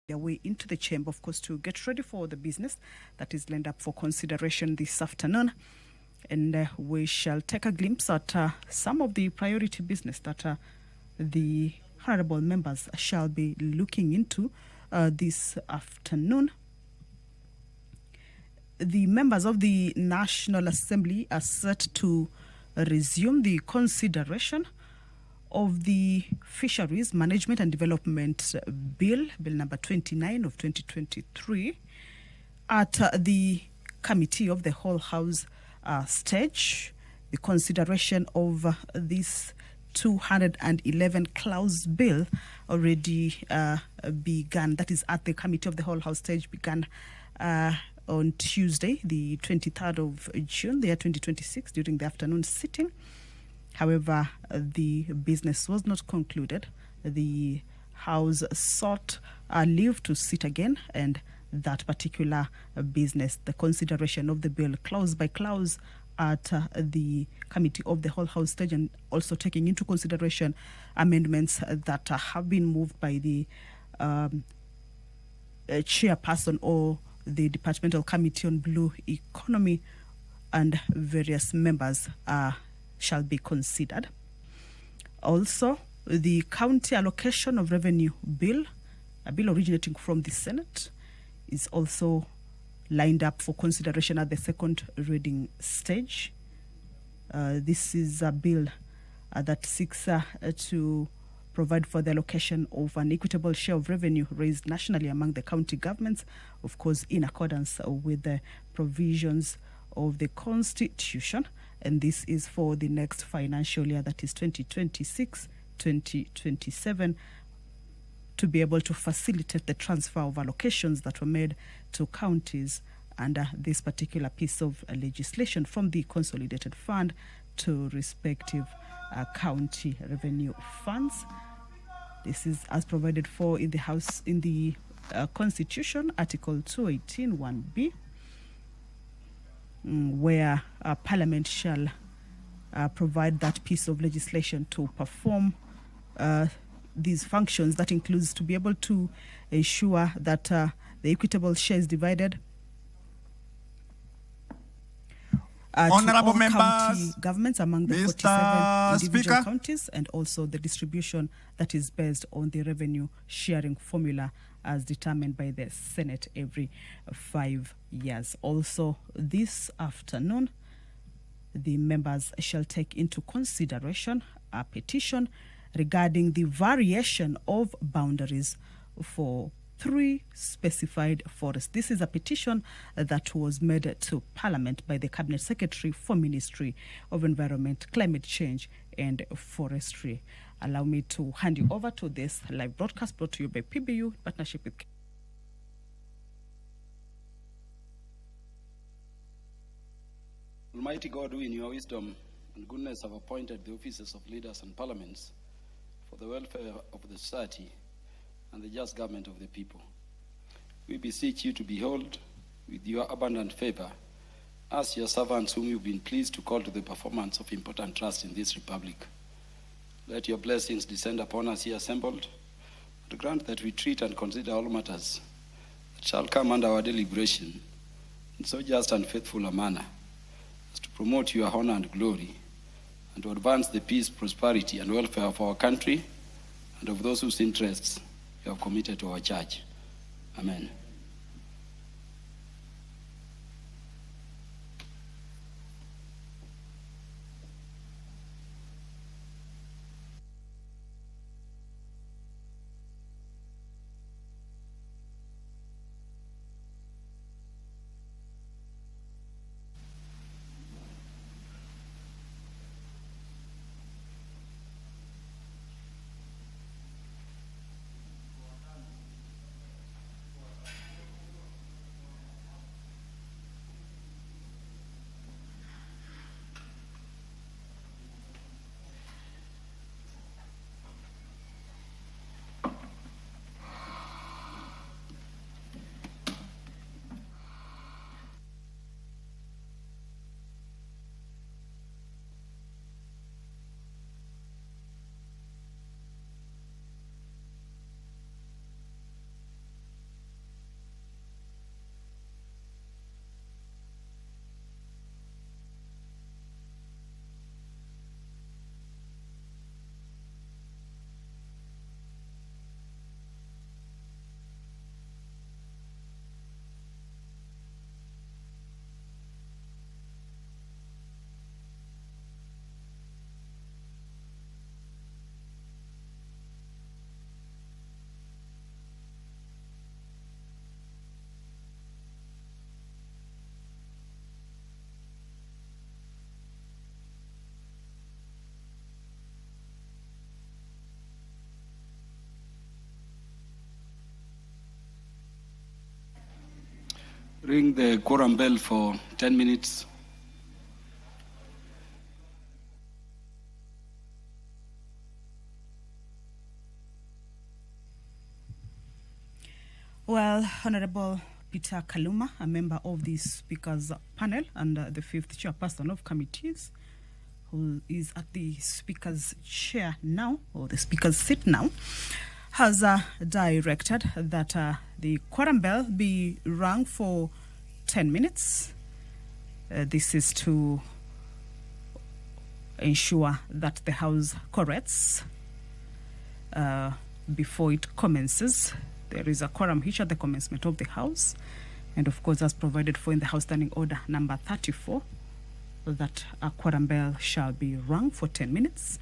their way into the chamber, of course, to get ready for the business that is lined up for consideration this afternoon. And we shall take a glimpse at some of the priority business that the honorable members shall be looking into this afternoon. The members of the National Assembly are set to resume the consideration of the Fisheries Management and Development Bill, Bill number 29 of 2023, at the Committee of the Whole House stage. The consideration of this 211 clause bill already began. That is at the Committee of the Whole House stage, began on Tuesday, the 23rd of June, the year 2026, during the afternoon sitting. However, the business was not concluded. The House sought leave to sit again, and that particular business, the consideration of the bill clause by clause at the Committee of the Whole House stage, and also taking into consideration amendments that have been moved by the chairperson or the Departmental Committee on Blue Economy, and various members shall be considered. Also, the County Allocation of Revenue Bill, a bill originating from the Senate, is also lined up for consideration at the second reading stage. This is a bill that seeks to provide for the allocation of an equitable share of revenue raised nationally among the county governments, of course, in accordance with the provisions of the Constitution. And this is for the next financial year, that is 2026-2027, to be able to facilitate the transfer of allocations that were made to counties under this particular piece of legislation from the Consolidated Fund to respective county revenue funds. This is as provided for in the House, in the Constitution, Article 218(1)(b), where Parliament shall provide that piece of legislation to perform these functions. That includes to be able to ensure that the equitable share is divided Honorable to all members, county governments among the Mr. 47 individual Speaker. counties, and also the distribution that is based on the revenue sharing formula as determined by the Senate every 5 years. Also, this afternoon, the members shall take into consideration a petition regarding the variation of boundaries for 3 specified forests. This is a petition that was made to Parliament by the Cabinet Secretary for Ministry of Environment, Climate Change and Forestry. Allow me to hand you over to this live broadcast brought to you by PBU in partnership with Almighty God, who in your wisdom and goodness have appointed the offices of leaders and parliaments for the welfare of the society and the just government of the people, we beseech you to behold with your abundant favor us, your servants, whom you've been pleased to call to the performance of important trust in this republic. Let your blessings descend upon us here assembled, and grant that we treat and consider all matters that shall come under our deliberation in so just and faithful a manner as to promote your honor and glory, and to advance the peace, prosperity, and welfare of our country and of those whose interests you have committed to our church. Amen. Ring the quorum bell for 10 minutes. Well, Honorable Peter Kaluma, a member of the Speaker's panel and the fifth chairperson of committees, who is at the Speaker's chair now, or the Speaker's seat now, has directed that the quorum bell be rung for 10 minutes. This is to ensure that the House corrects before it commences. There is a quorum hitch at the commencement of the House, and of course, as provided for in the House Standing Order number 34, that a quorum bell shall be rung for 10 minutes,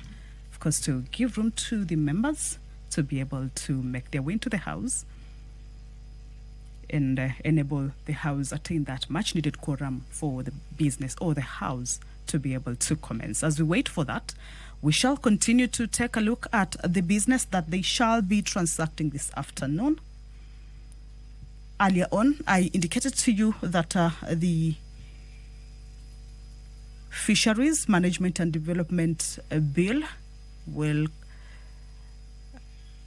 of course, to give room to the members to be able to make their way into the House and enable the House attain that much needed quorum for the business or the House to be able to commence. As we wait for that, we shall continue to take a look at the business that they shall be transacting this afternoon. Earlier on, I indicated to you that the Fisheries Management and Development Bill will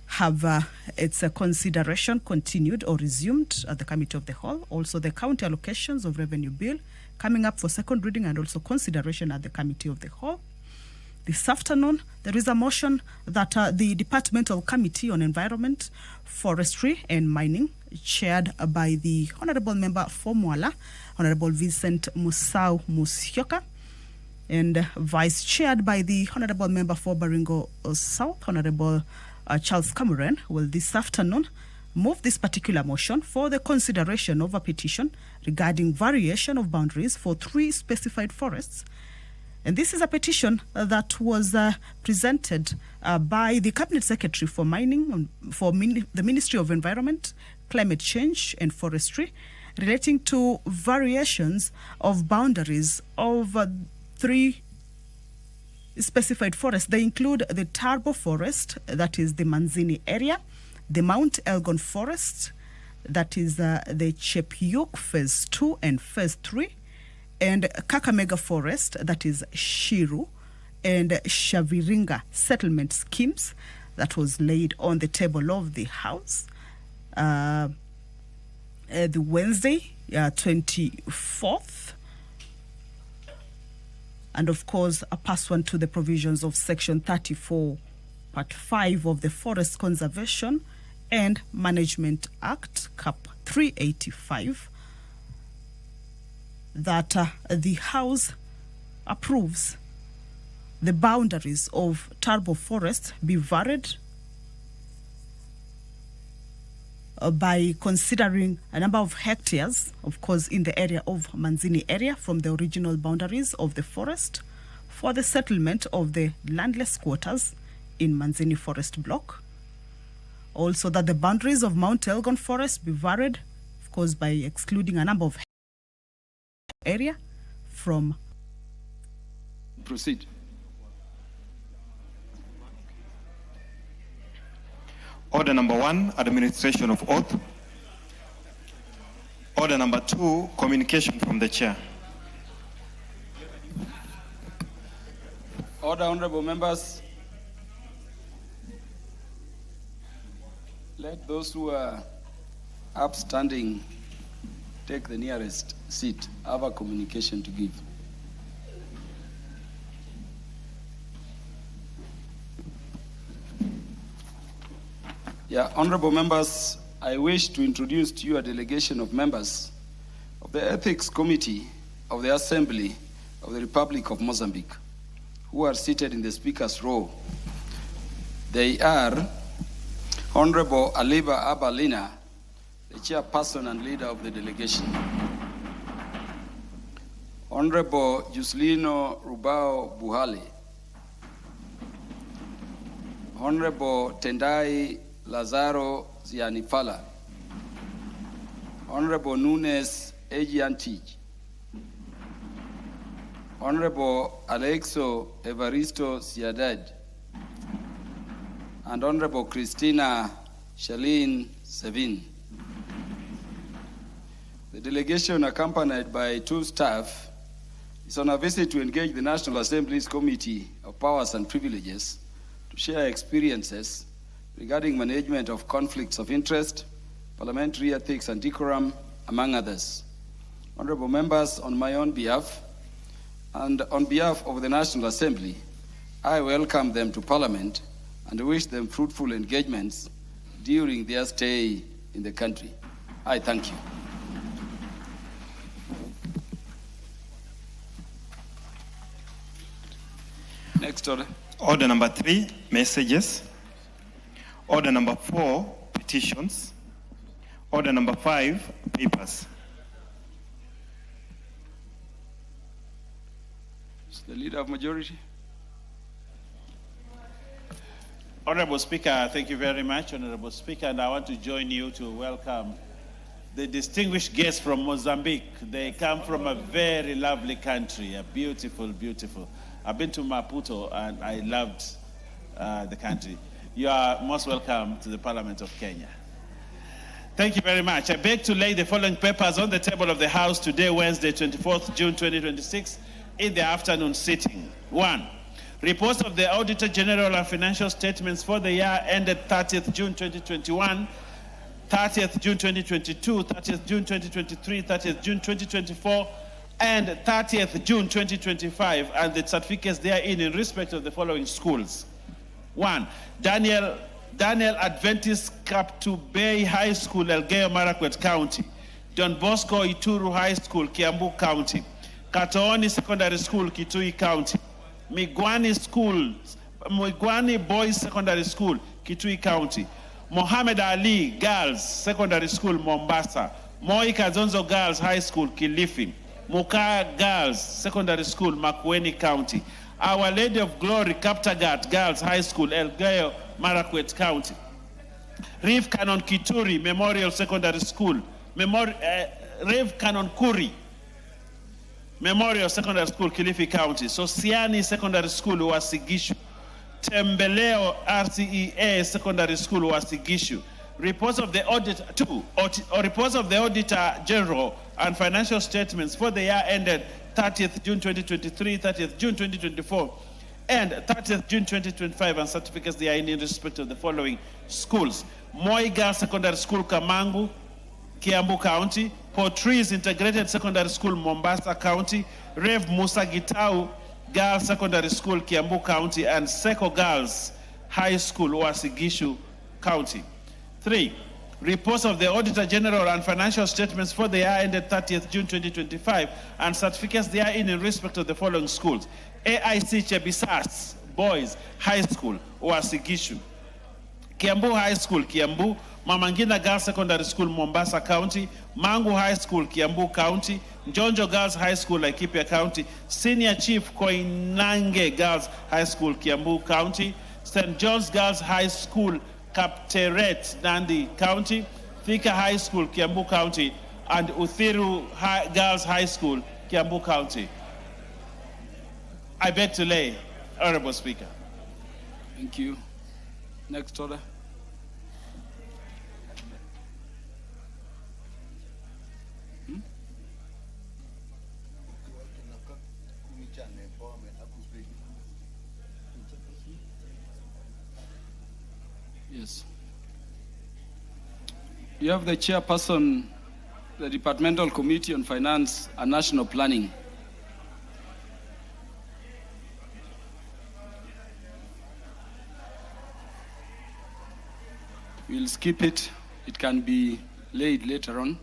have its consideration continued or resumed at the Committee of the Whole. Also, the County Allocations of Revenue Bill coming up for second reading and also consideration at the Committee of the Whole. This afternoon, there is a motion that the Departmental Committee on Environment, Forestry and Mining, chaired by the Honorable Member for Mwala, Honorable Vincent Musau Musyoka, and vice chaired by the Honorable Member for Baringo South, Honorable Charles Cameron, will this afternoon move this particular motion for the consideration of a petition regarding variation of boundaries for 3 specified forests. And this is a petition that was presented by the Cabinet Secretary for Mining, the Ministry of Environment, Climate Change and Forestry, relating to variations of boundaries of 3 specified forests. They include the Turbo Forest, that is the Manzini area, the Mount Elgon Forest, that is the Chepiuk Phase 2 and Phase 3, and Kakamega Forest, that is Shiru, and Shaviringa settlement schemes that was laid on the table of the House the Wednesday, 24th. And of course, pursuant to the provisions of Section 34, Part 5 of the Forest Conservation and Management Act, Cap 385, that the House approves the boundaries of Turbo Forest be varied by considering a number of hectares, of course, in the area of Manzini area from the original boundaries of the forest for the settlement of the landless quarters in Manzini Forest Block. Also, that the boundaries of Mount Elgon Forest be varied, of course, by excluding a number of area from. Proceed. Order number 1, administration of oath. Order number 2, communication from the chair. Order, honorable members. Let those who are upstanding take the nearest seat. I have a communication to give. Yeah, honorable members, I wish to introduce to you a delegation of members of the Ethics Committee of the Assembly of the Republic of Mozambique, who are seated in the Speaker's row. They are Honorable Aliba Abalina, the chairperson and leader of the delegation. Honorable Juslino Rubao Buhale. Honorable Tendai Lazaro Zianifala. Honorable Nunes Ejiantij. Honorable Alexo Evaristo Siadad. And Honorable Christina Shalin Sevin. The delegation, accompanied by 2 staff, is on a visit to engage the National Assembly's Committee of Powers and Privileges to share experiences regarding management of conflicts of interest, parliamentary ethics and decorum, among others. Honorable members, on my own behalf and on behalf of the National Assembly, I welcome them to Parliament and wish them fruitful engagements during their stay in the country. I thank you. Next order. Order number 3, messages. Order number 4, petitions. Order number 5, papers. Is the Leader of Majority? Honorable Speaker, thank you very much, Honorable Speaker, and I want to join you to welcome the distinguished guests from Mozambique. They come from a very lovely country, a beautiful, beautiful. I've been to Maputo and I loved the country. You are most welcome to the Parliament of Kenya. Thank you very much. I beg to lay the following papers on the table of the House today, Wednesday, 24th June 2026, in the afternoon sitting. 1. Reports of the Auditor General and financial statements for the year ended 30th June 2021, 30th June 2022, 30th June 2023, 30th June 2024, and 30th June 2025, and the certificates therein in respect of the following schools. 1. Daniel Adventist Captu Bay High School, Elgeyo Marakwet County. Don Bosco Ituru High School, Kiambu County. Katooni Secondary School, Kitui County. Migwani Boys Secondary School, Kitui County. Mohammed Ali Girls Secondary School, Mombasa. Moi Kazonzo Girls High School, Kilifi. Muka Girls Secondary School, Makueni County. Our Lady of Glory Kaptagat Girls High School, Elgeyo Marakwet County. Rev Canon Kituri Memorial Secondary School, Rev Canon Kuri Memorial Secondary School, Kilifi County. Sosiani Secondary School, Wasigishu. Tembeleo RCEA Secondary School, Wasigishu. Reports of the Auditor, 2. Reports of the Auditor General and financial statements for the year ended 30th June 2023, 30th June 2024, and 30th June 2025, and certificates they are in respect of the following schools. Moi Girls Secondary School, Kamangu, Kiambu County. Portrees Integrated Secondary School, Mombasa County. Rev Musa Gitau Girls Secondary School, Kiambu County, and Seko Girls High School, Wasigishu County. 3. Reports of the Auditor General and financial statements for the year ended 30th June 2025, and certificates they are in respect of the following schools. AIC Chebisas Boys High School, Wasigishu. Kiambu High School, Kiambu. Mamangina Girls Secondary School, Mombasa County. Mangu High School, Kiambu County. Njonjo Girls High School, Laikipia County. Senior Chief Koinange Girls High School, Kiambu County. St. John's Girls High School, Kapteret, Nandi County. Thika High School, Kiambu County. And Uthiru Girls High School, Kiambu County. I beg to lay, Honorable Speaker. Thank you. Next order. Yes. You have the chairperson, the Departmental Committee on Finance and National Planning. We'll skip it. It can be laid later on.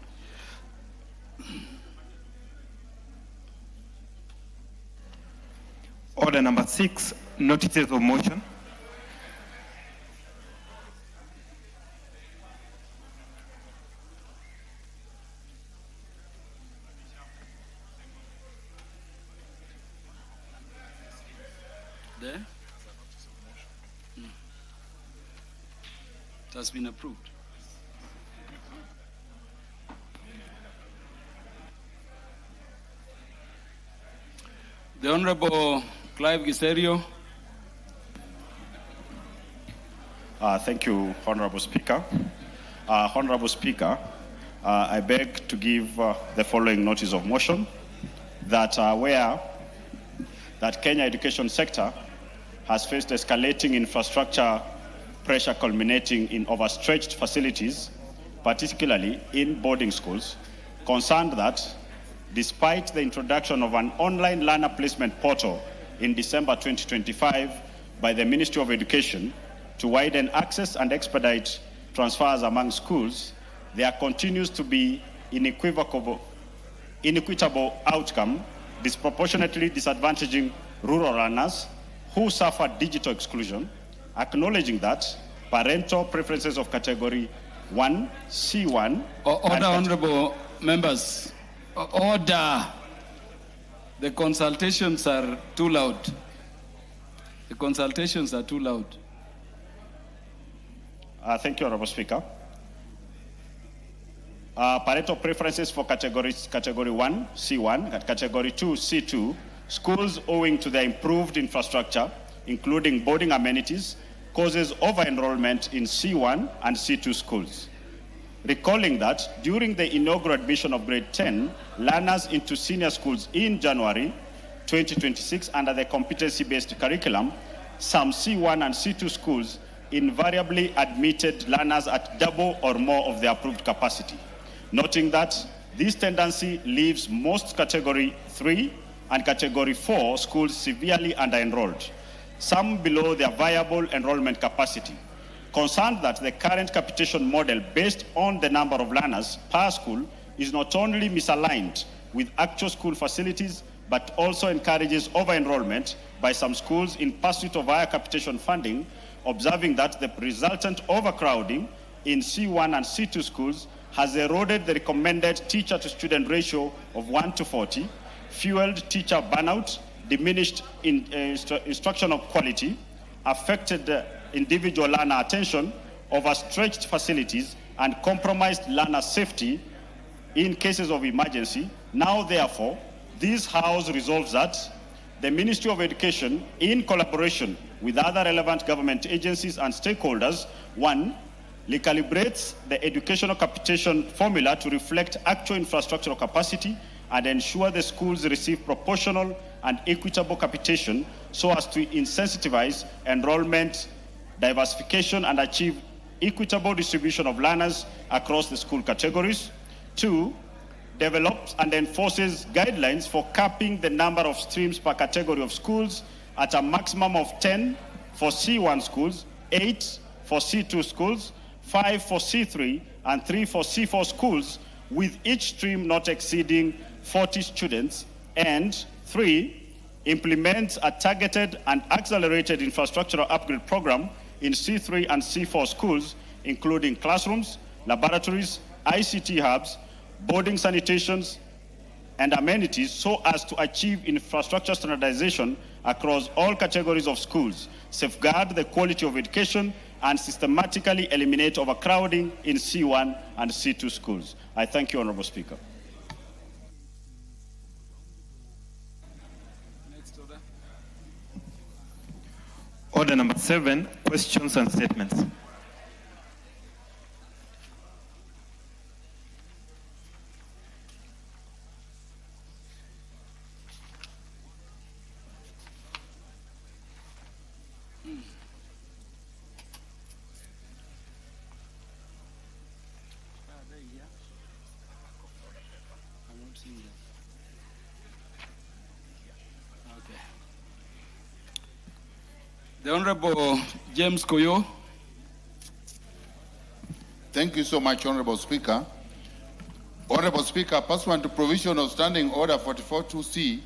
Order number 6, notices of motion. There? It has been approved. The Honorable Clive Giserio. Thank you, Honorable Speaker. Honorable Speaker, I beg to give the following notice of motion that are aware that Kenya education sector has faced escalating infrastructure pressure culminating in overstretched facilities, particularly in boarding schools, concerned that despite the introduction of an online learner placement portal in December 2025 by the Ministry of Education to widen access and expedite transfers among schools, there continues to be inequitable outcome disproportionately disadvantaging rural learners who suffer digital exclusion, acknowledging that parental preferences of category 1, C1... Order, honorable members. Order. The consultations are too loud. The consultations are too loud. Thank you, Honorable Speaker. Parental preferences for category 1, C1, and category 2, C2, schools owing to their improved infrastructure, including boarding amenities, causes over-enrollment in C1 and C2 schools. Recalling that during the inaugural admission of grade 10 learners into senior schools in January 2026 under the competency-based curriculum, some C1 and C2 schools invariably admitted learners at double or more of the approved capacity, noting that this tendency leaves most category 3 and category 4 schools severely under-enrolled, some below their viable enrollment capacity. Concerned that the current capitation model based on the number of learners per school is not only misaligned with actual school facilities, but also encourages over-enrollment by some schools in pursuit of higher capitation funding, observing that the resultant overcrowding in C1 and C2 schools has eroded the recommended teacher-to-student ratio of 1:40, fueled teacher burnout, diminished instructional quality, affected individual learner attention, overstretched facilities, and compromised learner safety in cases of emergency. Now, therefore, this House resolves that the Ministry of Education, in collaboration with other relevant government agencies and stakeholders, 1, recalibrates the educational capitation formula to reflect actual infrastructural capacity and ensure the schools receive proportional and equitable capitation so as to insensitivize enrollment diversification and achieve equitable distribution of learners across the school categories. 2, develops and enforces guidelines for capping the number of streams per category of schools at a maximum of 10 for C1 schools, 8 for C2 schools, 5 for C3, and 3 for C4 schools, with each stream not exceeding 40 students. And 3, implements a targeted and accelerated infrastructural upgrade program in C3 and C4 schools, including classrooms, laboratories, ICT hubs, boarding sanitations, and amenities, so as to achieve infrastructure standardization across all categories of schools, safeguard the quality of education, and systematically eliminate overcrowding in C1 and C2 schools. I thank you, Honorable Speaker. Order number 7, questions and statements. The Honorable James Koyo. Thank you so much, Honorable Speaker. Honorable Speaker, pursuant to provision of Standing Order 44.2c,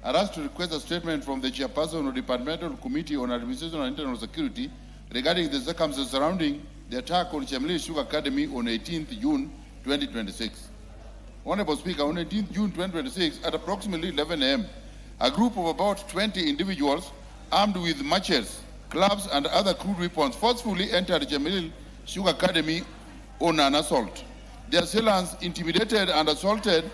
I ask to request a statement from the Chairperson of the Departmental Committee on Administration and Internal Security regarding the circumstances surrounding the attack on Chemelil Sugar Academy on 18th June 2026. Honorable Speaker, on 18th June 2026, at approximately 11 a.m., a group of about 20 individuals armed with machetes, clubs, and other crude weapons forcefully entered Chemelil Sugar Academy on an assault. The assailants intimidated and assaulted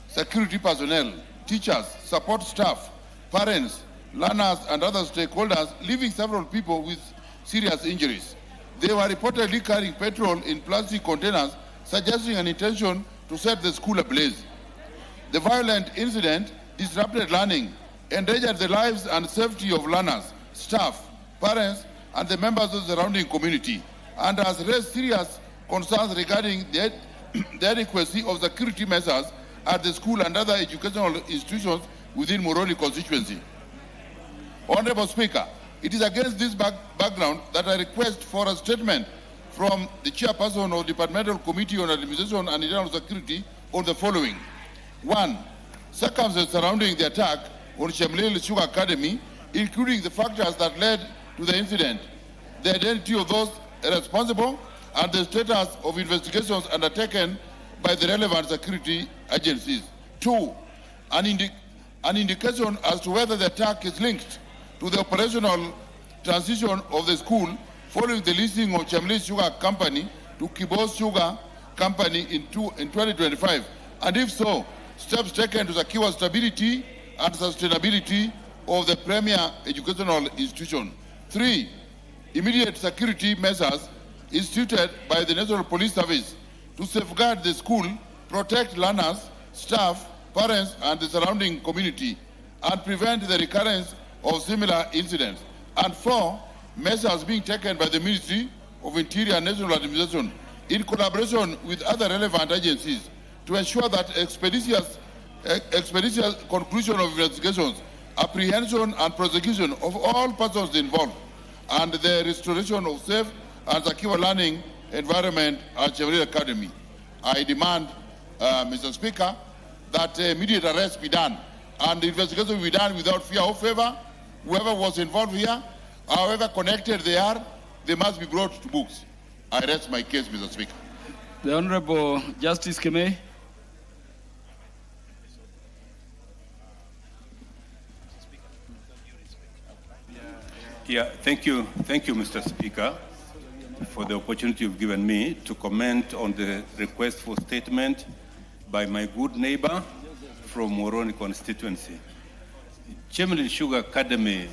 security personnel, teachers, support staff, parents, learners, and other stakeholders, leaving several people with serious injuries. They were reportedly carrying petrol in plastic containers suggesting an intention to set the school ablaze. The violent incident disrupted learning, endangered the lives and safety of learners, staff, parents, and the members of the surrounding community, and has raised serious concerns regarding the adequacy of security measures at the school and other educational institutions within Moroni constituency. Honorable Speaker, it is against this background that I request for a statement from the chairperson of the Departmental Committee on Administration and Internal Security on the following. 1. Circumstances surrounding the attack on Shamlil Sugar Academy, including the factors that led to the incident, the identity of those responsible, and the status of investigations undertaken by the relevant security agencies. 2. An indication as to whether the attack is linked to the operational transition of the school following the listing of Chamlis Sugar Company to Kibos Sugar Company in 2025, and if so, steps taken to secure stability and sustainability of the premier educational institution. 3. Immediate security measures instituted by the National Police Service to safeguard the school, protect learners, staff, parents, and the surrounding community, and prevent the recurrence of similar incidents. And 4, measures being taken by the Ministry of Interior and National Administration in collaboration with other relevant agencies to ensure that expeditious conclusion of investigations, apprehension and prosecution of all persons involved, and the restoration of safe and secure learning environment at Chevrolet Academy. I demand, Mr. Speaker, that immediate arrest be done and the investigation will be done without fear or favor. Whoever was involved here, however connected they are, they must be brought to books. I rest my case, Mr. Speaker. The Honorable Justice Kemei. Yeah, thank you, Mr. Speaker, for the opportunity you've given me to comment on the request for statement by my good neighbor from Moroni constituency. Chemlin Sugar Academy,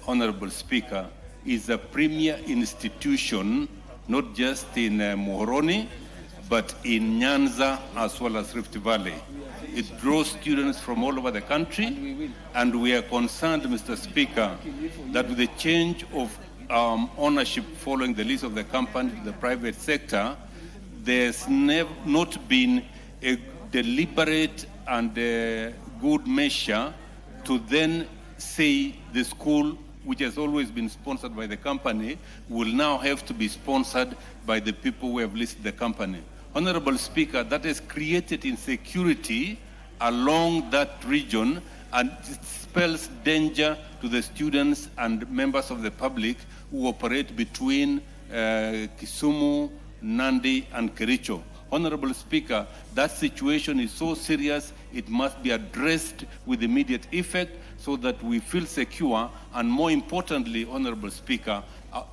Honorable Speaker, is a premier institution, not just in Moroni, but in Nyanza as well as Rift Valley. It draws students from all over the country, and we are concerned, Mr. Speaker, that with the change of ownership following the lease of the company to the private sector, there's not been a deliberate and good measure to then say the school, which has always been sponsored by the company, will now have to be sponsored by the people who have listed the company. Honorable Speaker, that has created insecurity along that region, and it spells danger to the students and members of the public who operate between Kisumu, Nandi, and Kericho. Honorable Speaker, that situation is so serious, it must be addressed with immediate effect so that we feel secure, and more importantly, Honorable Speaker,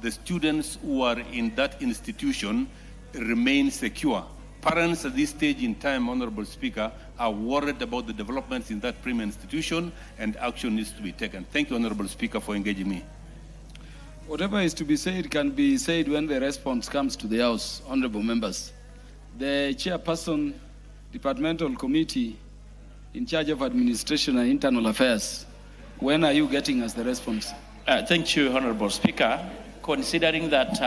the students who are in that institution remain secure. Parents at this stage in time, Honorable Speaker, are worried about the developments in that premier institution, and action needs to be taken. Thank you, Honorable Speaker, for engaging me. Whatever is to be said can be said when the response comes to the House, honorable members. The chairperson, departmental committee in charge of administration and internal affairs, when are you getting us the response? Thank you, Honorable Speaker. Considering that,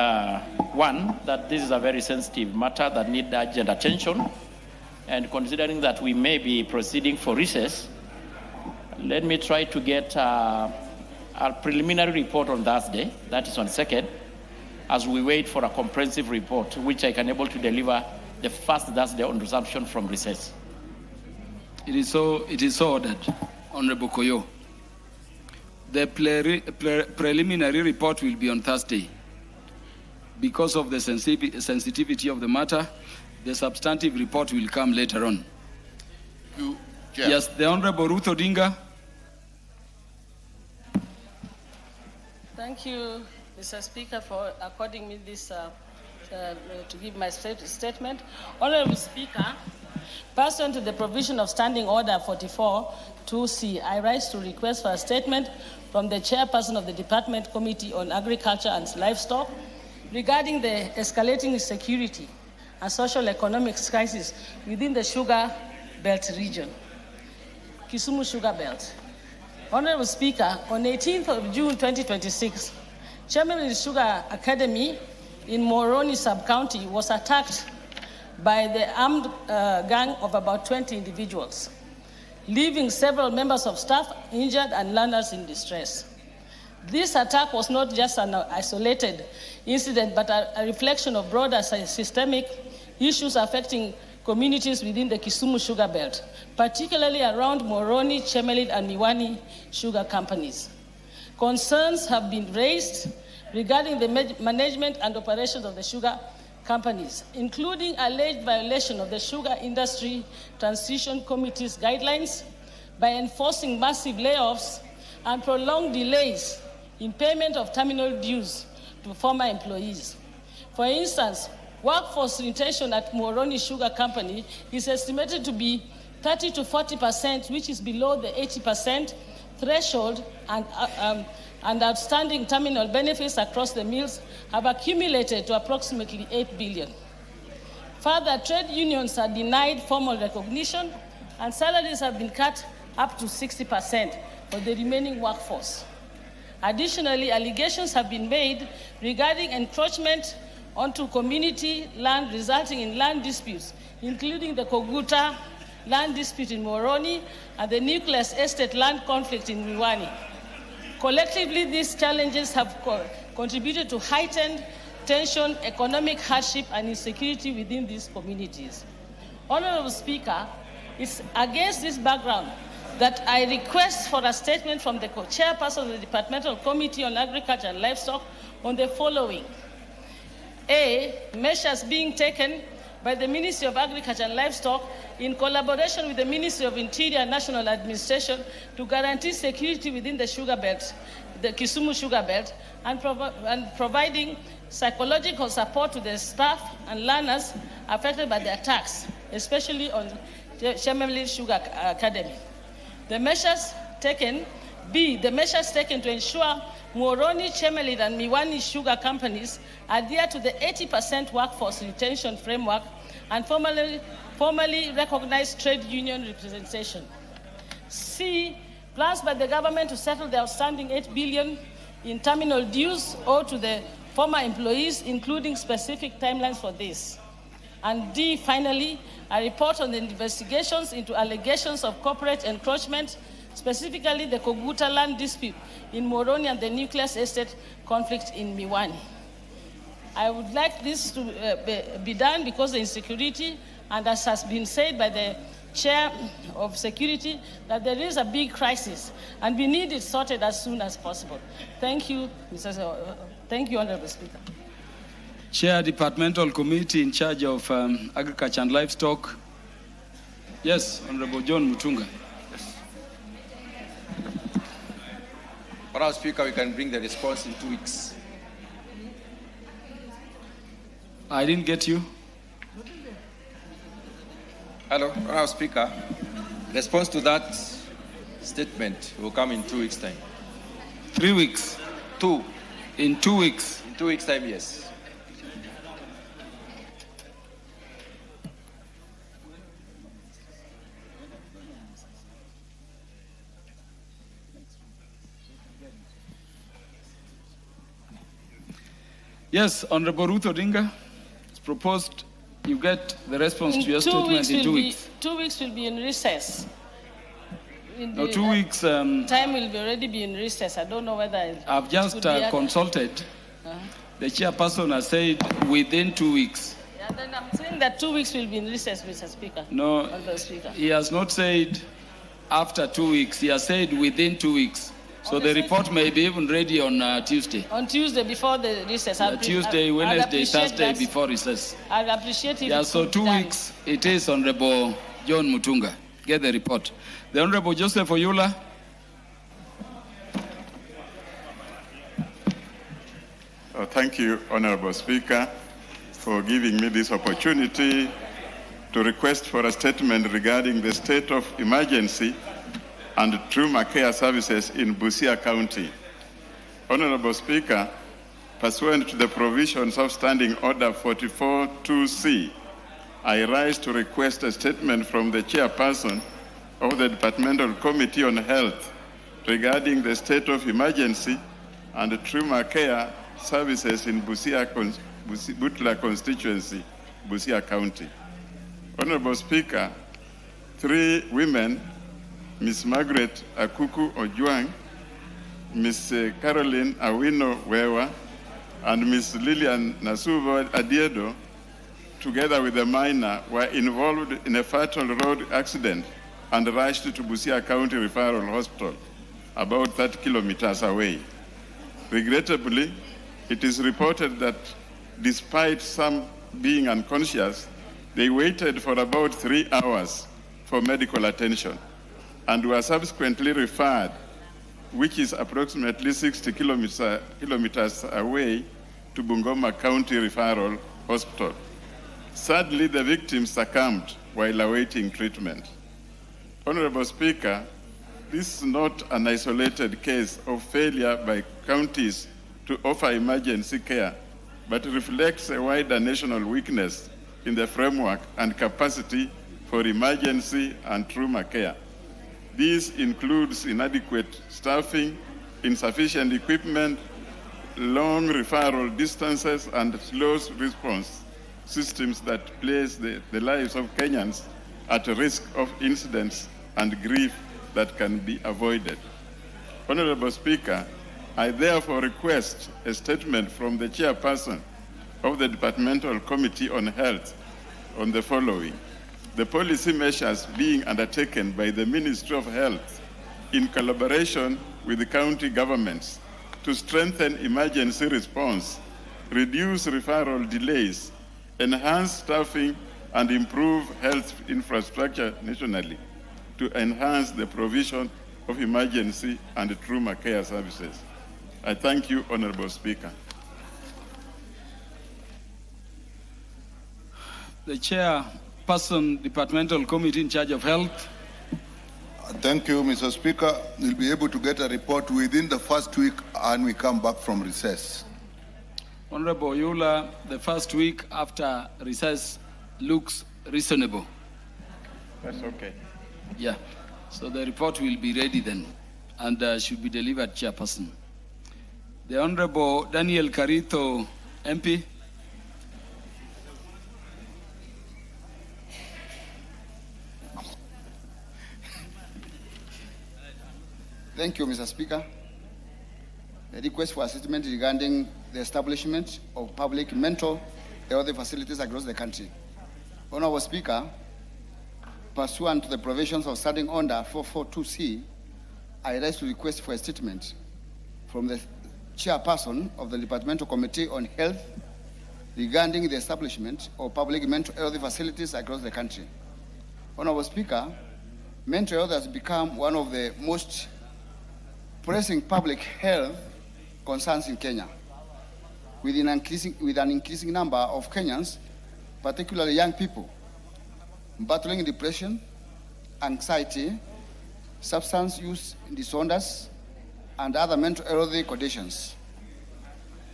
one, that this is a very sensitive matter that needs urgent attention, and considering that we may be proceeding for recess, let me try to get a preliminary report on Thursday, that is on 2nd, as we wait for a comprehensive report, which I can able to deliver the first Thursday on resumption from recess. It is so ordered, Honorable Koyo. The preliminary report will be on Thursday. Because of the sensitivity of the matter, the substantive report will come later on. Yes, the Honorable Ruth Odinga. Thank you, Mr. Speaker, for according me this to give my statement. Honorable Speaker, pursuant to the provision of Standing Order 44-2C, I rise to request for a statement from the chairperson of the Department Committee on Agriculture and Livestock regarding the escalating security and social economic crisis within the Sugar Belt region. Kisumu Sugar Belt. Honorable Speaker, on 18th of June 2026, Chairman Sugar Academy in Moroni sub-county was attacked by the armed gang of about 20 individuals, leaving several members of staff injured and learners in distress. This attack was not just an isolated incident, but a reflection of broader systemic issues affecting communities within the Kisumu Sugar Belt, particularly around Moroni, Chemelil, and Miwani sugar companies. Concerns have been raised regarding the management and operations of the sugar companies, including alleged violation of the Sugar Industry Transition Committee's guidelines by enforcing massive layoffs and prolonged delays in payment of terminal dues to former employees. For instance, workforce retention at Moroni Sugar Company is estimated to be 30 to 40%, which is below the 80% threshold, and outstanding terminal benefits across the mills have accumulated to approximately 8 billion. Further, trade unions are denied formal recognition, and salaries have been cut up to 60% for the remaining workforce. Additionally, allegations have been made regarding encroachment onto community land, resulting in land disputes, including the Koguta land dispute in Moroni and the Nucleus Estate land conflict in Miwani. Collectively, these challenges have contributed to heightened tension, economic hardship, and insecurity within these communities. Honorable Speaker, it's against this background that I request for a statement from the chairperson of the Departmental Committee on Agriculture and Livestock on the following. A, measures being taken by the Ministry of Agriculture and Livestock in collaboration with the Ministry of Interior and National Administration to guarantee security within the sugar belt, the Kisumu Sugar Belt, and providing psychological support to the staff and learners affected by the attacks, especially on Chemelil Sugar Academy. The measures taken, B, the measures taken to ensure Moroni, Chemelil, and Miwani sugar companies adhere to the 80% workforce retention framework and formally recognized trade union representation. C, plans by the government to settle the outstanding 8 billion in terminal dues owed to the former employees, including specific timelines for this. And D, finally, a report on the investigations into allegations of corporate encroachment, specifically the Koguta land dispute in Moroni and the Nucleus Estate conflict in Miwani. I would like this to be done because of insecurity, and as has been said by the Chair of Security, that there is a big crisis, and we need it sorted as soon as possible. Thank you, thank you, Honorable Speaker. Chair, Departmental Committee in charge of Agriculture and Livestock. Yes, Honorable John Mutunga. Honorable Speaker, we can bring the response in 2 weeks. I didn't get you. Hello, Honorable Speaker. Response to that statement will come in 2 weeks' time. 3 weeks? 2. In 2 weeks? In 2 weeks' time, yes. Yes, Honorable Ruth Odinga, it's proposed you get the response to your statement in 2 weeks. 2 weeks will be in recess. No, 2 weeks. Time will already be in recess. I don't know whether I've just consulted. The chairperson has said within 2 weeks. Yeah, then I'm saying that 2 weeks will be in recess, Mr. Speaker. No, Honorable Speaker. He has not said after 2 weeks. He has said within 2 weeks. So the report may be even ready on Tuesday. On Tuesday before the recess. Tuesday, Wednesday, Thursday before recess. I'd appreciate it. Yeah, so 2 weeks it is, Honorable John Mutunga. Get the report. The Honorable Joseph Oyula. Thank you, Honorable Speaker, for giving me this opportunity to request for a statement regarding the state of emergency and trauma care services in Busia County. Honorable Speaker, pursuant to the provisions of Standing Order 44-2C I rise to request a statement from the chairperson of the Departmental Committee on Health regarding the state of emergency and trauma care services in Butla constituency, Busia County. Honorable Speaker, 3 women, Ms. Margaret Akuku Ojuang, Ms. Caroline Awino Wewa, and Ms. Lillian Nasubo Adiedo, together with a minor, were involved in a fatal road accident and rushed to Busia County Referral Hospital, about 30 kilometers away. Regrettably, it is reported that despite some being unconscious, they waited for about 3 hours for medical attention and were subsequently referred, which is approximately 60 kilometers away, to Bungoma County Referral Hospital. Sadly, the victims succumbed while awaiting treatment. Honorable Speaker, this is not an isolated case of failure by counties to offer emergency care, but reflects a wider national weakness in the framework and capacity for emergency and trauma care. This includes inadequate staffing, insufficient equipment, long referral distances, and slow response systems that place the lives of Kenyans at risk of incidents and grief that can be avoided. Honorable Speaker, I therefore request a statement from the chairperson of the Departmental Committee on Health on the following: the policy measures being undertaken by the Ministry of Health in collaboration with the county governments to strengthen emergency response, reduce referral delays, enhance staffing, and improve health infrastructure nationally to enhance the provision of emergency and trauma care services. I thank you, Honorable Speaker. The chairperson, Departmental Committee in charge of Health. Thank you, Mr. Speaker. We'll be able to get a report within the first week and we come back from recess. Honorable Yula, the first week after recess looks reasonable. That's okay. Yeah, so the report will be ready then and should be delivered, chairperson. The Honorable Daniel Carito, MP. Thank you, Mr. Speaker. A request for assessment regarding the establishment of public mental health facilities across the country. Honorable Speaker, pursuant to the provisions of Standing Order 442C, I rise to request for a statement from the chairperson of the Departmental Committee on Health regarding the establishment of public mental health facilities across the country. Honorable Speaker, mental health has become one of the most pressing public health concerns in Kenya, with an increasing number of Kenyans, particularly young people, battling depression, anxiety, substance use disorders, and other mental health conditions.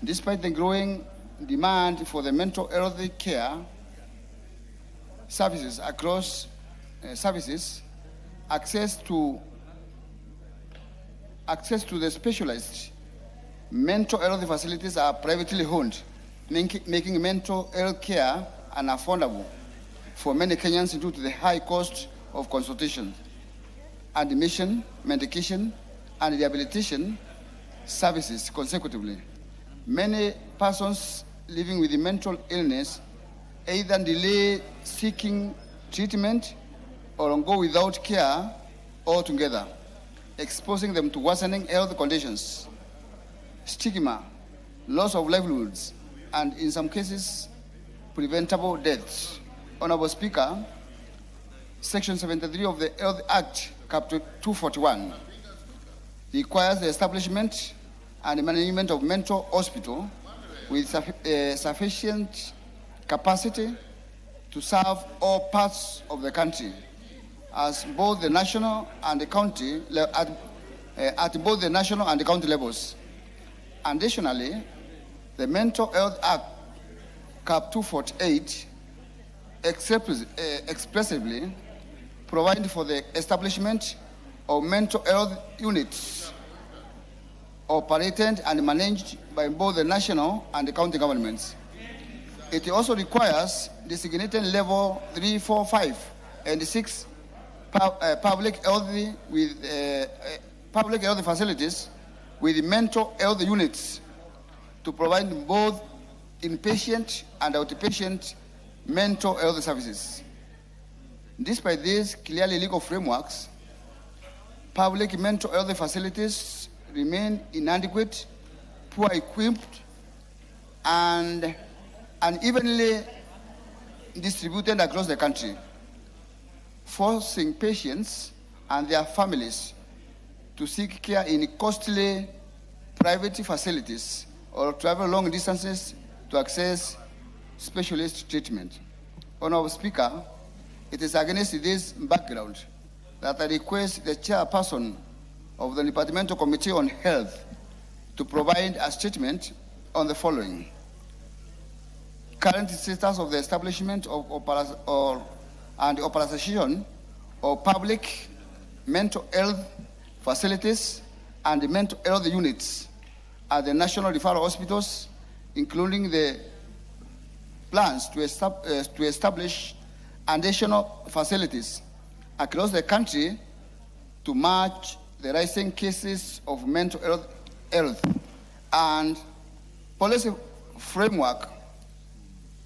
Despite the growing demand for the mental health care services across access to the specialized mental health facilities are privately owned, making mental health care unaffordable for many Kenyans due to the high cost of consultation, admission, medication, and rehabilitation services consecutively. Many persons living with mental illness either delay seeking treatment or go without care altogether, exposing them to worsening health conditions, stigma, loss of livelihoods, and in some cases, preventable deaths. Honorable Speaker, Section 73 of the Health Act, Chapter 241, requires the establishment and management of mental hospital with sufficient capacity to serve all parts of the country, as both the national and the county at both the national and the county levels. Additionally, the Mental Health Act, Cap 248, expressively provide for the establishment of mental health units operated and managed by both the national and the county governments. It also requires designated level 3, 4, 5, and 6 public health facilities with mental health units to provide both inpatient and outpatient mental health services. Despite these clearly legal frameworks, public mental health facilities remain inadequate, poor equipped, and unevenly distributed across the country, forcing patients and their families to seek care in costly private facilities or travel long distances to access specialist treatment. Honorable Speaker, it is against this background that I request the chairperson of the Departmental Committee on Health to provide a statement on the following: current status of the establishment of and operation of public mental health facilities and mental health units at the national referral hospitals, including the plans to establish additional facilities across the country to match the rising cases of mental health, and policy framework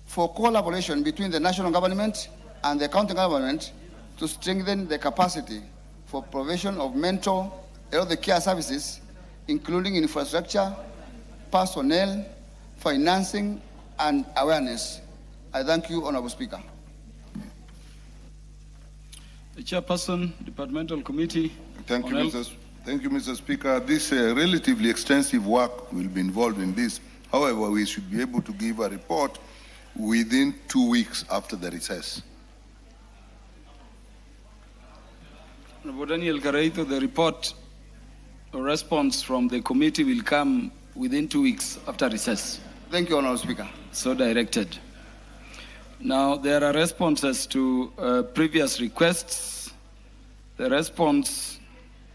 for collaboration between the national government and the county government to strengthen the capacity for provision of mental health care services, including infrastructure, personnel, financing, and awareness. I thank you, Honorable Speaker. The Chairperson, Departmental Committee. Thank you, Mr. Speaker. This relatively extensive work will be involved in this. However, we should be able to give a report within 2 weeks after the recess. Honorable Daniel Gareito, the report or response from the committee will come within 2 weeks after recess. Thank you, Honorable Speaker. So directed. Now, there are responses to previous requests. The response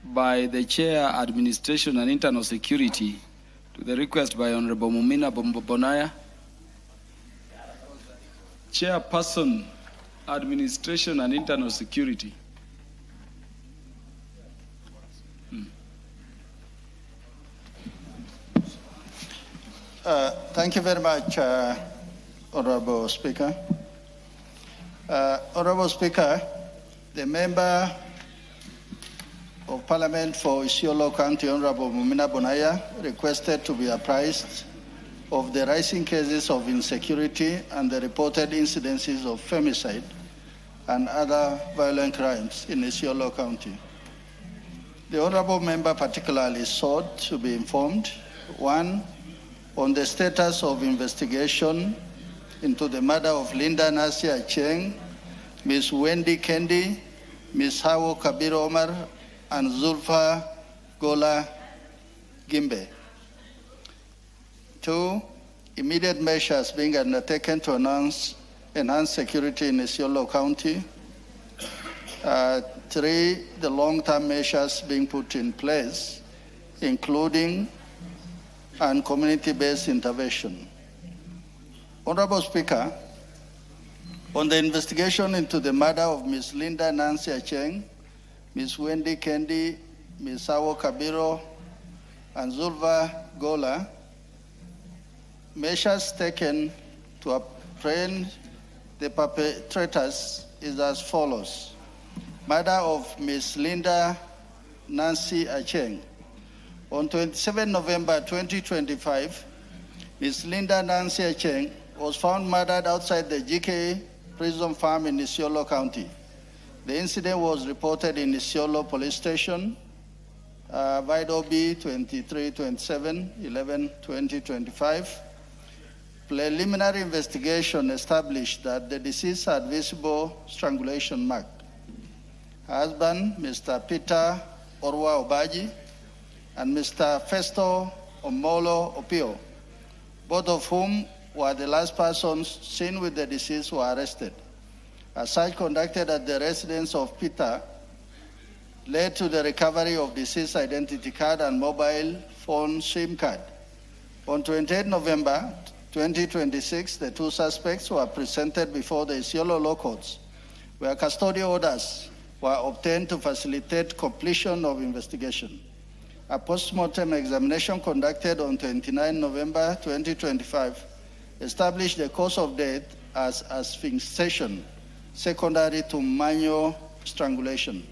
by the Chair, Administration and Internal Security to the request by Honorable Mumina Bonaya. Chairperson, Administration and Internal Security. Thank you very much, Honorable Speaker. Honorable Speaker, the Member of Parliament for Isiolo County, Honorable Mumina Bonaya, requested to be apprised of the rising cases of insecurity and the reported incidences of femicide and other violent crimes in Isiolo County. The Honorable Member particularly sought to be informed, 1, on the status of investigation into the murder of Linda Nasi Acheng, Ms. Wendy Kendi, Ms. Hawo Kabir Omar, and Zulfa Gola Gimbe. 2, immediate measures being undertaken to enhance security in Isiolo County. 3, the long-term measures being put in place, including and community-based intervention. Honorable Speaker, on the investigation into the murder of Ms. Linda Nancy Acheng, Ms. Wendy Kendi, Ms. Hawo Kabiro, and Zulfa Gola, measures taken to apprehend the perpetrators is as follows. Murder of Ms. Linda Nancy Acheng. On 27 November 2025, Ms. Linda Nancy Acheng was found murdered outside the GK prison farm in Isiolo County. The incident was reported in Isiolo Police Station, Vido B 2327-11-2025. Preliminary investigation established that the deceased had visible strangulation mark. Husband, Mr. Peter Orwa Obaji, and Mr. Festo Omolo Opio, both of whom were the last persons seen with the deceased, were arrested. A search conducted at the residence of Peter led to the recovery of deceased identity card and mobile phone SIM card. On 28 November 2026, the two suspects were presented before the Isiolo Law Courts, where custodial orders were obtained to facilitate completion of investigation. A post-mortem examination conducted on 29 November 2025 established the cause of death as asphyxiation, secondary to manual strangulation.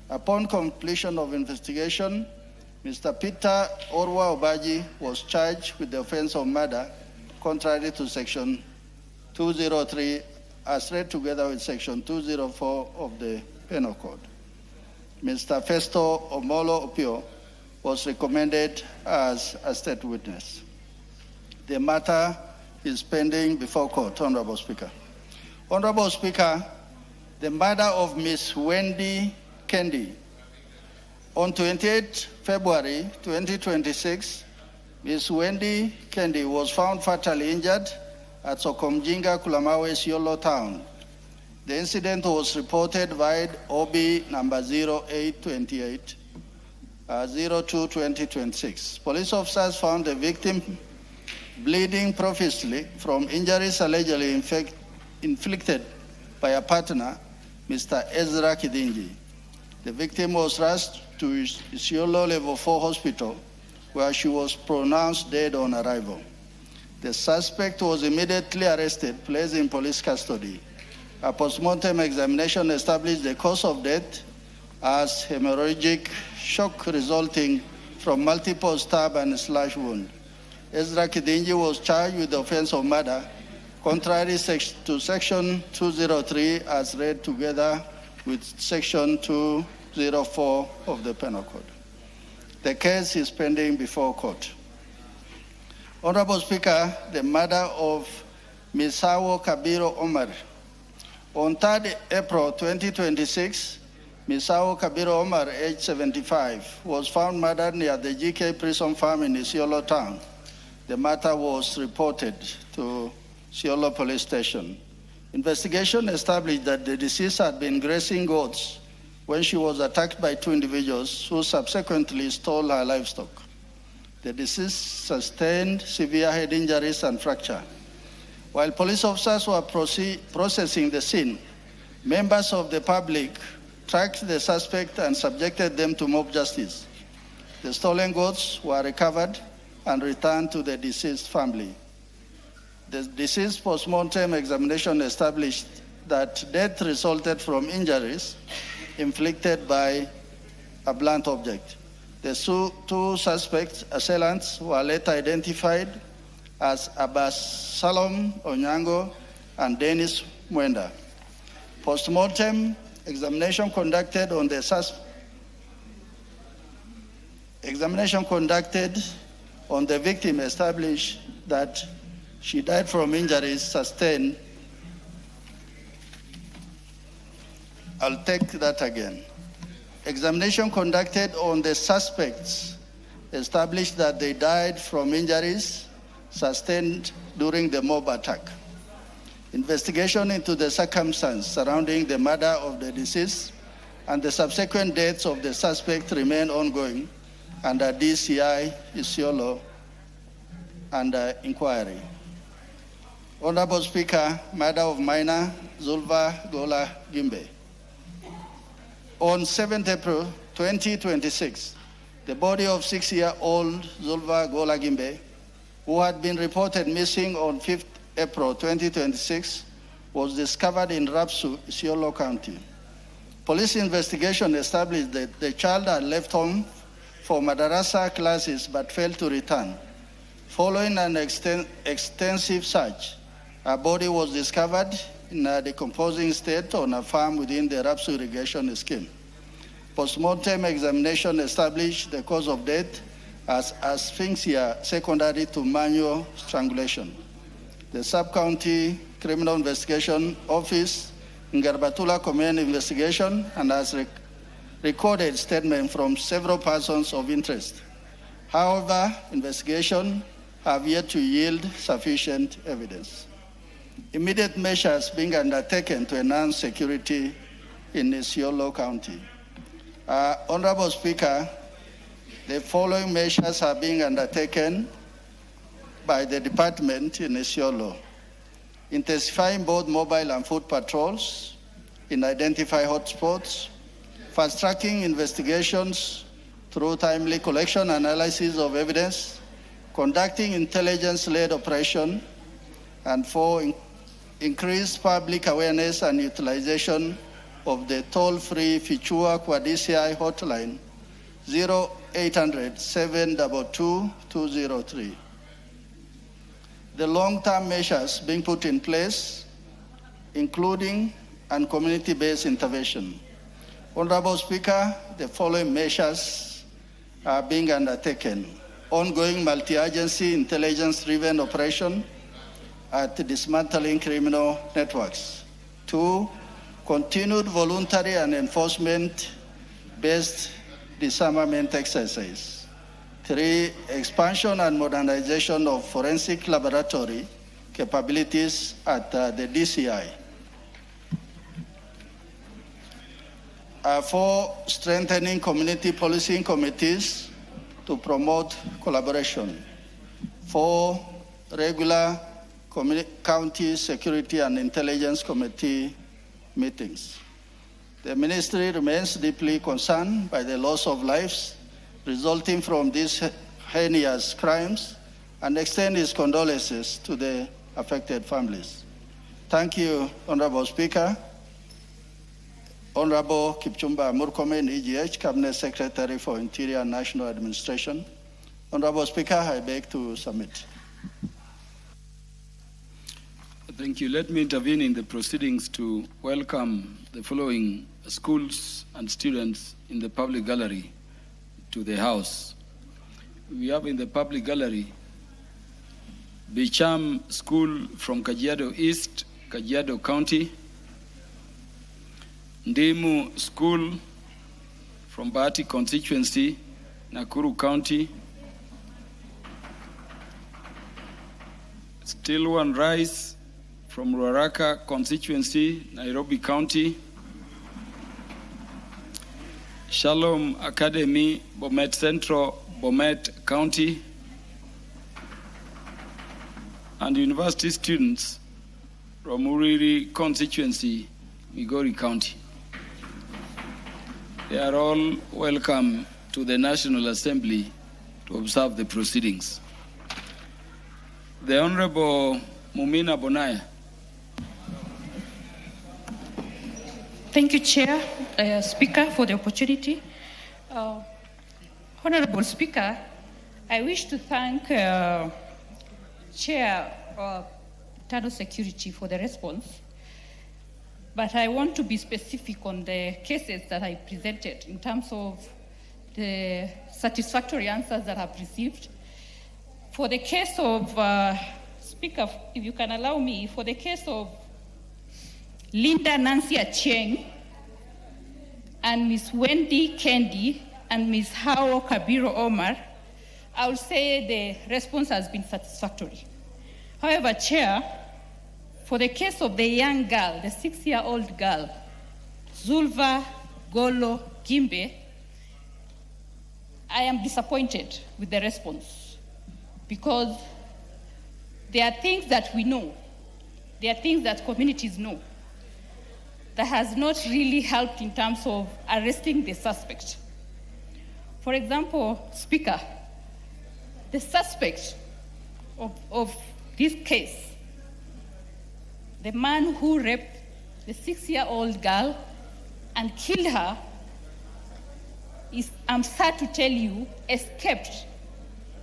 Upon completion of investigation, Mr. Peter Orwa Obaji was charged with the offense of murder, contrary to Section 203, as read together with Section 204 of the Penal Code. Mr. Festo Omolo Opio was recommended as a state witness. The matter is pending before court, Honorable Speaker. Honorable Speaker, the murder of Ms. Wendy Kendi. On 28 February 2026, Ms. Wendy Kendi was found fatally injured at Sokomjinga, Kulamawe, Isiolo town. The incident was reported via OB number 0828, 02-2026. Police officers found the victim bleeding profusely from injuries allegedly inflicted by a partner, Mr. Ezra Kidinji. The victim was rushed to Isiolo Level 4 Hospital, where she was pronounced dead on arrival. The suspect was immediately arrested, placed in police custody. A postmortem examination established the cause of death as hemorrhagic shock resulting from multiple stab and slash wound. Ezra Kidinji was charged with the offense of murder, contrary to Section 203 as read together with Section 204 of the Penal Code. The case is pending before court. Honorable Speaker, the murder of Misawo Kabiro Omar. On 3rd April 2026, Misawo Kabiro Omar, age 75, was found murdered near the GK prison farm in Isiolo town. The matter was reported to Isiolo police station. Investigation established that the deceased had been grazing goats when she was attacked by two individuals who subsequently stole her livestock. The deceased sustained severe head injuries and fracture. While police officers were processing the scene, members of the public tracked the suspect and subjected them to mob justice. The stolen goats were recovered and returned to the deceased family. The deceased postmortem examination established that death resulted from injuries inflicted by a blunt object. The two suspects, assailants, were later identified as Abbas Salom Onyango and Dennis Mwenda. Postmortem examination conducted on the victim established that she died from injuries sustained. I'll take that again. Examination conducted on the suspects established that they died from injuries sustained during the mob attack. Investigation into the circumstances surrounding the murder of the deceased and the subsequent deaths of the suspect remain ongoing under DCI Isiolo under inquiry. Honorable Speaker, murder of minor Zulva Gola Gimbe. On 7th April 2026, the body of 6-year-old Zulva Gola Gimbe, who had been reported missing on 5th April 2026, was discovered in Rapsu, Isiolo County. Police investigation established that the child had left home for madrasa classes but failed to return. Following an extensive search, her body was discovered in a decomposing state on a farm within the Rapsu irrigation scheme. Postmortem examination established the cause of death as asphyxia secondary to manual strangulation. The Sub-County Criminal Investigation Office in Garbatula commenced investigation and has recorded statements from several persons of interest. However, investigation have yet to yield sufficient evidence. immediate measures being undertaken to enhance security in Isiolo County. Honorable Speaker, the following measures are being undertaken by the department in Isiolo: intensifying both mobile and foot patrols in identified hotspots, fast-tracking investigations through timely collection and analysis of evidence, conducting intelligence-led operation, and 4, increased public awareness and utilization of the toll-free Fichua Kwadisi hotline 0800 722 203. The long-term measures being put in place, including and community-based intervention. Honorable Speaker, the following measures are being undertaken: ongoing multi-agency intelligence-driven operation at dismantling criminal networks. 2, continued voluntary and enforcement-based disarmament exercise. 3, expansion and modernization of forensic laboratory capabilities at the DCI. 4, strengthening community policing committees to promote collaboration. 4, regular county security and intelligence committee meetings. The ministry remains deeply concerned by the loss of lives resulting from these heinous crimes and extend its condolences to the affected families. Thank you, Honorable Speaker. Honorable Kipchumba Murkomen, EGH, Cabinet Secretary for Interior and National Administration. Honorable Speaker, I beg to submit. Thank you. Let me intervene in the proceedings to welcome the following schools and students in the public gallery to the House. We have in the public gallery Bicham School from Kajiado East, Kajiado County, Ndimu School from Bahati constituency, Nakuru County, Still One Rice from Ruaraka constituency, Nairobi County, Shalom Academy, Bomet Central, Bomet County, and university students from Uriri constituency, Migori County. They are all welcome to the National Assembly to observe the proceedings. The Honorable Mumina Bonaya. Thank you, Chair, Speaker, for the opportunity. Honorable Speaker, I wish to thank Chair Internal Security for the response, but I want to be specific on the cases that I presented in terms of the satisfactory answers that I've received. For the case of, Speaker, if you can allow me, for the case of Linda Nancy Acheng and Ms. Wendy Kendi and Ms. Hao Kabiro Omar, I would say the response has been satisfactory. However, Chair, for the case of the young girl, the 6-year-old girl, Zulva Golo Gimbe, I am disappointed with the response because there are things that we know, there are things that communities know that has not really helped in terms of arresting the suspect. For example, Speaker, the suspect of this case, the man who raped the 6-year-old girl and killed her, I'm sad to tell you, escaped.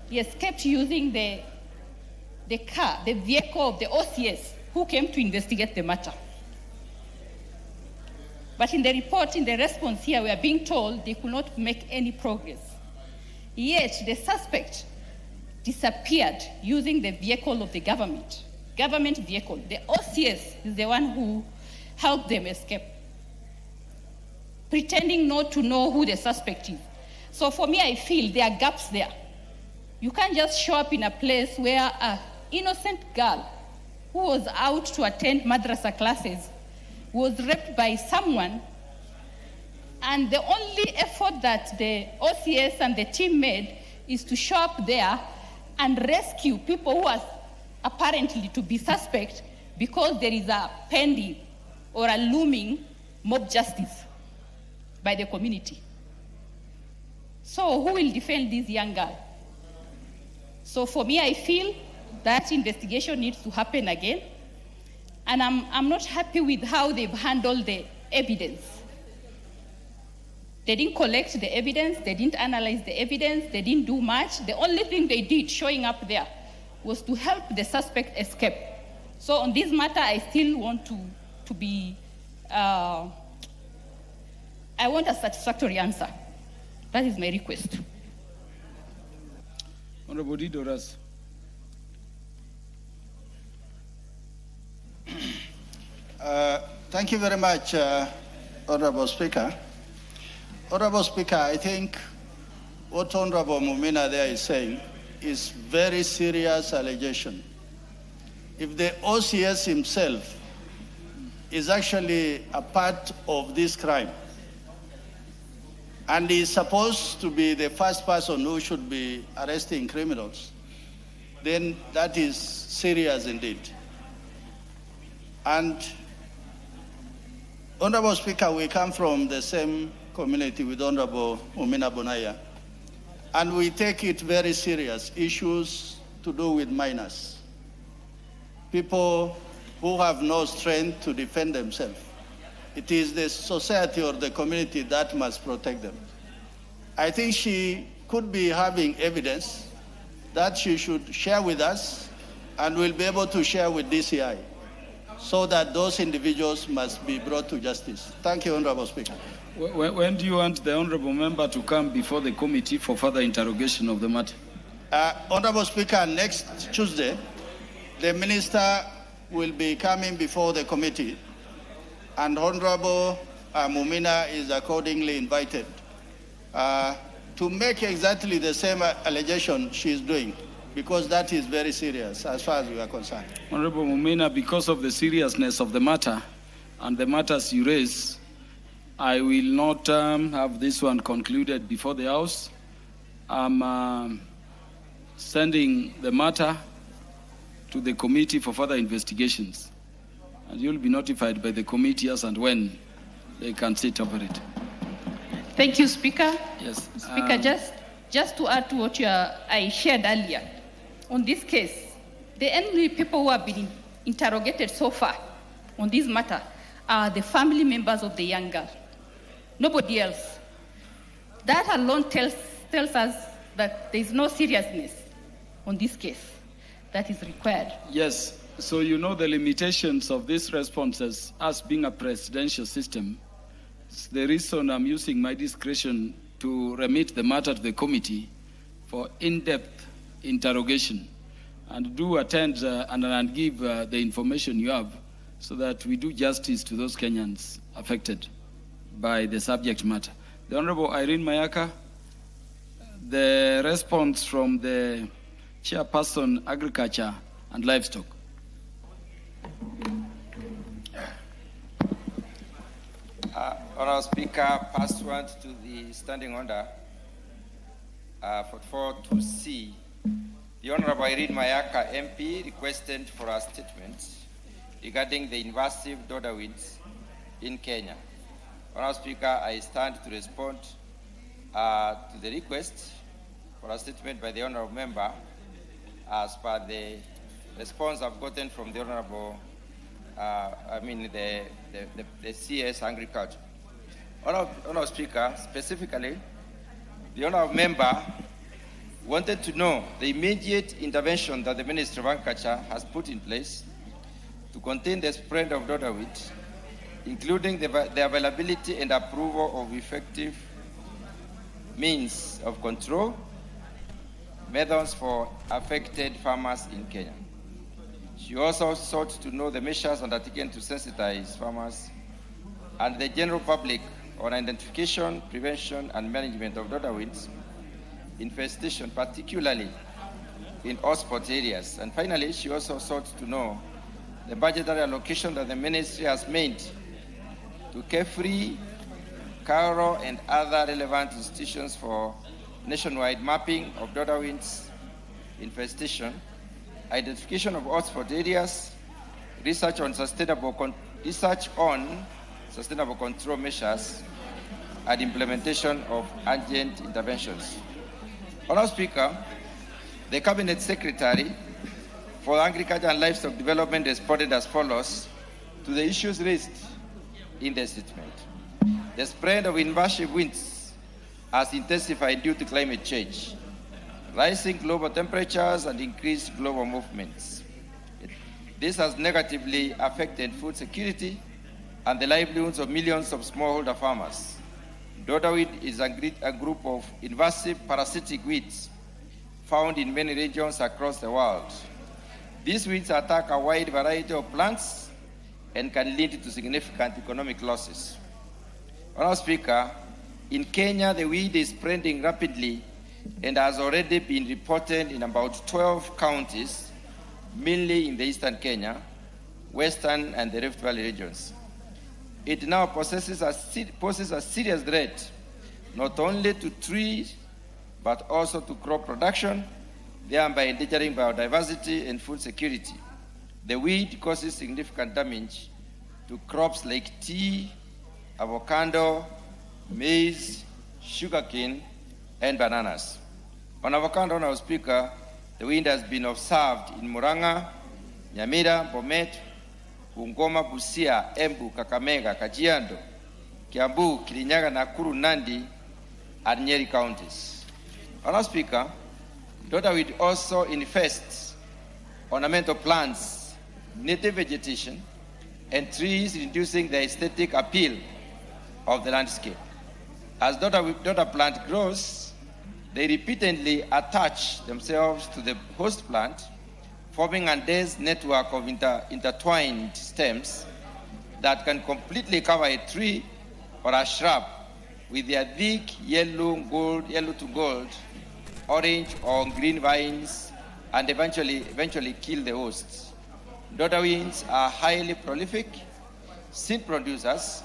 He escaped using the car, the vehicle of the OCS who came to investigate the matter. But in the report, in the response here, we are being told they could not make any progress. Yet the suspect disappeared using the vehicle of the government vehicle. The OCS is the one who helped them escape, pretending not to know who the suspect is. So for me, I feel there are gaps there. You can't just show up in a place where an innocent girl who was out to attend madrasa classes was raped by someone, and the only effort that the OCS and the team made is to show up there and rescue people who are apparently to be suspect because there is a pending or a looming mob justice by the community. So who will defend this young girl? So for me, I feel that investigation needs to happen again. And I'm not happy with how they've handled the evidence. They didn't collect the evidence, they didn't analyze the evidence, they didn't do much. The only thing they did showing up there was to help the suspect escape. So on this matter, I still want to be, I want a satisfactory answer. That is my request. Honorable Didoras. Thank you very much, Honorable Speaker. Honorable Speaker, I think what Honorable Mumina there is saying is very serious allegation. If the OCS himself is actually a part of this crime, and is supposed to be the first person who should be arresting criminals, then that is serious indeed. And Honorable Speaker, we come from the same community with Honorable Mumina Bonaya, and we take it very serious, issues to do with minors, people who have no strength to defend themselves. It is the society or the community that must protect them. I think she could be having evidence that she should share with us and will be able to share with DCI so that those individuals must be brought to justice. Thank you, Honorable Speaker. When do you want the Honorable Member to come before the committee for further interrogation of the matter? Honorable Speaker, next Tuesday, the Minister will be coming before the committee, and Honorable Mumina is accordingly invited to make exactly the same allegation she is doing, because that is very serious as far as we are concerned. Honorable Mumina, because of the seriousness of the matter and the matters you raise, I will not have this one concluded before the House. I'm sending the matter to the committee for further investigations, and you'll be notified by the committee as and when they can sit over it. Thank you, Speaker. Yes. Speaker, just to add to what I shared earlier, on this case, the only people who have been interrogated so far on this matter are the family members of the young girl. Nobody else. That alone tells us that there is no seriousness on this case that is required. Yes, so you know the limitations of these responses, us being a presidential system. It's the reason I'm using my discretion to remit the matter to the committee for in-depth interrogation, and do attend and give the information you have so that we do justice to those Kenyans affected by the subject matter. The Honorable Irene Mayaka, the response from the Chairperson, Agriculture and Livestock. Honourable Speaker, pursuant to the standing order 44.2c, the Honourable Irene Mayaka MP requested for a statement regarding the invasive dodder weeds in Kenya. Honourable Speaker, I stand to respond to the request for a statement by the Honourable Member as per the response I've gotten from the Honourable, the CS Agriculture. Honourable Speaker, specifically, the Honourable Member wanted to know the immediate intervention that the Ministry of Agriculture has put in place to contain the spread of dodder weed, including the availability and approval of effective means of control, methods for affected farmers in Kenya. She also sought to know the measures undertaken to sensitize farmers and the general public on identification, prevention, and management of dodder weeds infestation, particularly in hotspot areas. And finally, she also sought to know the budgetary allocation that the ministry has made to Carefree, Cairo, and other relevant institutions for nationwide mapping of dodder winds infestation, identification of hotspot areas, research on sustainable control measures, and implementation of urgent interventions. Honourable Speaker, the Cabinet Secretary for Agriculture and Livestock Development responded as follows to the issues raised in the statement. The spread of invasive winds has intensified due to climate change, rising global temperatures, and increased global movements. This has negatively affected food security and the livelihoods of millions of smallholder farmers. Dodder weed is a group of invasive parasitic weeds found in many regions across the world. These weeds attack a wide variety of plants and can lead to significant economic losses. Honourable Speaker, in Kenya, the weed is spreading rapidly and has already been reported in about 12 counties, mainly in the eastern Kenya, western and the Rift Valley regions. It now poses a serious threat, not only to trees, but also to crop production, thereby endangering biodiversity and food security. The weed causes significant damage to crops like tea, avocado, maize, sugarcane, and bananas. On avocado, Honourable Speaker, the weed has been observed in Murang'a, Nyamira, Bomet, Bungoma, Busia, Embu, Kakamega, Kajiado, Kiambu, Kirinyaga, Nakuru, Nandi, and Nyeri counties. Honourable Speaker, dodder weed also infests ornamental plants, native vegetation, and trees, reducing the aesthetic appeal of the landscape. As dodder plant grows, they repeatedly attach themselves to the host plant, forming a dense network of intertwined stems that can completely cover a tree or a shrub with their thick yellow to gold, orange or green vines, and eventually kill the hosts. Dodder weeds are highly prolific seed producers,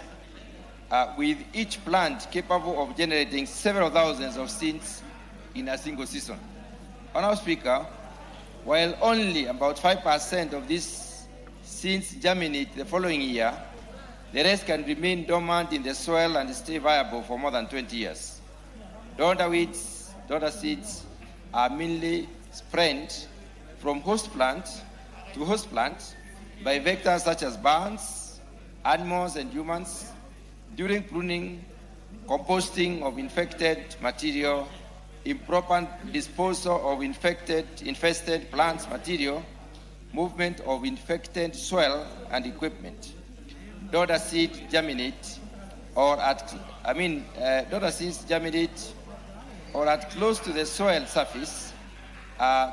with each plant capable of generating several thousands of seeds in a single season. Honourable Speaker, while only about 5% of these seeds germinate the following year, the rest can remain dormant in the soil and stay viable for more than 20 years. Dodder seeds are mainly spread from host plant to host plant by vectors such as birds, animals, and humans during pruning, composting of infected material, improper disposal of infested plants material, movement of infected soil and equipment. Dodder seeds germinate or at close to the soil surface,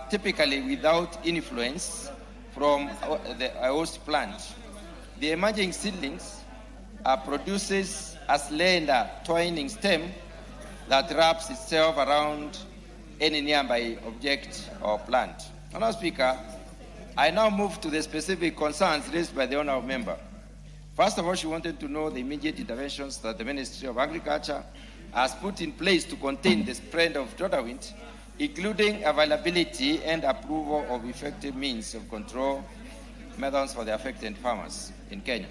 typically without influence from the host plant. The emerging seedlings produces a slender twining stem that wraps itself around any nearby object or plant. Honourable Speaker, I now move to the specific concerns raised by the honourable member. First of all, she wanted to know the immediate interventions that the Ministry of Agriculture has put in place to contain the spread of dodder weed, including availability and approval of effective means of control methods for the affected farmers in Kenya.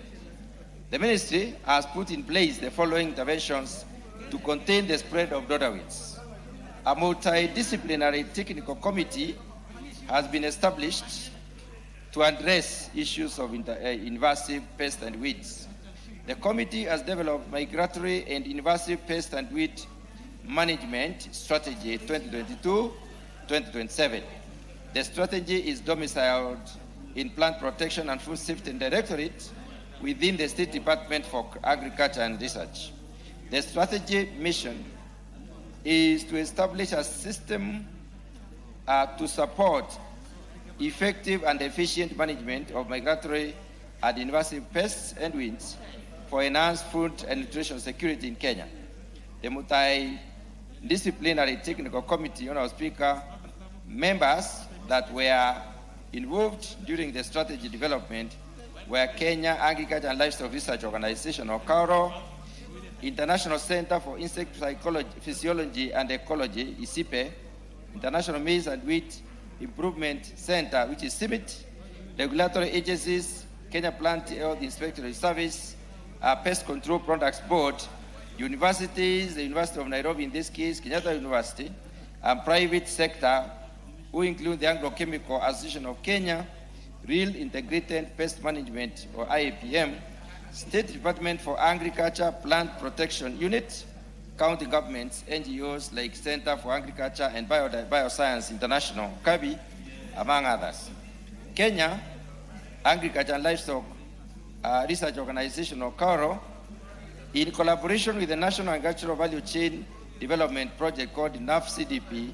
The ministry has put in place the following interventions to contain the spread of dodder weeds. A multidisciplinary technical committee has been established to address issues of invasive pests and weeds. The committee has developed migratory and invasive pest and weed management strategy 2022-2027. The strategy is domiciled in Plant Protection and Food Safety Directorate within the State Department for Agriculture and Research. The strategy mission is to establish a system to support effective and efficient management of migratory and invasive pests and weeds for enhanced food and nutrition security in Kenya. The multidisciplinary technical committee, Honourable Speaker, members that were involved during the strategy development where Kenya Agriculture and Livestock Research Organization, or KARO, International Center for Insect Physiology and Ecology, ICIPE, International Maize and Wheat Improvement Center, which is CIMIT, regulatory agencies, Kenya Plant Health Inspectorate Service, Pest Control Products Board, universities, the University of Nairobi in this case, Kenyatta University, and private sector, who include the Agrochemical Association of Kenya, Real Integrated Pest Management, or IAPM, State Department for Agriculture Plant Protection Unit, county governments, NGOs like Center for Agriculture and Bioscience International, KBC, among others. Kenya Agriculture and Livestock Research Organization, or KARO, in collaboration with the National Agricultural Value Chain Development Project called NAFCDP,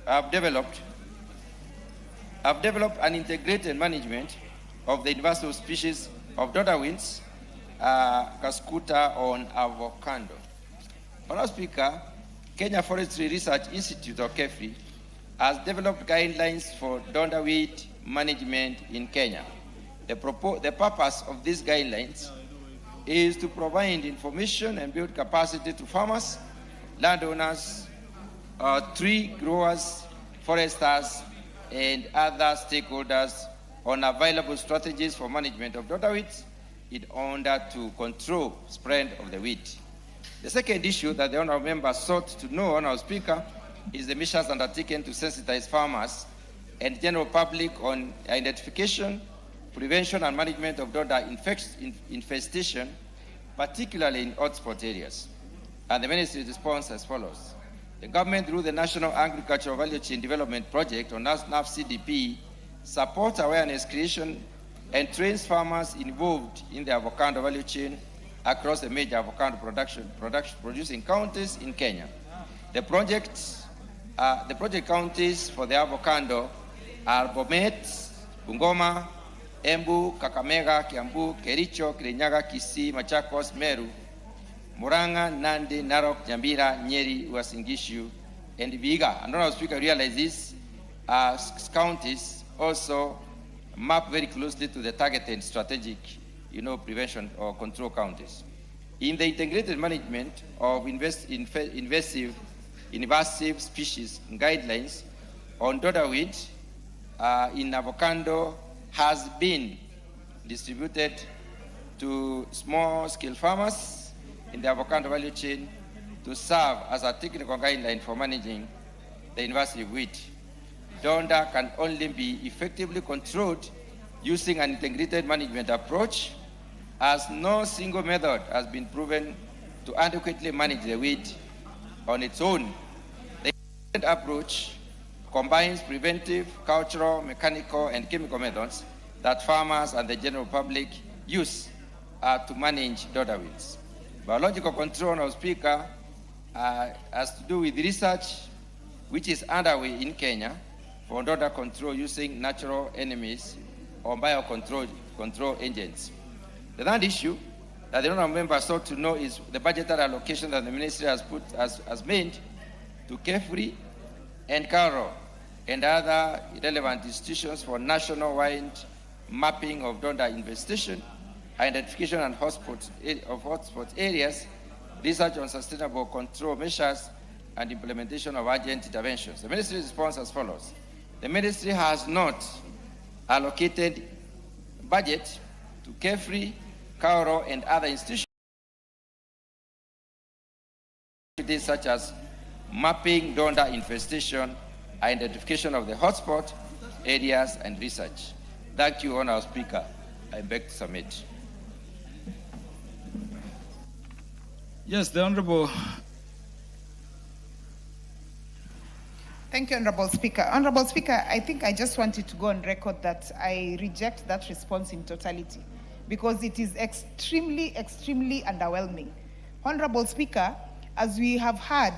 have developed an integrated management of the invasive species of dodderwings, Cascuta on avocado. Honourable Speaker, Kenya Forestry Research Institute, or KEFRI, has developed guidelines for dodderweed management in Kenya. The purpose of these guidelines is to provide information and build capacity to farmers, landowners, tree growers, foresters, and other stakeholders on available strategies for management of dodderweeds in order to control spread of the weed. The second issue that the honourable member sought to know, Honourable Speaker, is the measures undertaken to sensitize farmers and general public on identification, prevention, and management of dodder infestation, particularly in hotspot areas. And the ministry responds as follows. The government, through the National Agricultural Value Chain Development Project, or NAFCDP, supports awareness creation and trains farmers involved in the avocado value chain across the major avocado producing counties in Kenya. The project counties for the avocado are Bomet, Bungoma, Embu, Kakamega, Kiambu, Kericho, Kirinyaga, Kisii, Machakos, Meru, Murang'a, Nandi, Narok, Nyambira, Nyeri, Uasin Gishu, and Vihiga. And Honourable Speaker, realize these counties also map very closely to the targeted strategic, prevention or control counties. In the integrated management of invasive species guidelines on dodderweed in avocado has been distributed to small-scale farmers in the avocado value chain to serve as a technical guideline for managing the invasive weed. Dodder can only be effectively controlled using an integrated management approach, as no single method has been proven to adequately manage the weed on its own. The integrated approach combines preventive, cultural, mechanical, and chemical methods that farmers and the general public use to manage dodder weeds. Biological control, Honourable Speaker, has to do with research which is underway in Kenya for dodder control using natural enemies or biocontrol agents. The third issue that the honourable member sought to know is the budgetary allocation that the ministry has made to KEFRI and KARO and other relevant institutions for national-wide mapping of dodder infestation, identification and hotspot areas, research on sustainable control measures, and implementation of urgent interventions. The ministry responds as follows. The ministry has not allocated budget to KEFRI, KARO, and other institutions such as mapping dodder infestation, identification of the hotspot areas, and research. Thank you, Honourable Speaker. I beg to submit. Yes, the Honourable. Thank you, Honourable Speaker. Honourable Speaker, I think I just wanted to go on record that I reject that response in totality because it is extremely, extremely underwhelming. Honourable Speaker, as we have heard,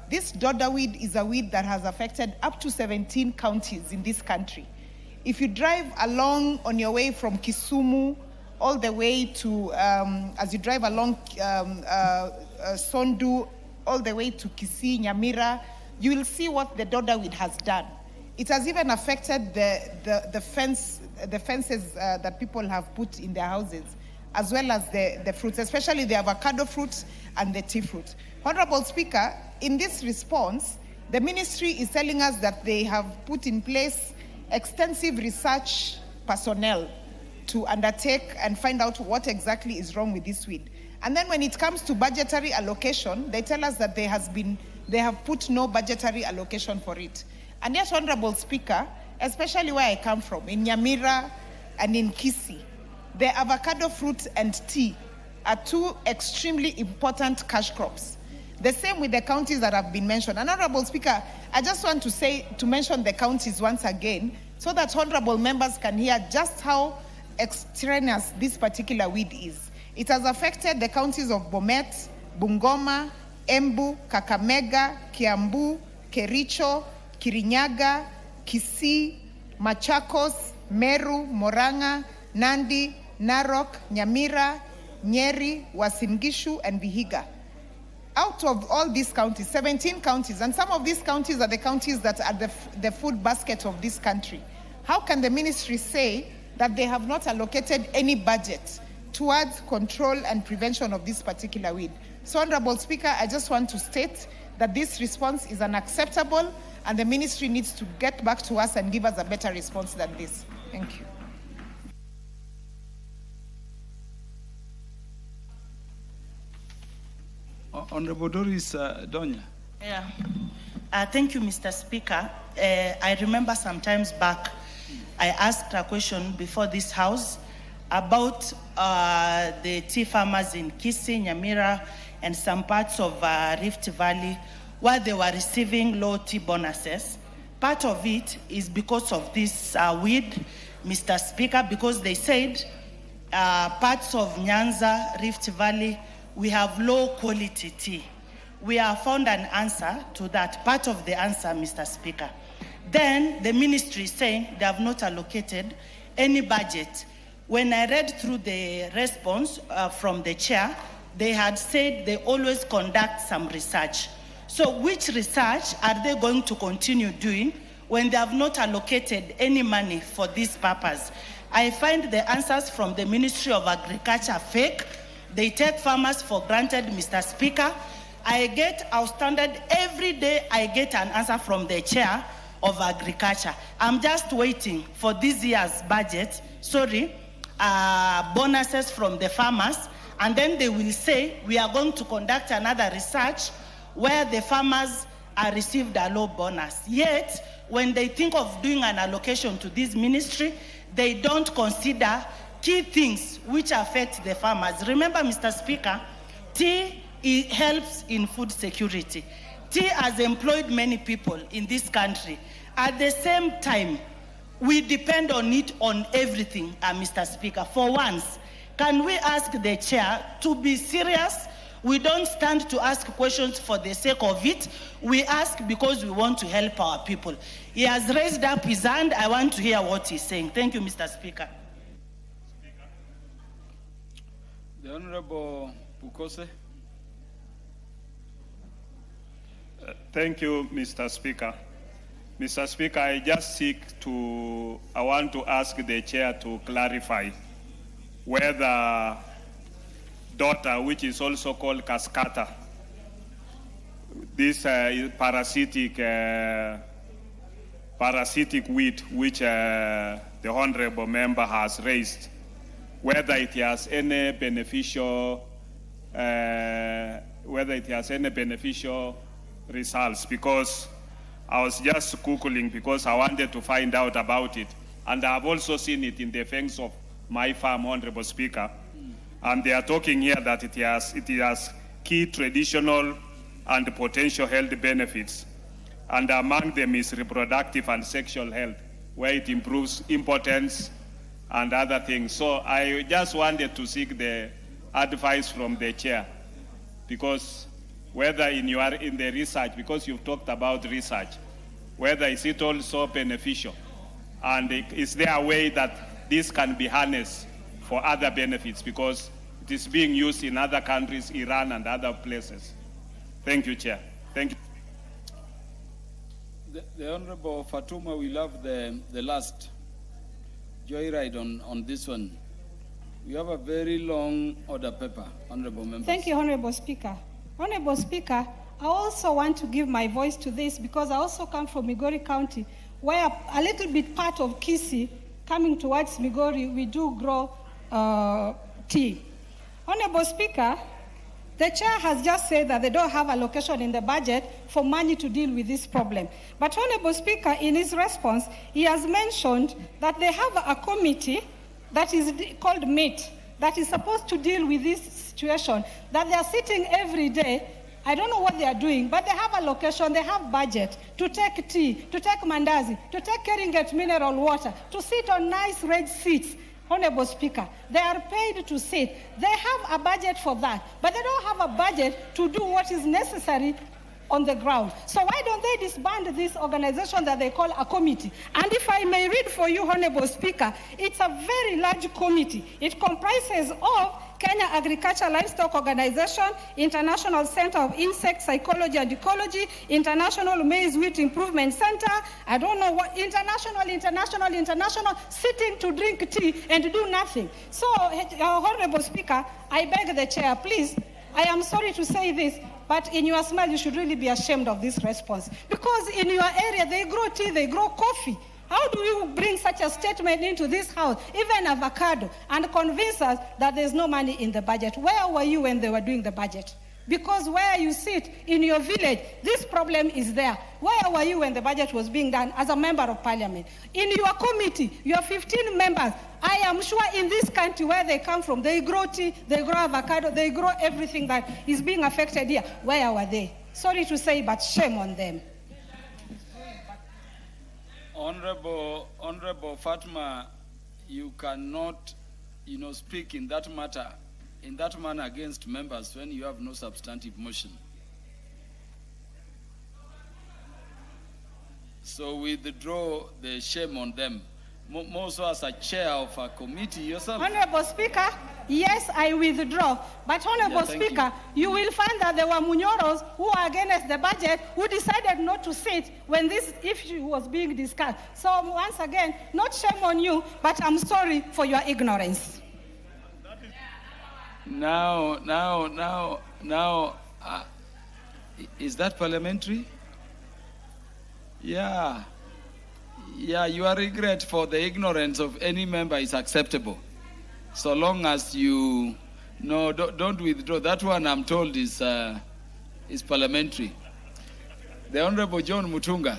this dodder weed is a weed that has affected up to 17 counties in this country. If you drive along on your way from Kisumu all the way to, as you drive along Sondu all the way to Kisii, Nyamira, you will see what the dodder weed has done. It has even affected the fences that people have put in their houses, as well as the fruits, especially the avocado fruit and the tea fruit. Honorable Speaker, in this response, the ministry is telling us that they have put in place extensive research personnel to undertake and find out what exactly is wrong with this weed. And then when it comes to budgetary allocation, they tell us that they have put no budgetary allocation for it. And yet, Honorable Speaker, especially where I come from, in Nyamira and in Kisii, the avocado fruit and tea are two extremely important cash crops. The same with the counties that have been mentioned. And Honorable Speaker, I just want to mention the counties once again so that honorable members can hear just how extraneous this particular weed is. It has affected the counties of Bomet, Bungoma, Embu, Kakamega, Kiambu, Kericho, Kirinyaga, Kisii, Machakos, Meru, Murang'a, Nandi, Narok, Nyamira, Nyeri, Uasin Gishu, and Vihiga. Out of all these counties, 17 counties, and some of these counties are the counties that are the food basket of this country. How can the ministry say that they have not allocated any budget towards control and prevention of this particular weed? So, Honorable Speaker, I just want to state that this response is unacceptable and the ministry needs to get back to us and give us a better response than this. Thank you. Honorable Doris Donya. Yeah. Thank you, Mr. Speaker. I remember some times back, I asked a question before this House about the tea farmers in Kisii, Nyamira, and some parts of Rift Valley where they were receiving low tea bonuses. Part of it is because of this weed, Mr. Speaker, because they said parts of Nyanza, Rift Valley, we have low quality tea. We have found an answer to that, part of the answer, Mr. Speaker. Then the ministry is saying they have not allocated any budget. When I read through the response from the chair, they had said they always conduct some research. So which research are they going to continue doing when they have not allocated any money for this purpose? I find the answers from the Ministry of Agriculture fake. They take farmers for granted, Mr. Speaker. I get outstanded every day. I get an answer from the chair of agriculture. I'm just waiting for this year's budget, bonuses from the farmers, and then they will say we are going to conduct another research where the farmers are received a low bonus. Yet, when they think of doing an allocation to this ministry, they don't consider key things which affect the farmers. Remember, Mr. Speaker, tea helps in food security. Tea has employed many people in this country. At the same time, we depend on it on everything, Mr. Speaker. For once, can we ask the chair to be serious? We don't stand to ask questions for the sake of it. We ask because we want to help our people. He has raised up his hand. I want to hear what he's saying. Thank you, Mr. Speaker. The Honorable Bukose. Thank you, Mr. Speaker. Mr. Speaker, I want to ask the chair to clarify whether daughter, which is also called cascata, this parasitic weed which the honorable member has raised, whether it has any beneficial results, because I was just Googling because I wanted to find out about it. And I have also seen it in the fence of my farm, Honorable Speaker. And they are talking here that it has key traditional and potential health benefits. And among them is reproductive and sexual health, where it improves impotence and other things. So I just wanted to seek the advice from the chair, because whether in the research, because you've talked about research, whether is it also beneficial, and is there a way that this can be harnessed for other benefits, because it is being used in other countries, Iran and other places. Thank you, Chair. Thank you. The Honorable Fatuma will have the last joyride on this one. We have a very long order paper, Honorable Members. Thank you, Honorable Speaker. Honorable Speaker, I also want to give my voice to this because I also come from Migori County, where a little bit part of Kisii, coming towards Migori, we do grow tea. Honorable Speaker, the chair has just said that they don't have allocation in the budget for money to deal with this problem. But Honorable Speaker, in his response, he has mentioned that they have a committee that is called MATE, that is supposed to deal with this situation, that they are sitting every day. I don't know what they are doing, but they have allocation, they have budget to take tea, to take mandazi, to take Keringet mineral water, to sit on nice red seats. Honorable Speaker, they are paid to sit. They have a budget for that, but they don't have a budget to do what is necessary on the ground. So why don't they disband this organization that they call a committee? And if I may read for you, Honorable Speaker, it's a very large committee. It comprises of Kenya Agriculture Livestock Organization, International Center of Insect Psychology and Ecology, International Maize Wheat Improvement Center, I don't know what, international, sitting to drink tea and do nothing. So, Honorable Speaker, I beg the chair, please, I am sorry to say this, but in your smile, you should really be ashamed of this response. Because in your area, they grow tea, they grow coffee. How do you bring such a statement into this house, even avocado, and convince us that there's no money in the budget? Where were you when they were doing the budget? Because where you sit in your village, this problem is there. Where were you when the budget was being done as a member of parliament? In your committee, you have 15 members. I am sure in this country where they come from, they grow tea, they grow avocado, they grow everything that is being affected here. Where were they? Sorry to say, but shame on them. Honorable Fatma, you cannot, speak in that manner against members when you have no substantive motion. So we withdraw the shame on them. More so as a chair of a committee yourself. Honorable Speaker, yes, I withdraw. But Honorable Speaker, you will find that there were Munyoros who are against the budget who decided not to sit when this issue was being discussed. So once again, not shame on you, but I'm sorry for your ignorance. Now, is that parliamentary? Yeah, your regret for the ignorance of any member is acceptable. So long as you, don't withdraw. That one I'm told is parliamentary. The Honorable John Mutunga,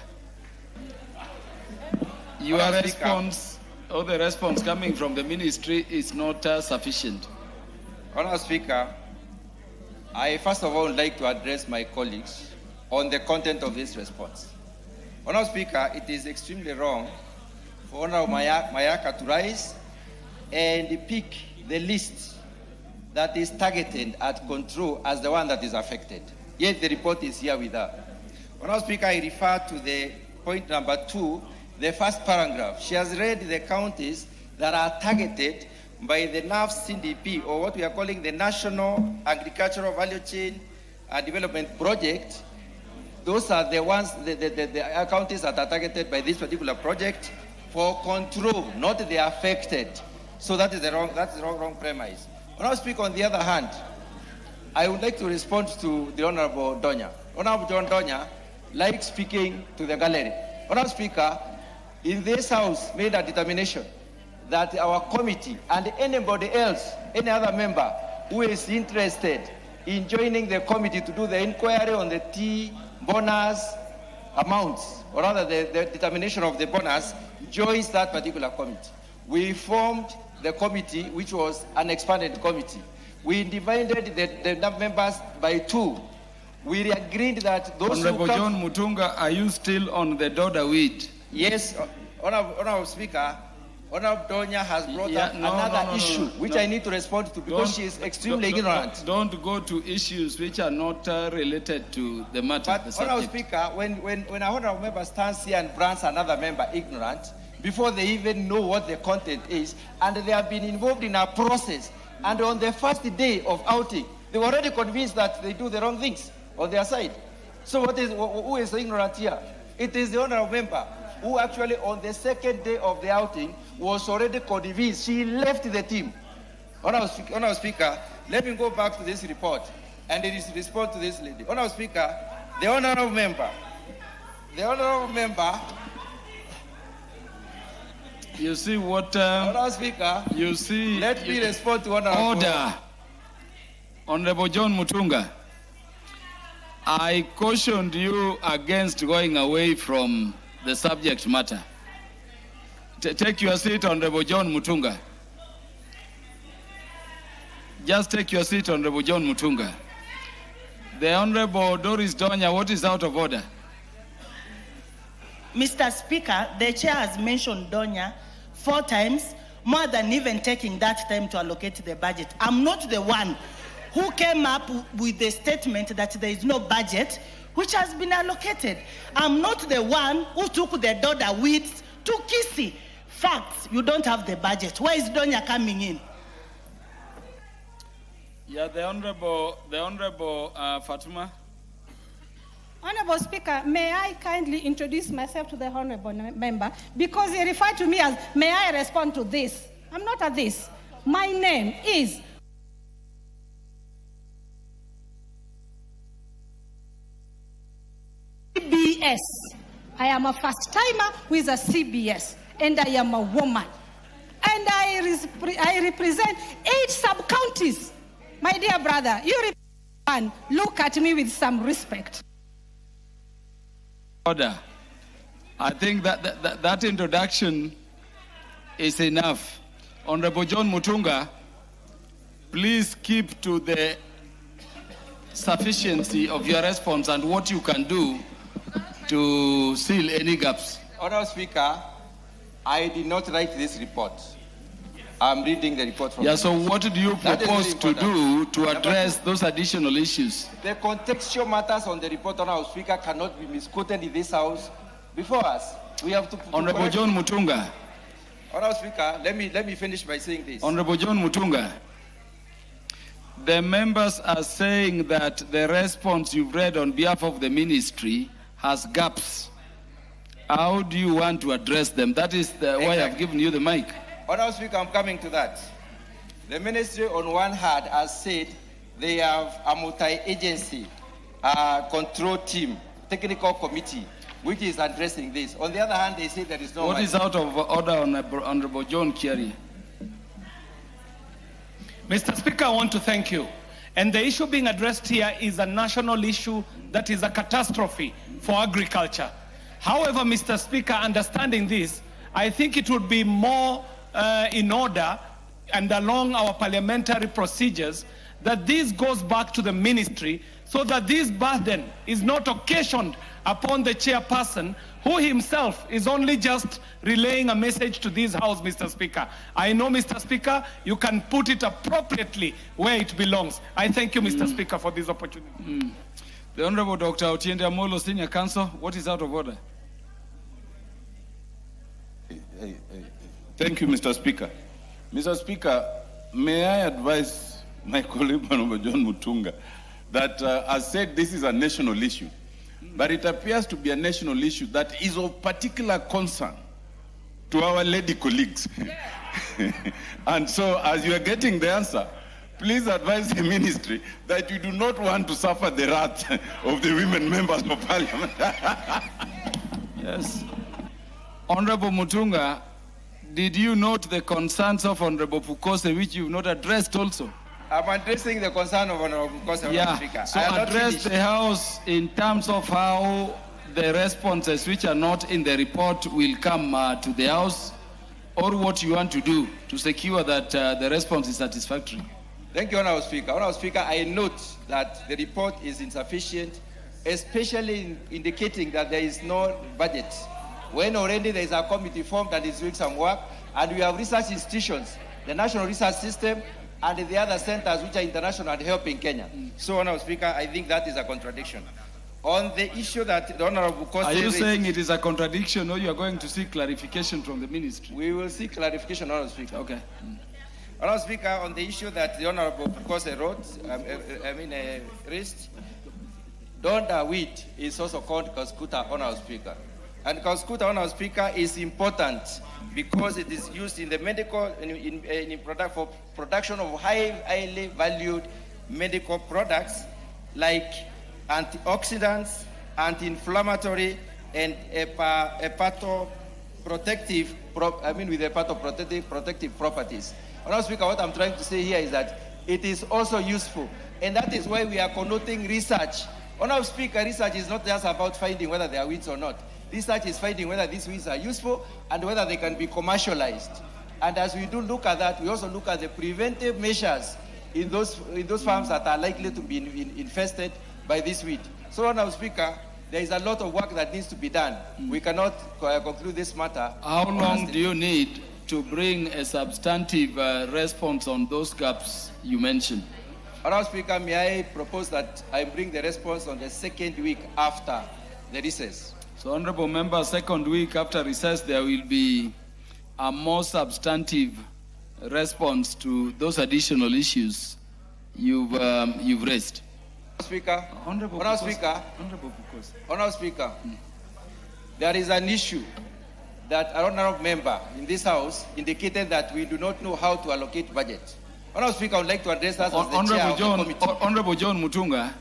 your response, or the response coming from the ministry is not sufficient. Honourable Speaker, I first of all would like to address my colleagues on the content of this response. Honourable Speaker, it is extremely wrong for Honourable Mayaka to rise and pick the list that is targeted at control as the one that is affected. Yet the report is here with her. Honourable Speaker, I refer to the point number 2, the first paragraph. She has read the counties that are targeted by the NAF CDP, or what we are calling the National Agricultural Value Chain Development Project. Those are the ones, the counties that are targeted by this particular project for control, not the affected. So that is the wrong premise. Honourable Speaker, on the other hand, I would like to respond to the Honourable Donya. Honourable John Donya likes speaking to the gallery. Honourable Speaker, in this house made a determination that our committee and anybody else, any other member who is interested in joining the committee to do the inquiry on the tea bonus amounts, or rather the determination of the bonus, joins that particular committee. We formed the committee, which was an expanded committee. We divided the members by 2. We agreed that those Honorable John Mutunga, are you still on the Doda weed? Yes, Honorable Speaker. Honorable Donya has brought up another issue, which I need to respond to because she is extremely ignorant. Don't go to issues which are not related to the matter. But, Honorable Speaker, when a honorable member stands here and brands another member ignorant, before they even know what the content is, and they have been involved in a process, and on the first day of outing, they were already convinced that they do the wrong things on their side. So who is ignorant here? It is the honorable member who actually on the second day of the outing was already convinced. She left the team. Honorable Speaker, let me go back to this report and it is respond to this lady. Honorable Speaker, the honorable member, you see what, Honorable Speaker, you see, let me respond to honorable. Order. Honorable John Mutunga, I cautioned you against going away from the subject matter. Take your seat, Honorable John Mutunga. Just take your seat, Honorable John Mutunga. The Honorable Doris Donya, what is out of order? Mr. Speaker, the chair has mentioned Donya 4 times, more than even taking that time to allocate the budget. I'm not the one who came up with the statement that there is no budget which has been allocated. I'm not the one who took the Doda weeds to Kisii. Facts, you don't have the budget. Where is Donya coming in? Yeah, the Honorable Fatuma. Honorable Speaker, may I kindly introduce myself to the honorable member because he referred to me as, may I respond to this? I'm not a this. My name is CBS. I am a first timer who is a CBS and I am a woman. And I represent 8 sub-counties. My dear brother, you represent, look at me with some respect. Order. I think that introduction is enough. Honorable John Mutunga, please keep to the sufficiency of your response and what you can do to seal any gaps. Honorable Speaker, I did not write this report. I'm reading the report from. Yeah, so what do you propose to do to address those additional issues? The contextual matters on the report, Honorable Speaker, cannot be misquoted in this House before us. We have to. Honorable John Mutunga. Honorable Speaker, let me finish by saying this. Honorable John Mutunga. The members are saying that the response you've read on behalf of the ministry has gaps. How do you want to address them? That is why I've given you the mic. Honorable Speaker, I'm coming to that. The ministry on one hand has said they have a multi-agency control team, technical committee, which is addressing this. On the other hand, they say there is no. What is out of order, Honorable John Kiari? Mr. Speaker, I want to thank you. And the issue being addressed here is a national issue that is a catastrophe for agriculture. However, Mr. Speaker, understanding this, I think it would be more in order and along our parliamentary procedures that this goes back to the ministry so that this burden is not occasioned upon the chairperson who himself is only just relaying a message to this House, Mr. Speaker. I know, Mr. Speaker, you can put it appropriately where it belongs. I thank you, Mr. Speaker, for this opportunity. The Honorable Dr. Otiende Amolo, Senior Counsel, what is out of order? Thank you, Mr. Speaker. Mr. Speaker, may I advise my colleague, Honorable John Mutunga, that as said, this is a national issue, but it appears to be a national issue that is of particular concern to our lady colleagues. And so, as you are getting the answer, please advise the ministry that you do not want to suffer the wrath of the women members of parliament. Yes. Honorable Mutunga, did you note the concerns of Honorable Pukose, which you've not addressed also? I'm addressing the concern of Honorable Pukose, yeah. Speaker. So address the House in terms of how the responses which are not in the report will come to the House, or what you want to do to secure that the response is satisfactory. Thank you, Honorable Speaker. Honorable Speaker, I note that the report is insufficient, especially in indicating that there is no budget. When already there is a committee formed that is doing some work, and we have research institutions, the National Research System, and the other centers which are international and helping Kenya. So, Honorable Speaker, I think that is a contradiction. On the issue that the Honorable Kosse Are you raised, saying it is a contradiction, or you are going to seek clarification from the ministry? we will seek clarification, Honorable Speaker. Okay. Honorable Speaker, on the issue that the Honorable Kosse raised, Donda wheat is also called Coscuta, Honorable Speaker. And Coscuta, Honorable Speaker, is important because it is used in the medical, for production of highly valued medical products like antioxidants, anti-inflammatory, and hepatoprotective properties. Honorable Speaker, what I'm trying to say here is that it is also useful, and that is why we are conducting research. Honorable Speaker, research is not just about finding whether they are weeds or not. Research is finding whether these weeds are useful and whether they can be commercialized. And as we do look at that, we also look at the preventive measures in those farms that are likely to be infested by this weed. So, Honorable Speaker, there is a lot of work that needs to be done. We cannot conclude this matter. How long do you need to bring a substantive response on those gaps you mentioned? Honorable Speaker, may I propose that I bring the response on the second week after the recess? So, Honorable Member, second week after recess, there will be a more substantive response to those additional issues you've raised. Speaker, Honorable Speaker, there is an issue that an honorable member in this House indicated that we do not know how to allocate budget. Honorable Speaker, I would like to address that as the chair of the committee. Honorable John Mutunga,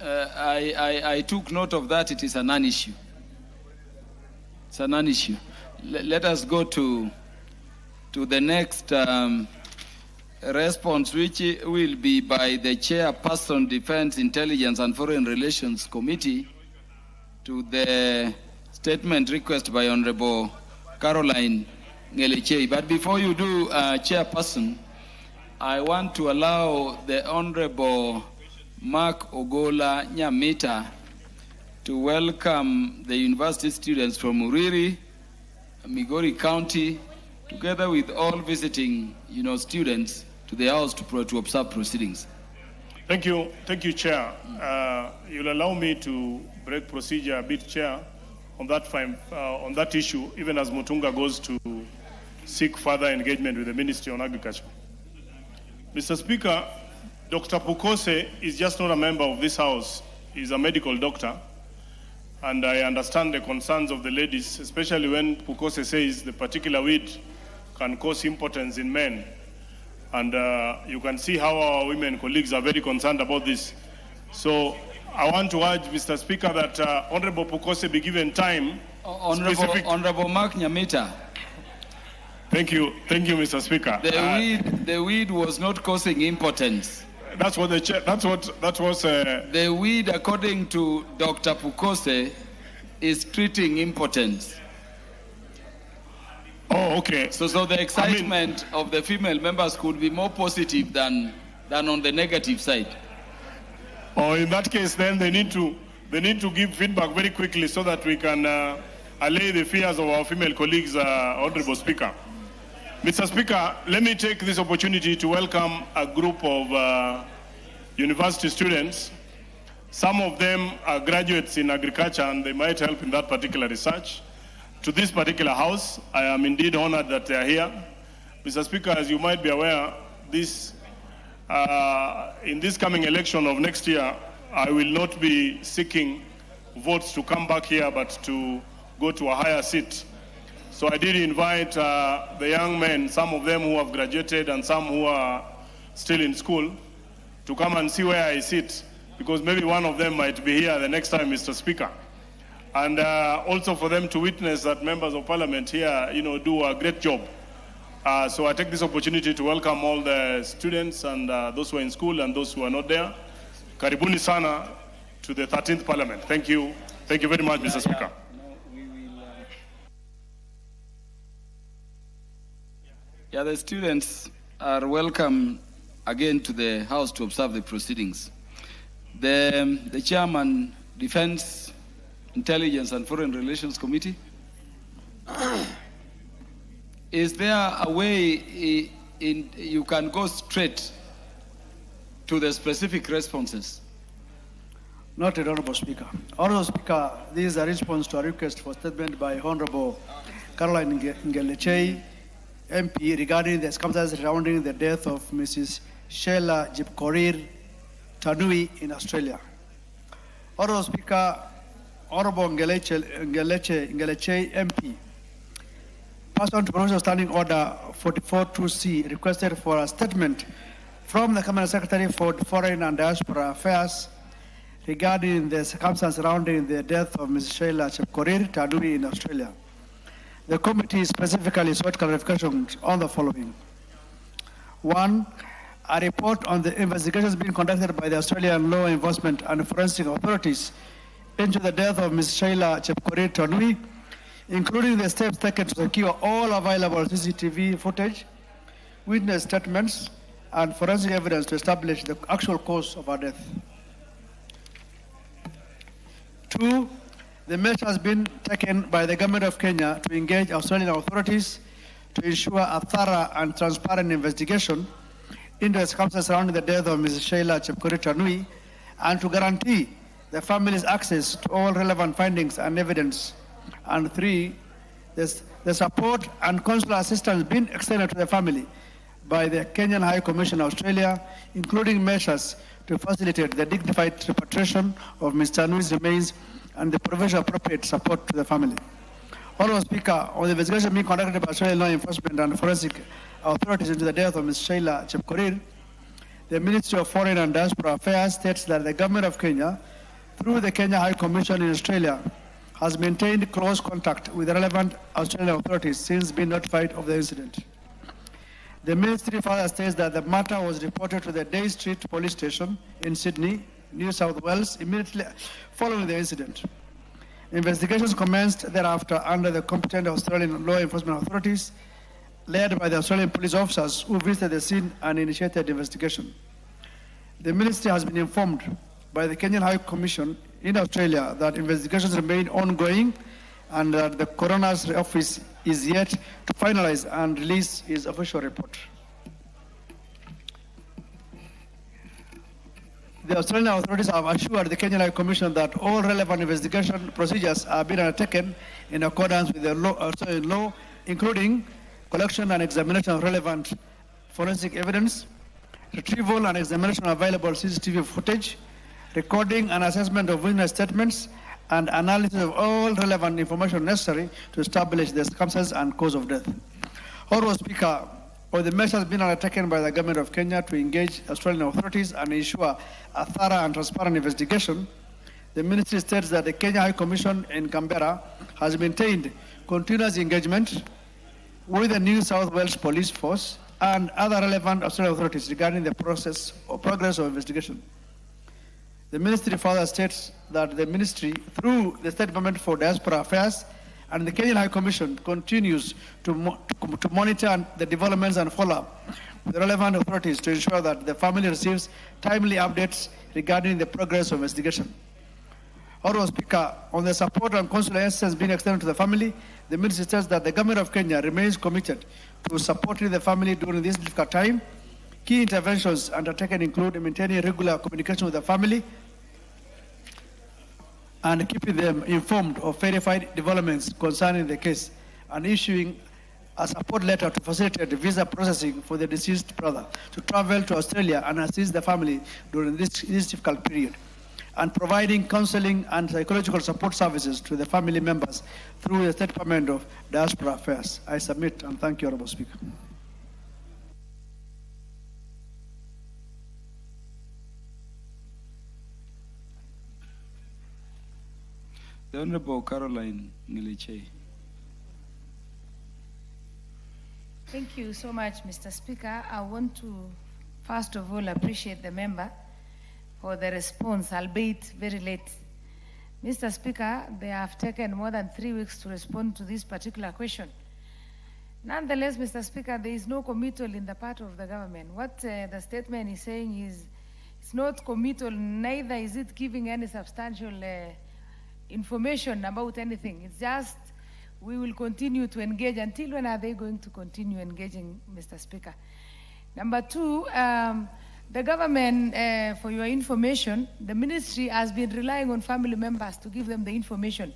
I took note of that. It is a non-issue. It's a non-issue. Let us go to the next response, which will be by the Chairperson, Defense, Intelligence and Foreign Relations Committee, to the statement request by Honorable Caroline Ngelechei. But before you do, Chairperson, I want to allow the Honorable Mark Ogola Nyamita to welcome the university students from Uriri, Migori County, together with all visiting students to the House to observe proceedings. Thank you, Chair. You'll allow me to break procedure a bit, Chair, on that issue, even as Mutunga goes to seek further engagement with the Ministry on Agriculture. Mr. Speaker, Dr. Pukose is just not a member of this House. He's a medical doctor. And I understand the concerns of the ladies, especially when Pukose says the particular weed can cause impotence in men. And you can see how our women colleagues are very concerned about this. So I want to urge, Mr. Speaker, that Honorable Pukose be given time. Honorable Mark Nyamita. Thank you, Mr. Speaker. The weed was not causing impotence. That's what that was. The weed, according to Dr. Pukose, is treating impotence. Oh, okay. So the excitement of the female members could be more positive than on the negative side. Oh, in that case, then they need to give feedback very quickly so that we can allay the fears of our female colleagues, Honorable Speaker. Mr. Speaker, let me take this opportunity to welcome a group of university students. Some of them are graduates in agriculture and they might help in that particular research. To this particular House, I am indeed honored that they are here. Mr. Speaker, as you might be aware, in this coming election of next year, I will not be seeking votes to come back here, but to go to a higher seat. So I did invite the young men, some of them who have graduated and some who are still in school, to come and see where I sit, because maybe one of them might be here the next time, Mr. Speaker. And also for them to witness that members of parliament here, do a great job. So I take this opportunity to welcome all the students and those who are in school and those who are not there. Karibuni sana to the 13th parliament. Thank you. Thank you very much, Mr. Speaker. The students are welcome again to the House to observe the proceedings. The Chairman, Defense, Intelligence and Foreign Relations Committee. Is there a way you can go straight to the specific responses? Noted, Honorable Speaker. Honorable Speaker, this is a response to a request for statement by Honorable Caroline Ngelechei, MP, regarding the circumstances surrounding the death of Mrs. Sheila Jipkorir Tanui in Australia. Honorable Speaker, Honorable Ngeleche MP, pursuant to Provisional Standing Order 44-2C, requested for a statement from the Cabinet Secretary for Foreign and Diaspora Affairs regarding the circumstances surrounding the death of Ms. Sheila Chepkorir Tadui in Australia. The committee specifically sought clarification on the following. 1. A report on the investigations being conducted by the Australian law enforcement and forensic authorities into the death of Ms. Sheila Chepkorir Tadui, including the steps taken to secure all available CCTV footage, witness statements, and forensic evidence to establish the actual cause of her death. 2. The measure has been taken by the Government of Kenya to engage Australian authorities to ensure a thorough and transparent investigation into the circumstances surrounding the death of Ms. Sheila Chepkorir Tadui and to guarantee the family's access to all relevant findings and evidence. And 3, the support and consular assistance being extended to the family by the Kenyan High Commission Australia, including measures to facilitate the dignified repatriation of Ms. Tanui's remains and the provision of appropriate support to the family. Honorable Speaker, on the investigation being conducted by Australian law enforcement and forensic authorities into the death of Ms. Sheila Chepkorir, the Ministry of Foreign and Diaspora Affairs states that the Government of Kenya, through the Kenya High Commission in Australia, has maintained close contact with the relevant Australian authorities since being notified of the incident. The Ministry further states that the matter was reported to the Day Street Police Station in Sydney, New South Wales, immediately following the incident. Investigations commenced thereafter under the competent Australian law enforcement authorities, led by the Australian police officers who visited the scene and initiated the investigation. The Ministry has been informed by the Kenyan High Commission in Australia that investigations remain ongoing and that the Coroner's Office is yet to finalize and release his official report. The Australian authorities have assured the Kenyan High Commission that all relevant investigation procedures are being undertaken in accordance with the Australian law, including collection and examination of relevant forensic evidence, retrieval and examination of available CCTV footage, recording and assessment of witness statements, and analysis of all relevant information necessary to establish the circumstances and cause of death. Honorable Speaker, all the measures being undertaken by the Government of Kenya to engage Australian authorities and ensure a thorough and transparent investigation, the Ministry states that the Kenya High Commission in Canberra has maintained continuous engagement with the New South Wales Police Force and other relevant Australian authorities regarding the progress of investigation. The Ministry further states that the Ministry, through the State Department for Diaspora Affairs and the Kenyan High Commission, continues to monitor the developments and follow up with the relevant authorities to ensure that the family receives timely updates regarding the progress of investigation. Honorable Speaker, on the support and consular assistance being extended to the family, the Ministry states that the Government of Kenya remains committed to supporting the family during this difficult time. Key interventions undertaken include maintaining regular communication with the family and keeping them informed of verified developments concerning the case and issuing a support letter to facilitate the visa processing for the deceased brother to travel to Australia and assist the family during this difficult period, and providing counseling and psychological support services to the family members through the State Department of Diaspora Affairs. I submit and thank you, Honorable Speaker. The Honorable Caroline Ngeleche. Thank you so much, Mr. Speaker. I want to, first of all, appreciate the member for the response, albeit very late. Mr. Speaker, they have taken more than 3 weeks to respond to this particular question. Nonetheless, Mr. Speaker, there is no committal in the part of the government. What the statement is saying is it's not committal, neither is it giving any substantial information about anything. It's just we will continue to engage. Until when are they going to continue engaging, Mr. Speaker? Number two, the government, for your information, the ministry has been relying on family members to give them the information.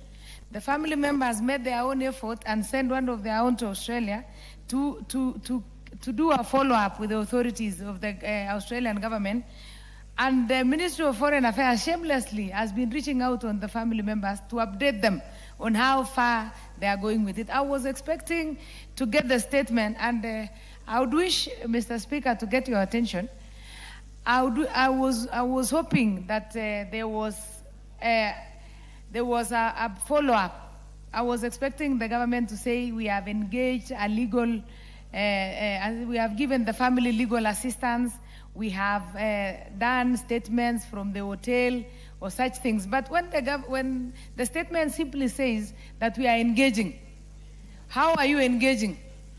The family members made their own effort and sent one of their own to Australia to do a follow-up with the authorities of the Australian government. And the Ministry of Foreign Affairs shamelessly has been reaching out on the family members to update them on how far they are going with it. I was expecting to get the statement, and I would wish, Mr. Speaker, to get your attention. I was hoping that there was a follow-up. I was expecting the government to say we have engaged a legal, we have given the family legal assistance, we have done statements from the hotel or such things. But when the statement simply says that we are engaging, how are you engaging?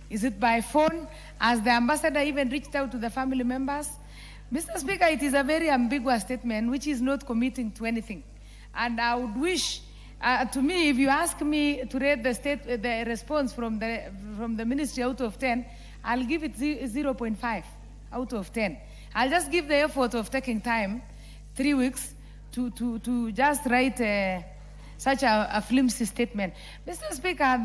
Is it by phone? Has the ambassador even reached out to the family members? Mr. Speaker, it is a very ambiguous statement which is not committing to anything. And I would wish, to me, if you ask me to rate the response from the ministry out of 10, I'll give it 0.5 out of 10. I'll just give the effort of taking time, 3 weeks, to just write such a flimsy statement. Mr. Speaker,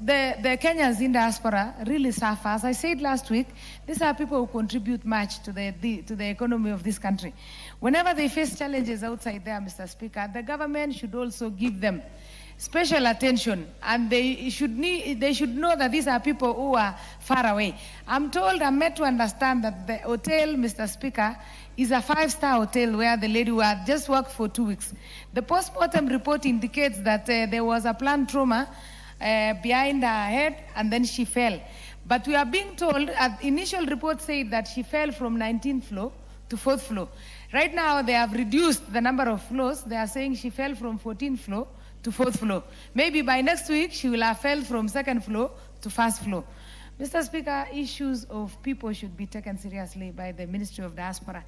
the Kenyans in diaspora really suffer. As I said last week, these are people who contribute much to the economy of this country. Whenever they face challenges outside there, Mr. Speaker, the government should also give them special attention, and they should know that these are people who are far away. I'm made to understand that the hotel, Mr. Speaker, is a 5-star hotel where the lady who had just worked for 2 weeks. The post-mortem report indicates that there was a planned trauma behind her head, and then she fell. But we are being told, initial report said that she fell from 19th floor to 4th floor. Right now, they have reduced the number of floors. They are saying she fell from 14th floor to 4th floor. Maybe by next week, she will have fell from 2nd floor to 1st floor. Mr. Speaker, issues of people should be taken seriously by the Ministry of Diaspora.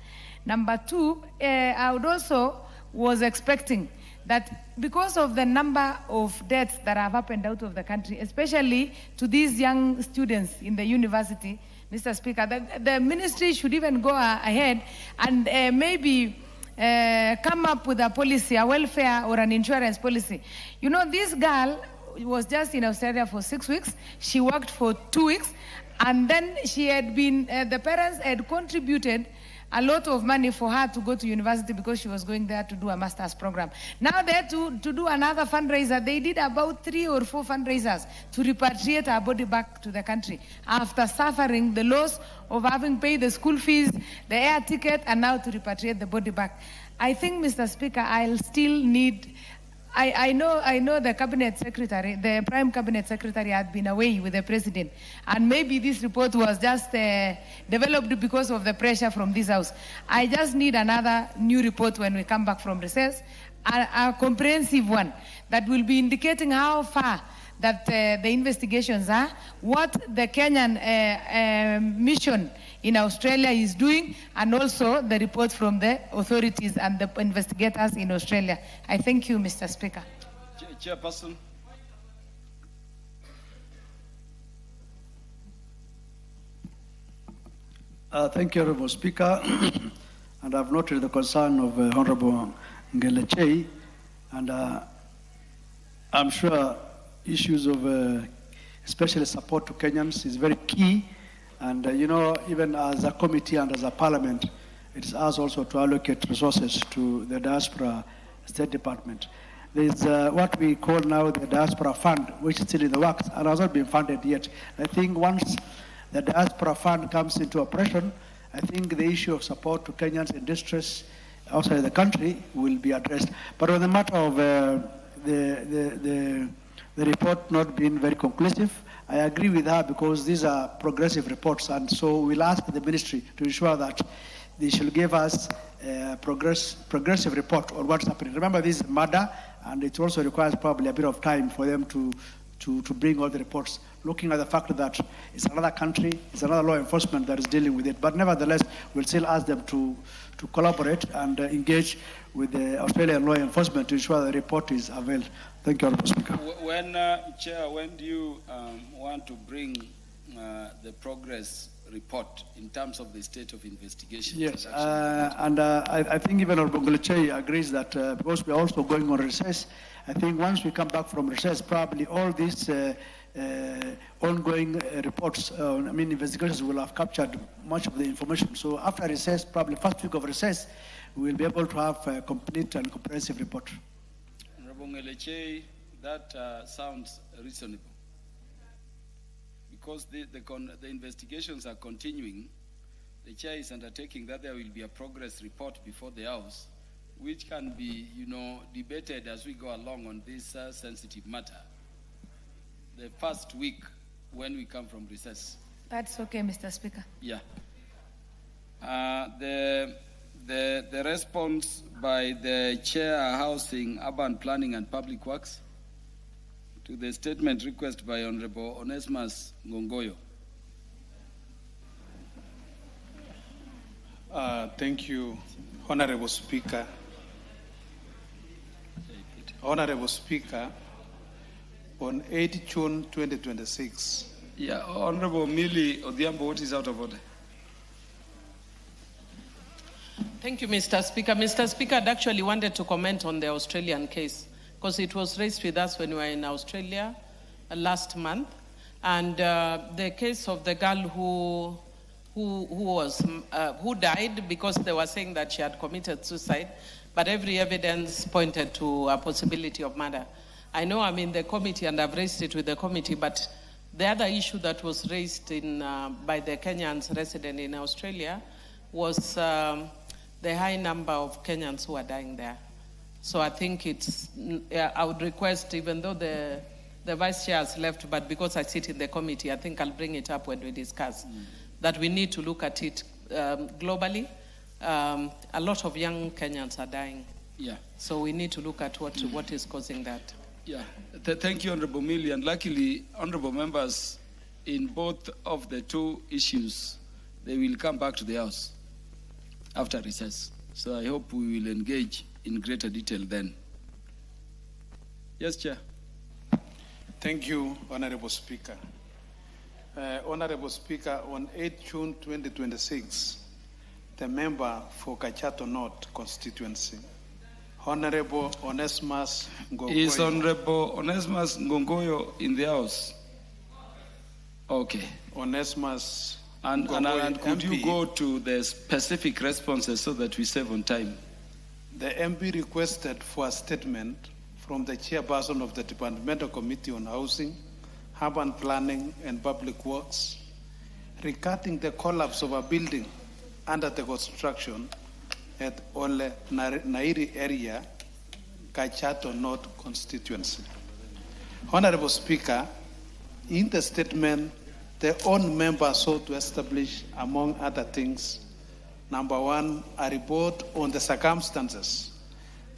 Number 2, I would also was expecting that because of the number of deaths that have happened out of the country, especially to these young students in the university, Mr. Speaker, the ministry should even go ahead and maybe come up with a policy, a welfare or an insurance policy. You know, this girl was just in Australia for 6 weeks. She worked for 2 weeks, and then she had been, the parents had contributed a lot of money for her to go to university because she was going there to do a master's program. Now they had to do another fundraiser. They did about 3 or 4 fundraisers to repatriate her body back to the country after suffering the loss of having paid the school fees, the air ticket, and now to repatriate the body back. I think, Mr. Speaker, I'll still need, I know the cabinet secretary, the prime cabinet secretary had been away with the president, and maybe this report was just developed because of the pressure from this house. I just need another new report when we come back from recess, a comprehensive one that will be indicating how far that the investigations are, what the Kenyan mission in Australia is doing, and also the report from the authorities and the investigators in Australia. I thank you, Mr. Speaker. Chairperson. Thank you, Honorable Speaker. And I've noted the concern of Honorable Ngeleche, and I'm sure issues of especially support to Kenyans is very key. And you know, even as a committee and as a parliament, it is us also to allocate resources to the Diaspora State Department. There's what we call now the Diaspora Fund, which is still in the works and has not been funded yet. I think once the Diaspora Fund comes into operation, I think the issue of support to Kenyans in distress outside the country will be addressed. But on the matter of the report not being very conclusive, I agree with her because these are progressive reports, and so we'll ask the ministry to ensure that they should give us a progressive report on what's happening. Remember, this is murder, and it also requires probably a bit of time for them to bring all the reports, looking at the fact that it's another country, it's another law enforcement that is dealing with it. But nevertheless, we'll still ask them to collaborate and engage with the Australian law enforcement to ensure the report is availed. Thank you, Honourable Speaker. Chair, when do you want to bring the progress report in terms of the state of investigation? Yes, and I think even Honourable Ngeleche agrees that because we are also going on recess, I think once we come back from recess, probably all these ongoing reports, investigations will have captured much of the information. So after recess, probably first week of recess, we will be able to have a complete and comprehensive report. Honorable Ngeleche, that sounds reasonable. Because the investigations are continuing, the chair is undertaking that there will be a progress report before the House, which can be, debated as we go along on this sensitive matter. The first week when we come from recess. That's okay, Mr. Speaker. Yeah. The response by the Chair Housing, Urban Planning and Public Works to the statement request by Honorable Onesmus Ngongoyo. Thank you, Honorable Speaker. Honorable Speaker, on 8 June 2026. Yeah, Honorable Millie Odhiambo, what is out of order? Thank you, Mr. Speaker. Mr. Speaker, I actually wanted to comment on the Australian case because it was raised with us when we were in Australia last month. And the case of the girl who died because they were saying that she had committed suicide, but every evidence pointed to a possibility of murder. I know I'm in the committee and I've raised it with the committee, but the other issue that was raised by the Kenyans resident in Australia was the high number of Kenyans who are dying there. So I think I would request, even though the Vice Chair has left, but because I sit in the committee, I think I'll bring it up when we discuss, that we need to look at it globally. A lot of young Kenyans are dying. Yeah. So we need to look at what is causing that. Yeah, thank you, Honorable Millie. And luckily, Honorable members, in both of the two issues, they will come back to the House after recess. So I hope we will engage in greater detail then. Yes, Chair. Thank you, Honorable Speaker. Honorable Speaker, on 8 June 2026, the member for Kachato North constituency, Honorable Onesmus Ngongoyo. Is Honorable Onesmus Ngongoyo in the House? Okay. Onesmus and could MP, you go to the specific responses so that we save on time? The MP requested for a statement from the chairperson of the Departmental Committee on Housing, Urban Planning and Public Works regarding the collapse of a building under the construction at Ole Nairi area, Kachato North constituency. Honorable Speaker, in the statement, the own member sought to establish, among other things, number one, a report on the circumstances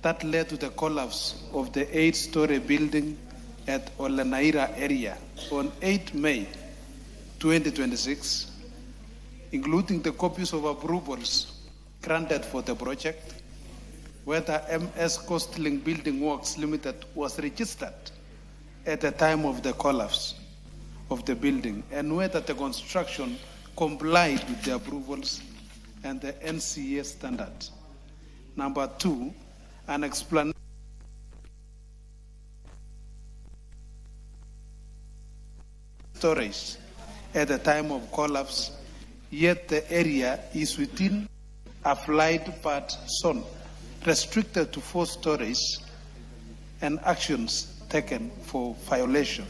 that led to the collapse of the 8-story building at Ole Naira area on 8 May 2026, including the copies of approvals granted for the project, whether MS Coastlink Building Works Limited was registered at the time of the collapse of the building, and whether the construction complied with the approvals and the NCA standard. Number two, an explanation storage at the time of collapse, yet the area is within a flight path zone restricted to 4 stories and actions taken for violation.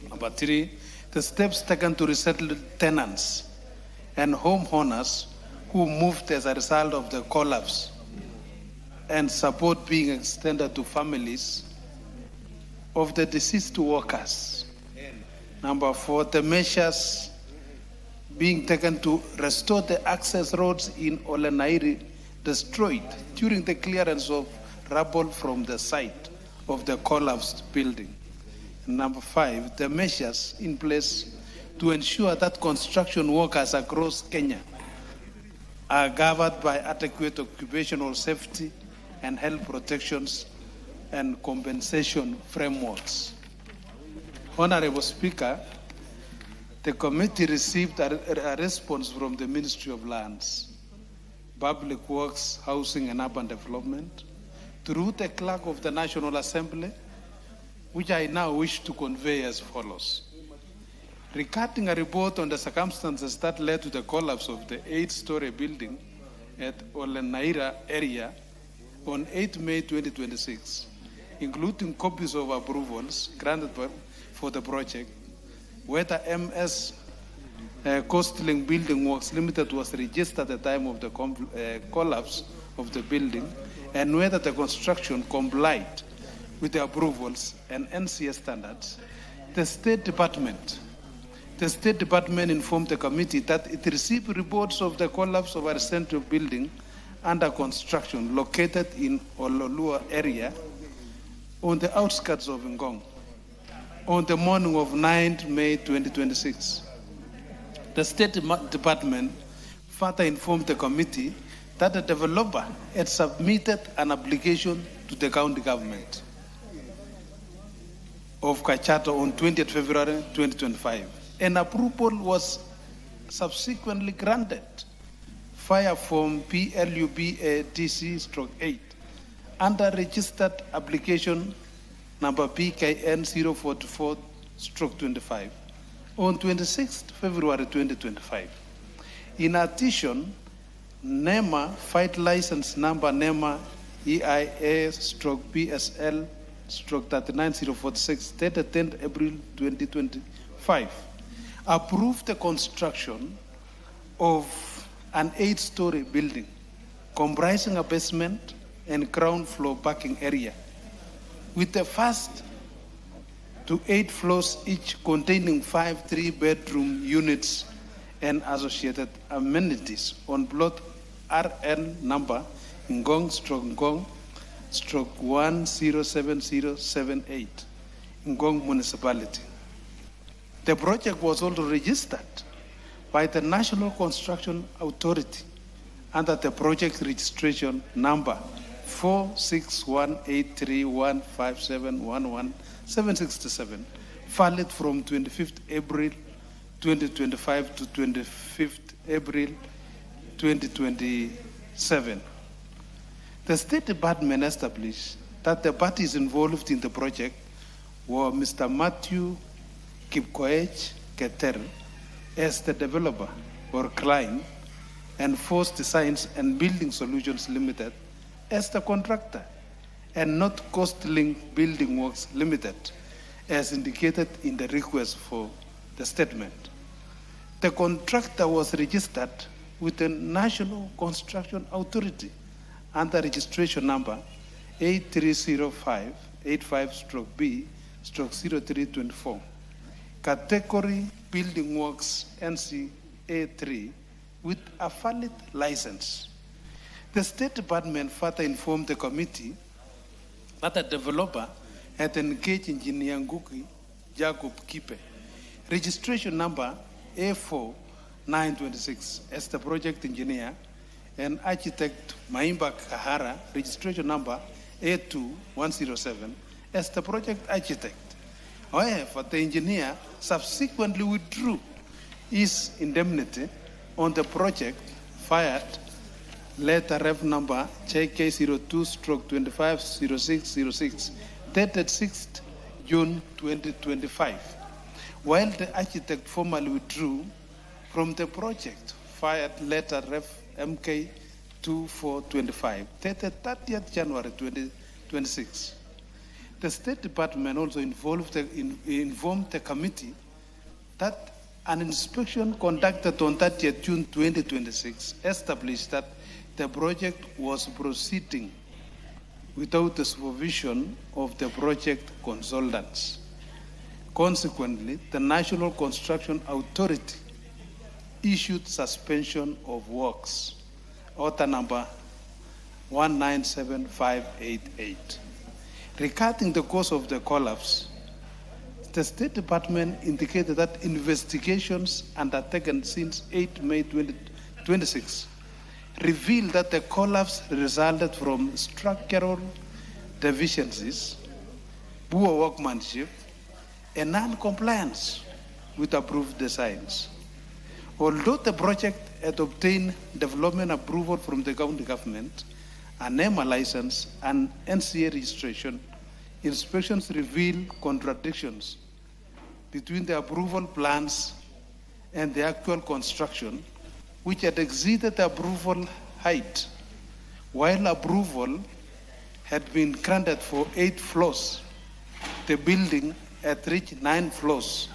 Number 3, the steps taken to resettle tenants and homeowners who moved as a result of the collapse and support being extended to families of the deceased workers. Number 4, the measures being taken to restore the access roads in Ole Nairi destroyed during the clearance of rubble from the site of the collapsed building. Number 5, the measures in place to ensure that construction workers across Kenya are governed by adequate occupational safety and health protections and compensation frameworks. Honorable Speaker, the committee received a response from the Ministry of Lands, Public Works, Housing and Urban Development, through the Clerk of the National Assembly, which I now wish to convey as follows. Regarding a report on the circumstances that led to the collapse of the 8-story building at Olenaira area on 8 May 2026, including copies of approvals granted for the project, whether MS Coastlink Building Works Limited was registered at the time of the collapse of the building, and whether the construction complied with the approvals and NCS standards, the State Department informed the committee that it received reports of the collapse of a residential building under construction located in Ololua area on the outskirts of Ngong on the morning of 9 May 2026. The State Department further informed the committee that the developer had submitted an application to the county government of Kachato on 20th February 2025. An approval was subsequently granted via form PLUBATC/8 under registered application number PKN 044/25 on 26th February 2025. In addition, NEMA flight license number NEMA EIA/PSL/39046 dated 10th April 2025 approved the construction of an 8-story building comprising a basement and ground floor parking area with the first to 8 floors each containing 5 3-bedroom units and associated amenities on plot RN number Ngong/Ngong/107078 Ngong Municipality. The project was also registered by the National Construction Authority under the project registration number 4618315711767, valid from 25th April 2025 to 25th April 2027. The State Department established that the parties involved in the project were Mr. Matthew Kipkoech Keter as the developer or client, and Force Designs and Building Solutions Limited as the contractor, and not Coastlink Building Works Limited as indicated in the request for the statement. The contractor was registered with the National Construction Authority under registration number 830585/B/0324. Category Building Works NCA3 with a valid license. The State Department further informed the committee that the developer had engaged engineer Ngugi Jacob Kipe, registration number A4926 as the project engineer, and architect Maimba Kahara, registration number A2107 as the project architect. However, the engineer subsequently withdrew his indemnity on the project fired letter ref number JK02/250606 dated 6th June 2025, while the architect formally withdrew from the project fired letter ref MK2425 dated 30th January 2026. The State Department also informed the committee that an inspection conducted on 30th June 2026 established that the project was proceeding without the supervision of the project consultants. Consequently, the National Construction Authority issued suspension of works, order number 197588. Regarding the cause of the collapse, the State Department indicated that investigations undertaken since 8 May 2026 revealed that the collapse resulted from structural deficiencies, poor workmanship, and non-compliance with approved designs. Although the project had obtained development approval from the county government, a NEMA license and NCA registration, inspections reveal contradictions between the approval plans and the actual construction, which had exceeded the approval height, while approval had been granted for 8 floors. The building had reached 9 floors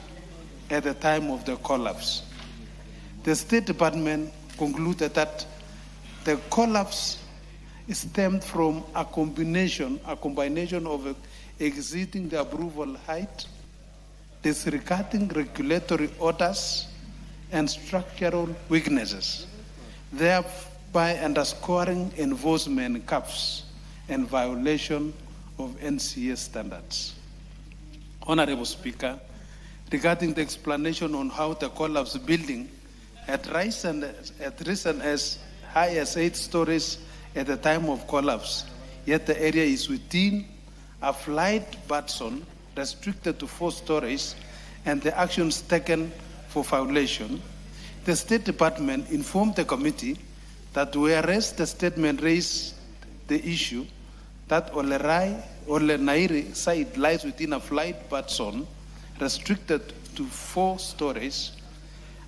at the time of the collapse. The State Department concluded that the collapse stemmed from a combination of exceeding the approval height, disregarding regulatory orders, and structural weaknesses, thereby underscoring enforcement gaps and violation of NCA standards. Honorable Speaker, regarding the explanation on how the collapsed building had risen as high as 8 stories at the time of collapse, yet the area is within a flight buffer zone restricted to 4 stories, and the actions taken for violation, the State Department informed the committee that whereas the statement raised the issue that Ole Nairi site lies within a flight buffer zone restricted to 4 stories,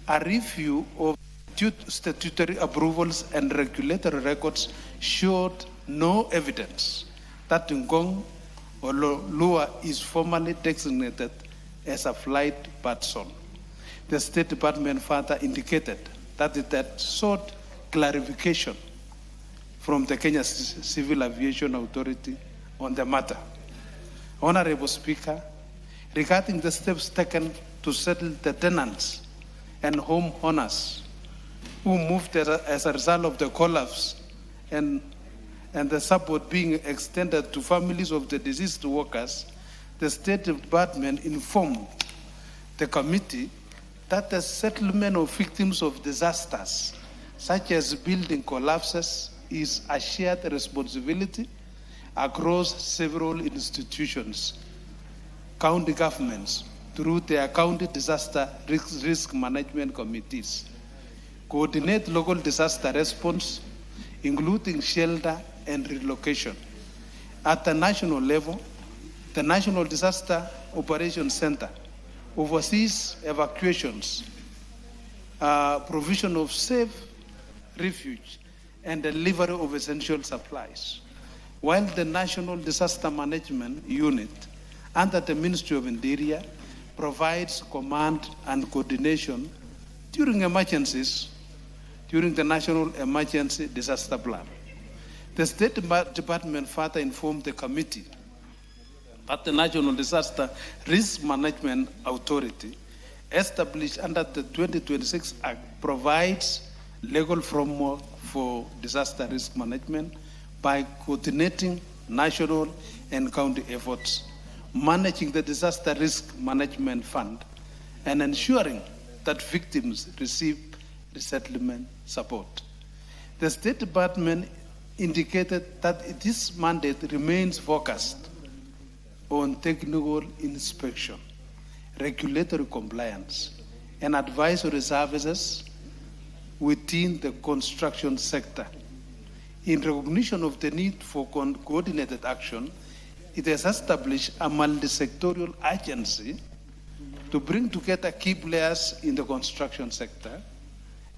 a review of statutory approvals and regulatory records showed no evidence that Ngong or Lua is formally designated as a flight buffer zone. The State Department further indicated that it had sought clarification from the Kenya Civil Aviation Authority on the matter. Honorable Speaker, regarding the steps taken to settle the tenants and homeowners who moved as a result of the collapse and the support being extended to families of the deceased workers, the State Department informed the committee that the settlement of victims of disasters, such as building collapses, is a shared responsibility across several institutions, county governments, through their county disaster risk management committees, coordinate local disaster response, including shelter and relocation. At the national level, the National Disaster Operations Center oversees evacuations, provision of safe refuge, and delivery of essential supplies, while the National Disaster Management Unit under the Ministry of Interior provides command and coordination during emergencies during the National Emergency Disaster Plan. The State Department further informed the committee that the National Disaster Risk Management Authority, established under the 2026 Act, provides legal framework for disaster risk management by coordinating national and county efforts, managing the Disaster Risk Management Fund, and ensuring that victims receive resettlement support. The State Department indicated that this mandate remains focused on technical inspection, regulatory compliance, and advisory services within the construction sector. In recognition of the need for coordinated action, it has established a multi-sectorial agency to bring together key players in the construction sector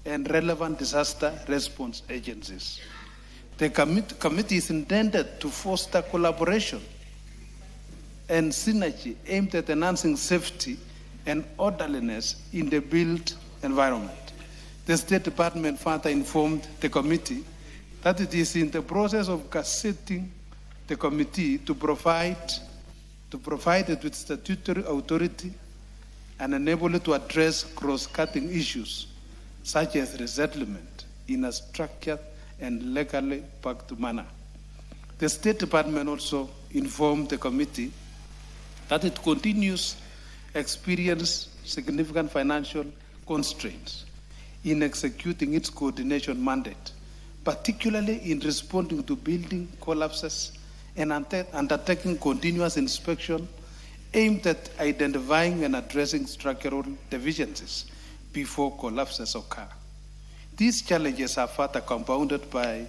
and relevant disaster response agencies. The committee is intended to foster collaboration and synergy aimed at enhancing safety and orderliness in the built environment. The State Department further informed the committee that it is in the process of gazetting the committee to provide it with statutory authority and enable it to address cross-cutting issues such as resettlement in a structured and legally backed manner. The State Department also informed the committee that it continues to experience significant financial constraints in executing its coordination mandate, particularly in responding to building collapses and undertaking continuous inspection aimed at identifying and addressing structural deficiencies before collapses occur. These challenges are further compounded by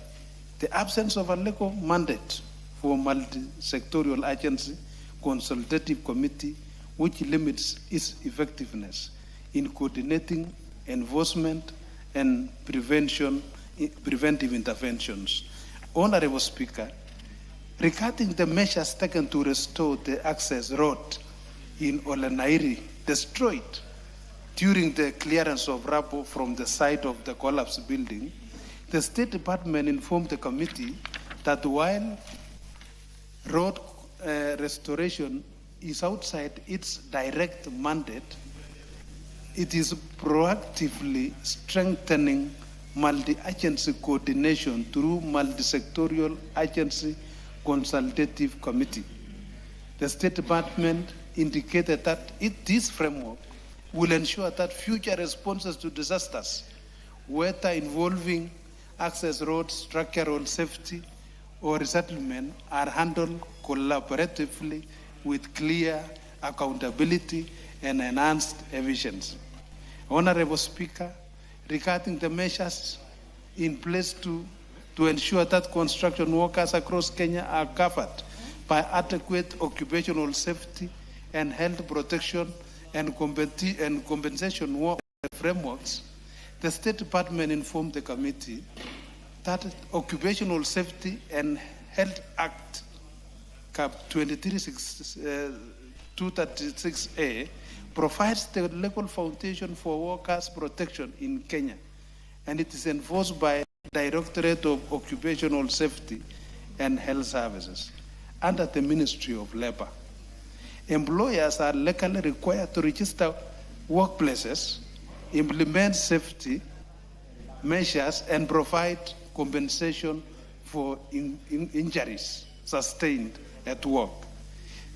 the absence of a legal mandate for a multi-sectorial agency Consultative Committee, which limits its effectiveness in coordinating enforcement and preventive interventions. Honorable Speaker, regarding the measures taken to restore the access road in Olenairi destroyed during the clearance of rubble from the site of the collapsed building, the State Department informed the committee that while road restoration is outside its direct mandate, it is proactively strengthening multi-agency coordination through multi-sectorial agency consultative committee. The State Department indicated that this framework will ensure that future responses to disasters, whether involving access roads, structural safety, or resettlement, are handled collaboratively with clear accountability and enhanced efficiency. Honorable Speaker, regarding the measures in place to ensure that construction workers across Kenya are covered by adequate occupational safety and health protection and compensation frameworks, the State Department informed the committee that Occupational Safety and Health Act, Cap 236A, provides the legal foundation for workers' protection in Kenya, and it is enforced by the Directorate of Occupational Safety and Health Services under the Ministry of Labor. Employers are legally required to register workplaces, implement safety measures, and provide compensation for injuries sustained at work.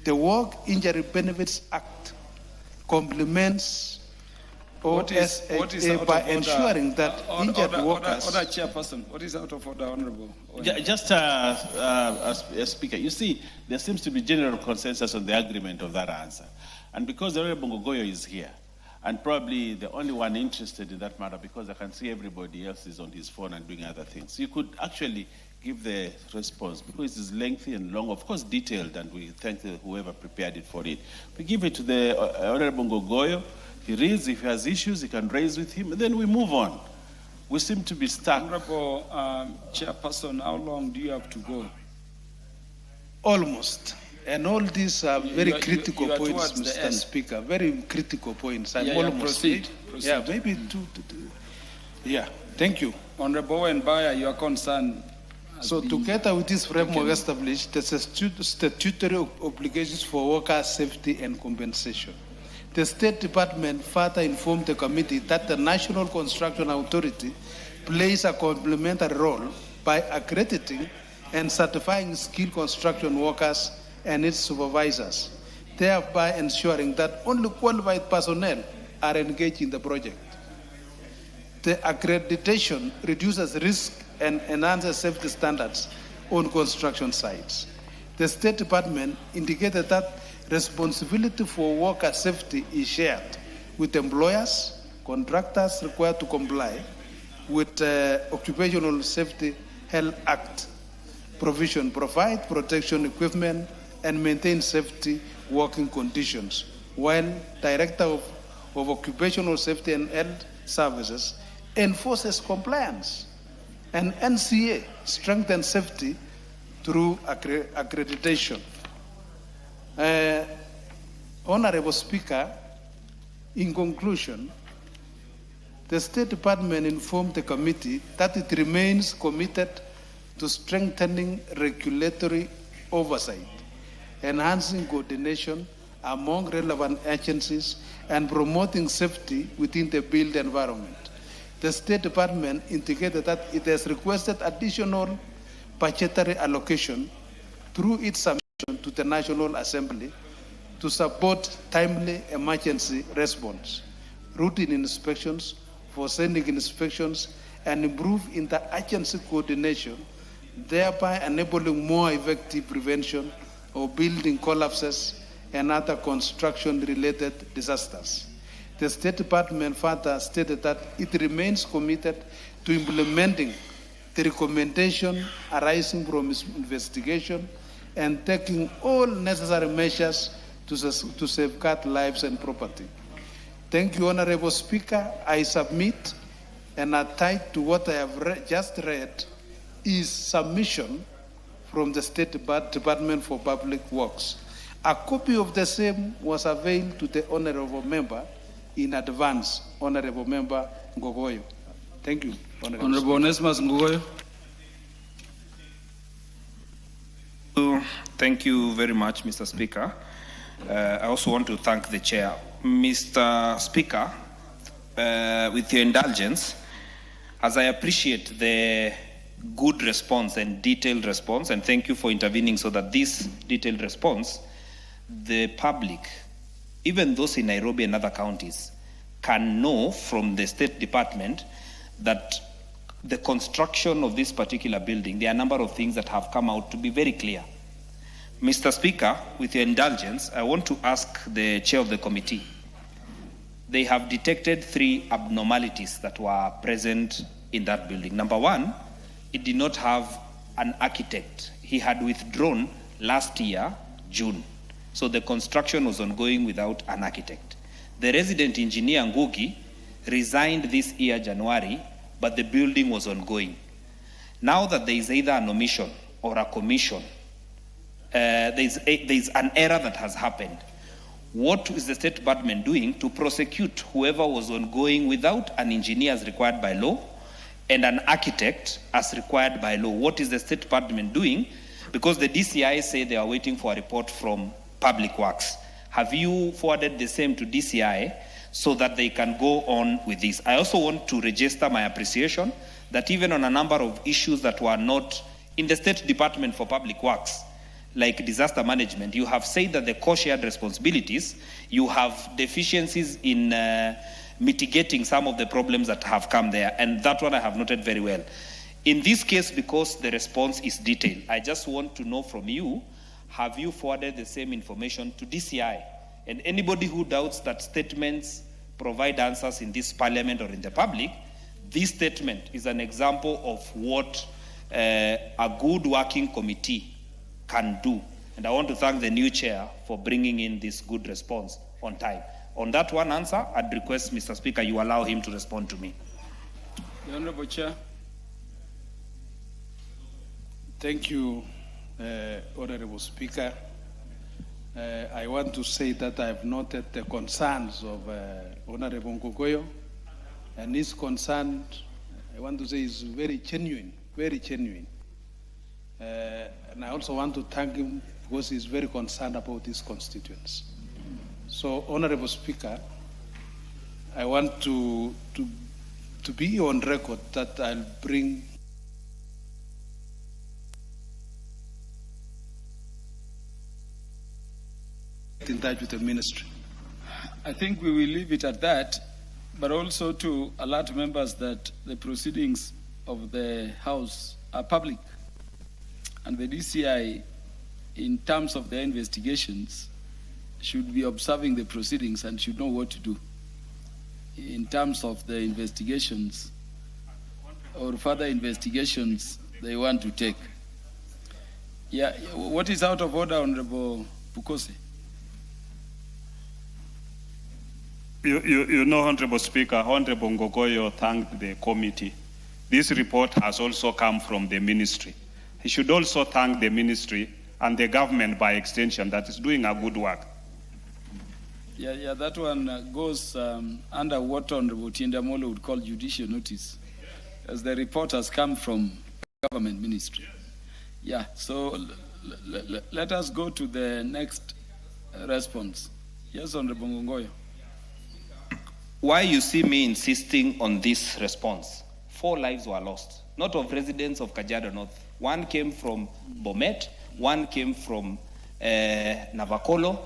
The Work Injury Benefits Act complements OSHA by ensuring that injured workers... Order, Chairperson. What is out of order, Honorable? Just, Speaker, you see, there seems to be general consensus on the agreement of that answer. And because the Honorable Ngogoyo is here, and probably the only one interested in that matter, because I can see everybody else is on his phone and doing other things, you could actually give the response, because it is lengthy and long, of course detailed, and we thank whoever prepared it for it. We give it to the Honorable Ngogoyo. He reads, if he has issues, he can raise with him, and then we move on. We seem to be stuck. Honorable Chairperson, how long do you have to go? Almost. And all these are very critical points, Mr. Speaker. Very critical points. I'm almost. Proceed. Yeah, maybe two. Yeah, thank you. Honorable Wenbaya, your concern. So together with this framework established, the statutory obligations for worker safety and compensation. The State Department further informed the committee that the National Construction Authority plays a complementary role by accrediting and certifying skilled construction workers and its supervisors, thereby ensuring that only qualified personnel are engaged in the project. The accreditation reduces risk and enhances safety standards on construction sites. The State Department indicated that responsibility for worker safety is shared with employers, contractors required to comply with Occupational Safety Health Act provision, provide protection equipment and maintain safety working conditions, while Director of Occupational Safety and Health Services enforces compliance, and NCA strengthens safety through accreditation. Honorable Speaker, in conclusion, the State Department informed the committee that it remains committed to strengthening regulatory oversight, enhancing coordination among relevant agencies, and promoting safety within the built environment. The State Department indicated that it has requested additional budgetary allocation through its submission to the National Assembly to support timely emergency response, routine inspections, forensic inspections, and improve interagency coordination, thereby enabling more effective prevention of building collapses and other construction-related disasters. The State Department further stated that it remains committed to implementing the recommendation arising from its investigation and taking all necessary measures to safeguard lives and property. Thank you, Honorable Speaker. I submit and attached to what I have just read is submission from the State Department for Public Works. A copy of the same was availed to the Honorable Member in advance, Honorable Member Ngogoyo. Thank you, Honorable Onesimus Ngogoyo. Thank you very much, Mr. Speaker. I also want to thank the Chair. Mr. Speaker, with your indulgence, as I appreciate the good response and detailed response, and thank you for intervening so that this detailed response, the public, even those in Nairobi and other counties, can know from the State Department that the construction of this particular building, there are a number of things that have come out to be very clear. Mr. Speaker, with your indulgence, I want to ask the chair of the committee. They have detected 3 abnormalities that were present in that building. Number one, it did not have an architect. He had withdrawn last year, June. So the construction was ongoing without an architect. The resident engineer, Ngugi, resigned this year, January, but the building was ongoing. Now that there is either an omission or a commission, there's an error that has happened. What is the State Department doing to prosecute whoever was ongoing without an engineer as required by law and an architect as required by law? What is the State Department doing? Because the DCI say they are waiting for a report from Public Works. Have you forwarded the same to DCI so that they can go on with this? I also want to register my appreciation that even on a number of issues that were not in the State Department for Public Works, like disaster management, you have said that the co-shared responsibilities, you have deficiencies in mitigating some of the problems that have come there, and that one I have noted very well. In this case, because the response is detailed, I just want to know from you, have you forwarded the same information to DCI? And anybody who doubts that statements provide answers in this parliament or in the public, this statement is an example of what a good working committee can do. And I want to thank the new chair for bringing in this good response on time. On that one answer, I'd request, Mr. Speaker, you allow him to respond to me. The Honorable Chair. Thank you, Honorable Speaker. I want to say that I have noted the concerns of Honorable Ngogoyo, and his concern, I want to say, is very genuine, very genuine. And I also want to thank him because he's very concerned about his constituents. So, Honorable Speaker, I want to be on record that I'll bring in touch with the ministry. I think we will leave it at that, but also to alert members that the proceedings of the House are public. And the DCI, in terms of their investigations, should be observing the proceedings and should know what to do in terms of the investigations or further investigations they want to take. Yeah, what is out of order, Honorable Bukose? You know, Honorable Speaker, Honorable Ngogoyo thanked the committee. This report has also come from the ministry. He should also thank the ministry and the government by extension that is doing a good work. Yeah, that one goes under what Honorable Tiendamolo would call judicial notice, as the report has come from government ministry. Yeah, so let us go to the next response. Yes, Honorable Ngogoyo. Why you see me insisting on this response? 4 lives were lost, not of residents of Kajiado North. One came from Bomet, one came from Navakolo.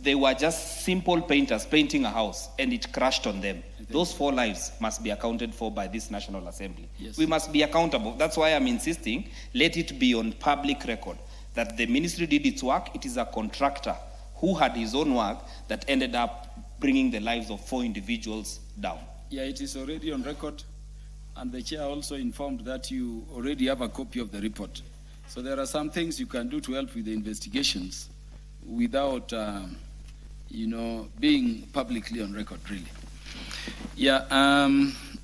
They were just simple painters painting a house, and it crashed on them. Those 4 lives must be accounted for by this National Assembly. Yes. We must be accountable. That's why I'm insisting, let it be on public record that the ministry did its work. It is a contractor who had his own work that ended up bringing the lives of 4 individuals down. Yeah, it is already on record, and the chair also informed that you already have a copy of the report. So there are some things you can do to help with the investigations without, being publicly on record, really. Yeah,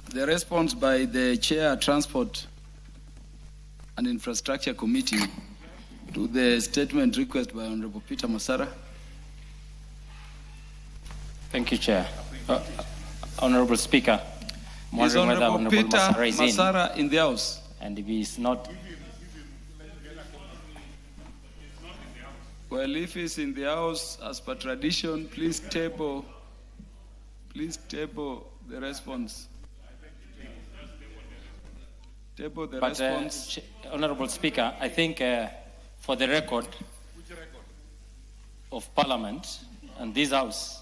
the response by the Chair, Transport and Infrastructure Committee to the statement request by Honorable Peter Masara. Thank you, Chair. Honorable Speaker, I'm Is wondering whether Honorable Peter Masara is Masara in the House? And if he is not, well, if he's in the House, as per tradition, please table the response. Table the response. Honorable Speaker, I think for the record of Parliament and this House,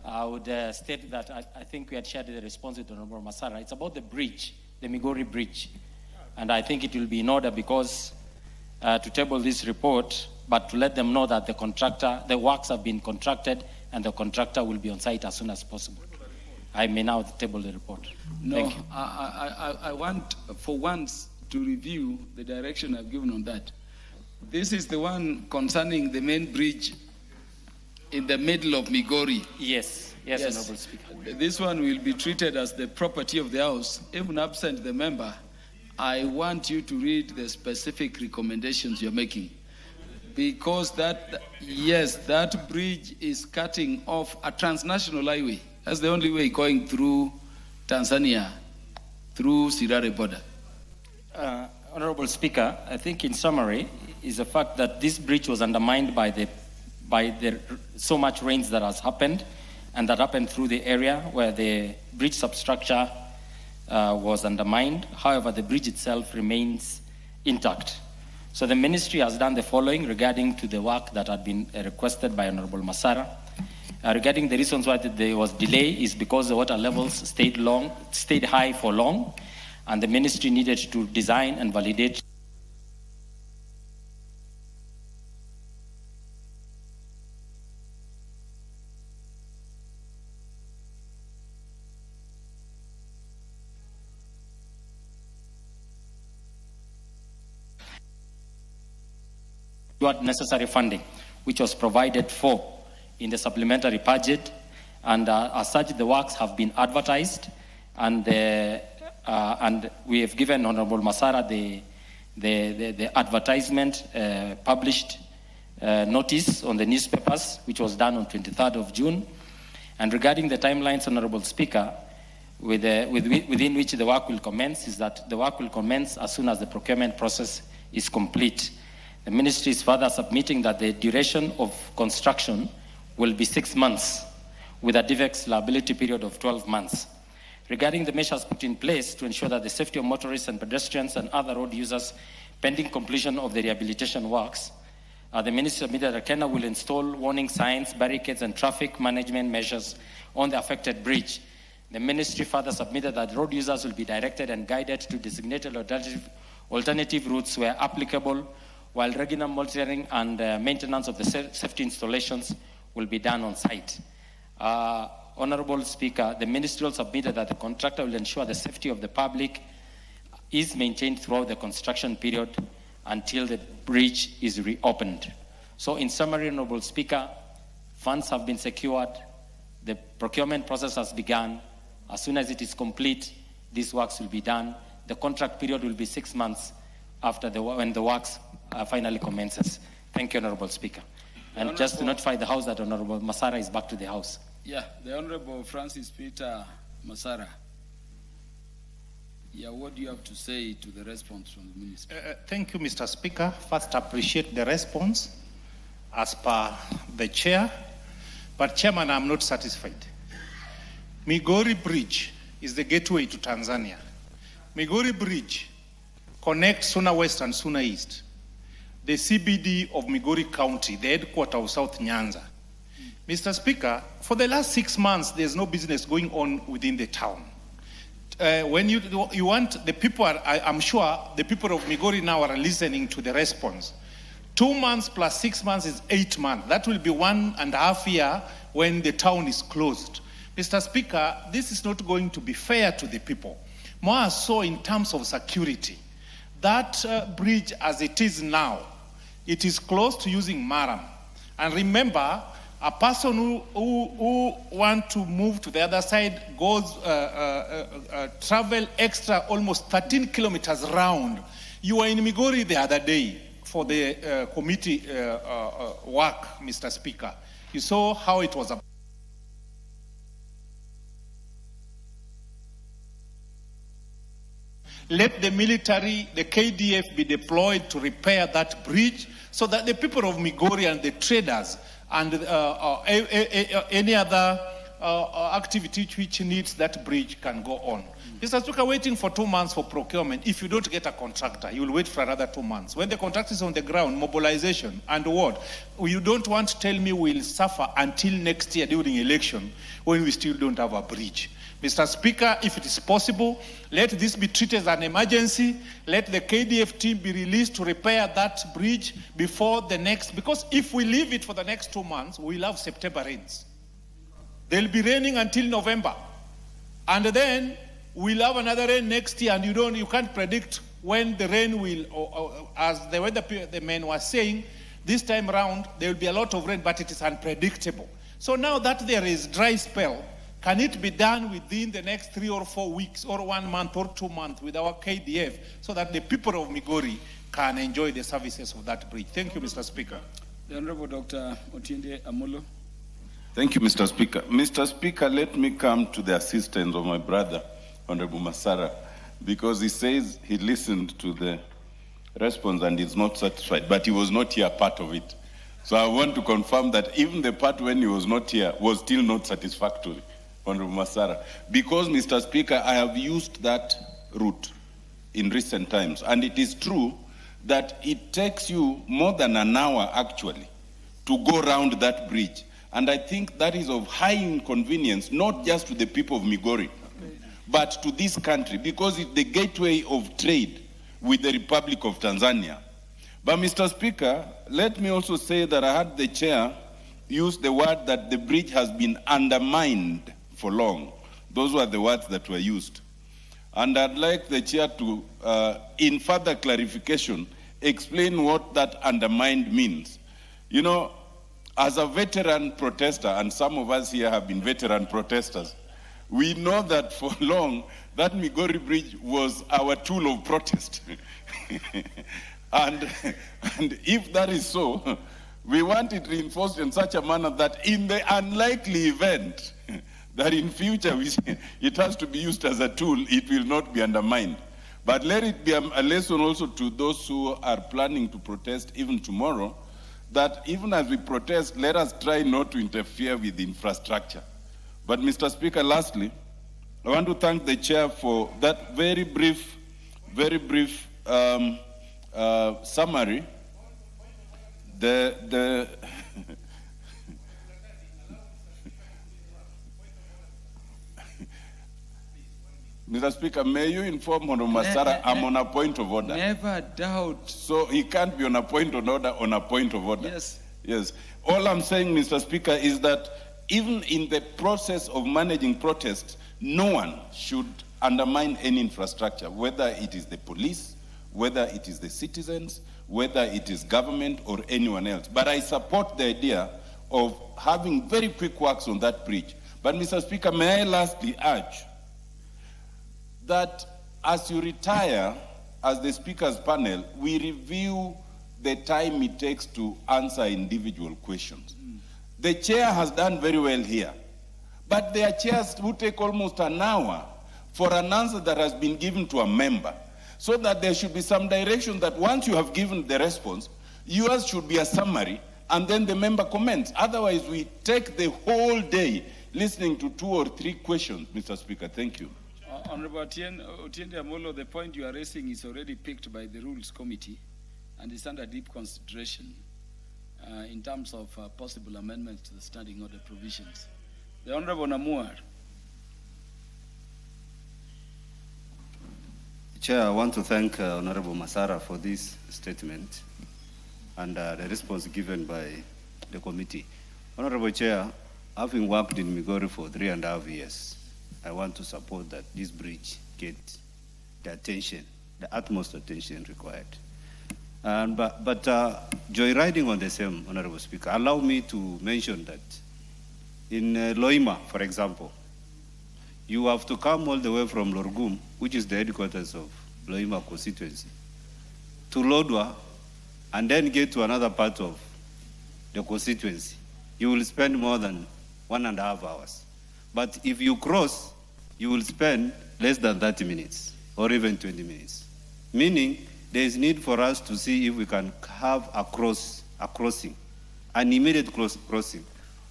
I would state that I think we had shared the response with Honorable Masara. It's about the bridge, the Migori Bridge. And I think it will be in order because to table this report, but to let them know that the works have been contracted and the contractor will be on site as soon as possible. I may now table the report. No, Thank you. I want for once to review the direction I've given on that. This is the one concerning the main bridge in the middle of Migori. Yes, Honorable Speaker. This one will be treated as the property of the House. Even absent the member, I want you to read the specific recommendations you're making. Because that bridge is cutting off a transnational highway. That's the only way going through Tanzania, through Sirare border. Honorable Speaker, I think in summary is the fact that this bridge was undermined by the so much rains that has happened, and that happened through the area where the bridge substructure was undermined. However, the bridge itself remains intact. So the ministry has done the following regarding to the work that had been requested by Honorable Masara. Regarding the reasons why there was delay is because the water levels stayed high for long, and the ministry needed to design and validate necessary funding, which was provided for in the supplementary budget, and as such the works have been advertised, and we have given Honorable Masara the advertisement published notice on the newspapers, which was done on 23rd of June. And regarding the timelines, Honorable Speaker, within which the work will commence, is that the work will commence as soon as the procurement process is complete. The ministry is further submitting that the duration of construction will be 6 months, with a defects liability period of 12 months. Regarding the measures put in place to ensure that the safety of motorists and pedestrians and other road users pending completion of the rehabilitation works, the ministry submitted that Kenya will install warning signs, barricades, and traffic management measures on the affected bridge. The ministry further submitted that road users will be directed and guided to designated alternative routes where applicable, while regular monitoring and maintenance of the safety installations will be done on site. Honorable Speaker, the ministry also submitted that the contractor will ensure the safety of the public is maintained throughout the construction period until the bridge is reopened. So in summary, Honorable Speaker, funds have been secured, the procurement process has begun. As soon as it is complete, these works will be done. The contract period will be 6 months after when the works finally commences. Thank you, Honorable Speaker. And just to notify the House that Honorable Masara is back to the House. Yeah, the Honorable Francis Peter Masara. Yeah, what do you have to say to the response from the Minister? Thank you, Mr. Speaker. First, appreciate the response as per the Chair. But Chairman, I'm not satisfied. Migori Bridge is the gateway to Tanzania. Migori Bridge connects Suna West and Suna East, the CBD of Migori County, the headquarters of South Nyanza. Mr. Speaker, for the last 6 months, there's no business going on within the town. When you want, the people I'm sure the people of Migori now are listening to the response. 2 months plus 6 months is 8 months. That will be 1.5 years when the town is closed. Mr. Speaker, this is not going to be fair to the people. More so in terms of security. that bridge as it is now, it is close to using Maram. And remember, a person who want to move to the other side goes, travel extra almost 13 kilometers round. You were in Migori the other day for the committee work, Mr. Speaker. You saw how it was. Let the military, the KDF, be deployed to repair that bridge so that the people of Migori and the traders and any other activity which needs that bridge can go on. Mr. Speaker, waiting for 2 months for procurement, if you don't get a contractor, you will wait for another 2 months. When the contractor is on the ground, mobilization and what? You don't want to tell me we'll suffer until next year during election when we still don't have a bridge. Mr. Speaker, if it is possible, let this be treated as an emergency. Let the KDF team be released to repair that bridge before the next, because if we leave it for the next 2 months, we'll have September rains. They'll be raining until November. And then we'll have another rain next year, and you can't predict when the rain will, as the weathermen were saying, this time around, there will be a lot of rain, but it is unpredictable. So now that there is dry spell, can it be done within the next 3 or 4 weeks, or 1 month or 2 months with our KDF, so that the people of Migori can enjoy the services of that bridge? Thank you, Mr. Speaker. The Honorable Dr. Otiende Amolo. Thank you, Mr. Speaker. Mr. Speaker, let me come to the assistance of my brother, Honorable Masara, because he says he listened to the response and is not satisfied, but he was not here part of it. So I want to confirm that even the part when he was not here was still not satisfactory, Honorable Masara. Because, Mr. Speaker, I have used that route in recent times, and it is true that it takes you more than an hour, actually, to go around that bridge. And I think that is of high inconvenience, not just to the people of Migori, but to this country, because it's the gateway of trade with the Republic of Tanzania. But, Mr. Speaker, let me also say that I heard the chair use the word that the bridge has been undermined for long. Those were the words that were used. And I'd like the chair to, in further clarification, explain what that undermined means. You know, as a veteran protester, and some of us here have been veteran protesters, we know that for long, that Migori Bridge was our tool of protest. and if that is so, we want it reinforced in such a manner that in the unlikely event that in future it has to be used as a tool, it will not be undermined. But let it be a lesson also to those who are planning to protest even tomorrow, that even as we protest, let us try not to interfere with infrastructure. But, Mr. Speaker, lastly, I want to thank the chair for that very brief summary. Mr. Speaker, may you inform Honorable Masara I'm on a point of order. Never doubt. So he can't be on a point of order on a point of order. Yes. Yes. All I'm saying, Mr. Speaker, is that even in the process of managing protests, no one should undermine any infrastructure, whether it is the police, whether it is the citizens, whether it is government or anyone else. But I support the idea of having very quick works on that bridge. But, Mr. Speaker, may I lastly urge that as you retire as the Speaker's panel, we review the time it takes to answer individual questions. The chair has done very well here, but there are chairs who take almost an hour for an answer that has been given to a member, so that there should be some direction that once you have given the response, yours should be a summary, and then the member comments. Otherwise, we take the whole day listening to 2 or 3 questions, Mr. Speaker. Thank you. Honorable Otiende Amolo, the point you are raising is already picked by the Rules Committee and is under deep consideration in terms of possible amendments to the standing order provisions. The Honorable Namuar. Chair, I want to thank Honorable Masara for this statement and the response given by the committee. Honorable Chair, having worked in Migori for 3.5 years, I want to support that this bridge gets the attention the utmost attention required. But joyriding on the same, Honorable Speaker, allow me to mention that in Loima, for example, you have to come all the way from Lorgum, which is the headquarters of Loima constituency, to Lodwa, and then get to another part of the constituency. You will spend more than 1.5 hours. But if you cross, you will spend less than 30 minutes or even 20 minutes. Meaning, there is need for us to see if we can have a crossing, an immediate crossing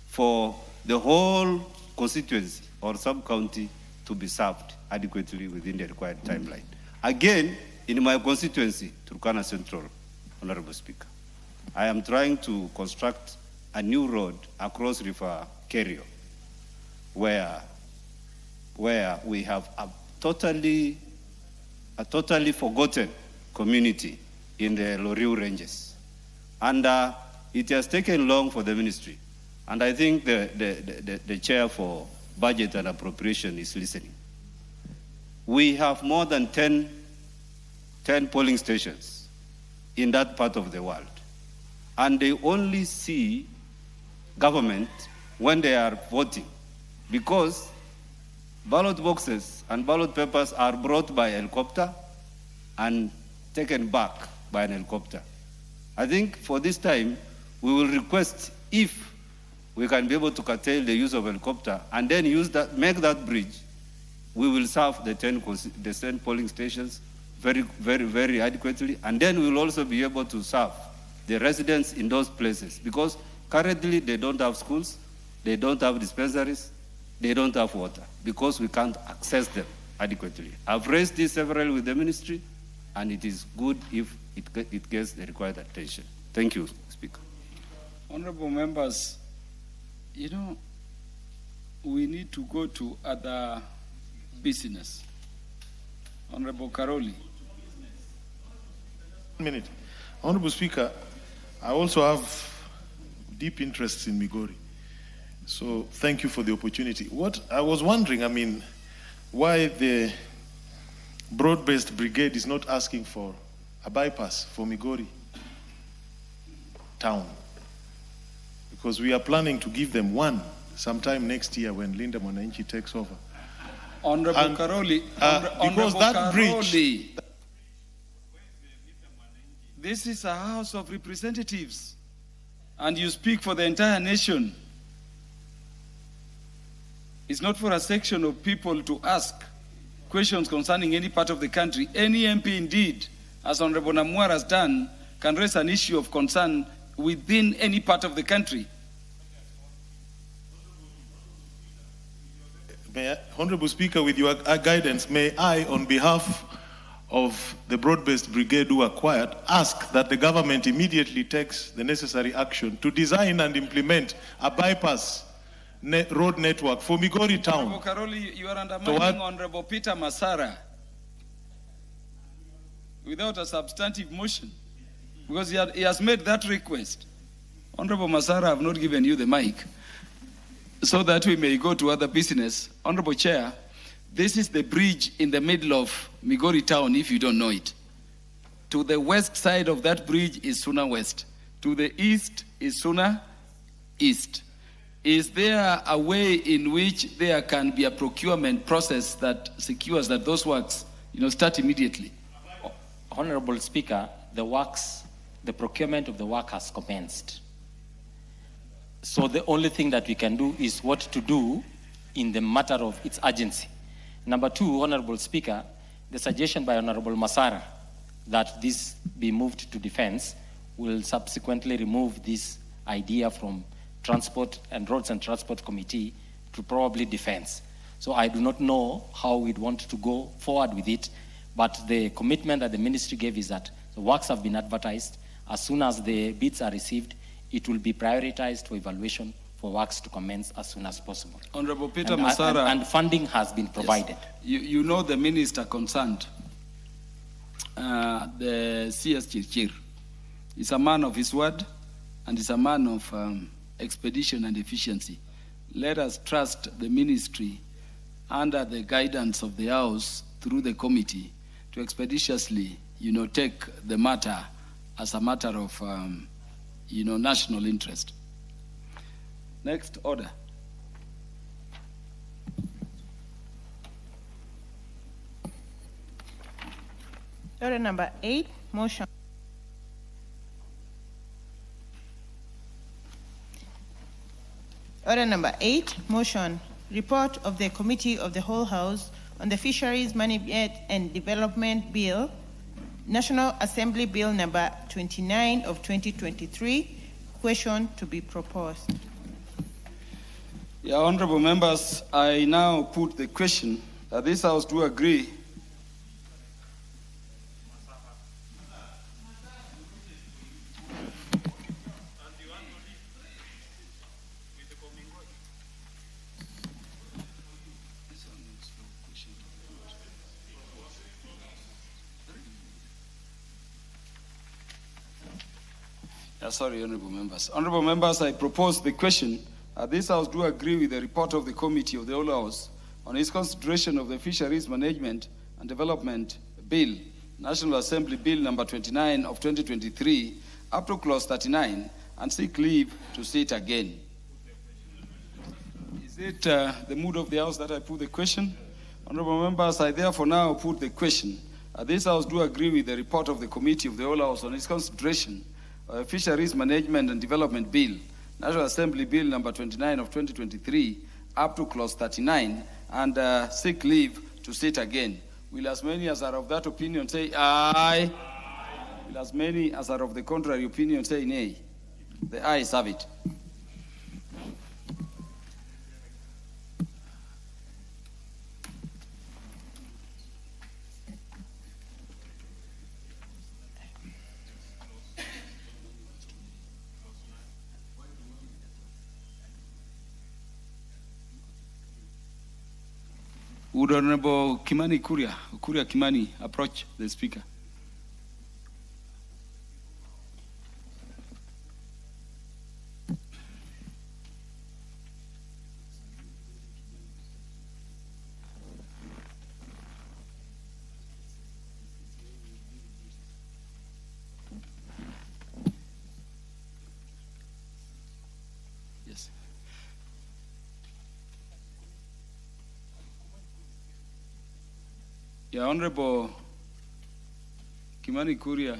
for the whole constituency or sub-county to be served adequately within the required timeline. Again, in my constituency, Turkana Central, Honorable Speaker, I am trying to construct a new road across River Kerio, where we have a totally forgotten community in the Loriu ranges. And it has taken long for the ministry. And I think the chair for budget and appropriation is listening. We have more than 10 polling stations in that part of the world. And they only see government when they are voting, because ballot boxes and ballot papers are brought by helicopter and taken back by an helicopter. I think for this time, we will request if we can be able to curtail the use of helicopter and then make that bridge, we will serve the 10 polling stations very, very, very adequately. And then we will also be able to serve the residents in those places, because currently they don't have schools, they don't have dispensaries, they don't have water, because we can't access them adequately. I've raised this several with the ministry, and it is good if it gets the required attention. Thank you, Speaker. Honorable members, you know, we need to go to other business. Honorable Karoli. 1 minute. Honorable Speaker, I also have deep interests in Migori. So thank you for the opportunity. What I was wondering, why the broad-based brigade is not asking for a bypass for Migori town. Because we are planning to give them one sometime next year when Linda Mwananchi takes over. Honorable Karoli, because that bridge... This is a House of Representatives, and you speak for the entire nation. It's not for a section of people to ask questions concerning any part of the country. Any MP indeed, as Honorable Namwar has done, can raise an issue of concern within any part of the country. Honorable Speaker, with your guidance, may I, on behalf of the broad-based brigade who acquired, ask that the government immediately takes the necessary action to design and implement a bypass road network for Migori town. Honorable Karoli, you are undermining Honorable Peter Masara without a substantive motion, because he has made that request. Honorable Masara, I have not given you the mic so that we may go to other business. Honorable Chair, this is the bridge in the middle of Migori town, if you don't know it. To the west side of that bridge is Suna West. To the east is Suna East. Is there a way in which there can be a procurement process that secures that those works, start immediately? Honorable Speaker, the procurement of the work has commenced. So the only thing that we can do is what to do in the matter of its urgency. Number two, Honorable Speaker, the suggestion by Honorable Masara that this be moved to defense will subsequently remove this idea from Transport and Roads and Transport Committee to probably defense. So I do not know how we'd want to go forward with it, but the commitment that the ministry gave is that the works have been advertised. As soon as the bids are received, it will be prioritized for evaluation for works to commence as soon as possible. Honorable Peter Masara. And funding has been provided. Yes. You know the minister concerned, the CS Chirchir. He's a man of his word, and he's a man of expedition and efficiency. Let us trust the ministry under the guidance of the House through the committee to expeditiously, take the matter as a matter of, national interest. Next order. Order number 8, motion. Order number 8, motion. Report of the Committee of the Whole House on the Fisheries Management and Development Bill, National Assembly Bill number 29 of 2023. Question to be proposed. Yeah, honorable members, I now put the question that this House do agree Sorry, honorable members. Honorable members, I propose the question. This House do agree with the report of the Committee of the Whole House on its consideration of the Fisheries Management and Development Bill, National Assembly Bill number 29 of 2023, up to clause 39, and seek leave to see it again. Is it the mood of the House that I put the question? Honorable members, I therefore now put the question. This House do agree with the report of the Committee of the Whole House on its consideration Fisheries Management and Development Bill, National Assembly Bill number 29 of 2023, up to clause 39, and seek leave to sit again. Will as many as are of that opinion say aye? Will as many as are of the contrary opinion say nay? The ayes have it. Would Honorable Kimani Kuria Kimani approach the Speaker? Yes. Yeah, Honorable Kimani Kuria.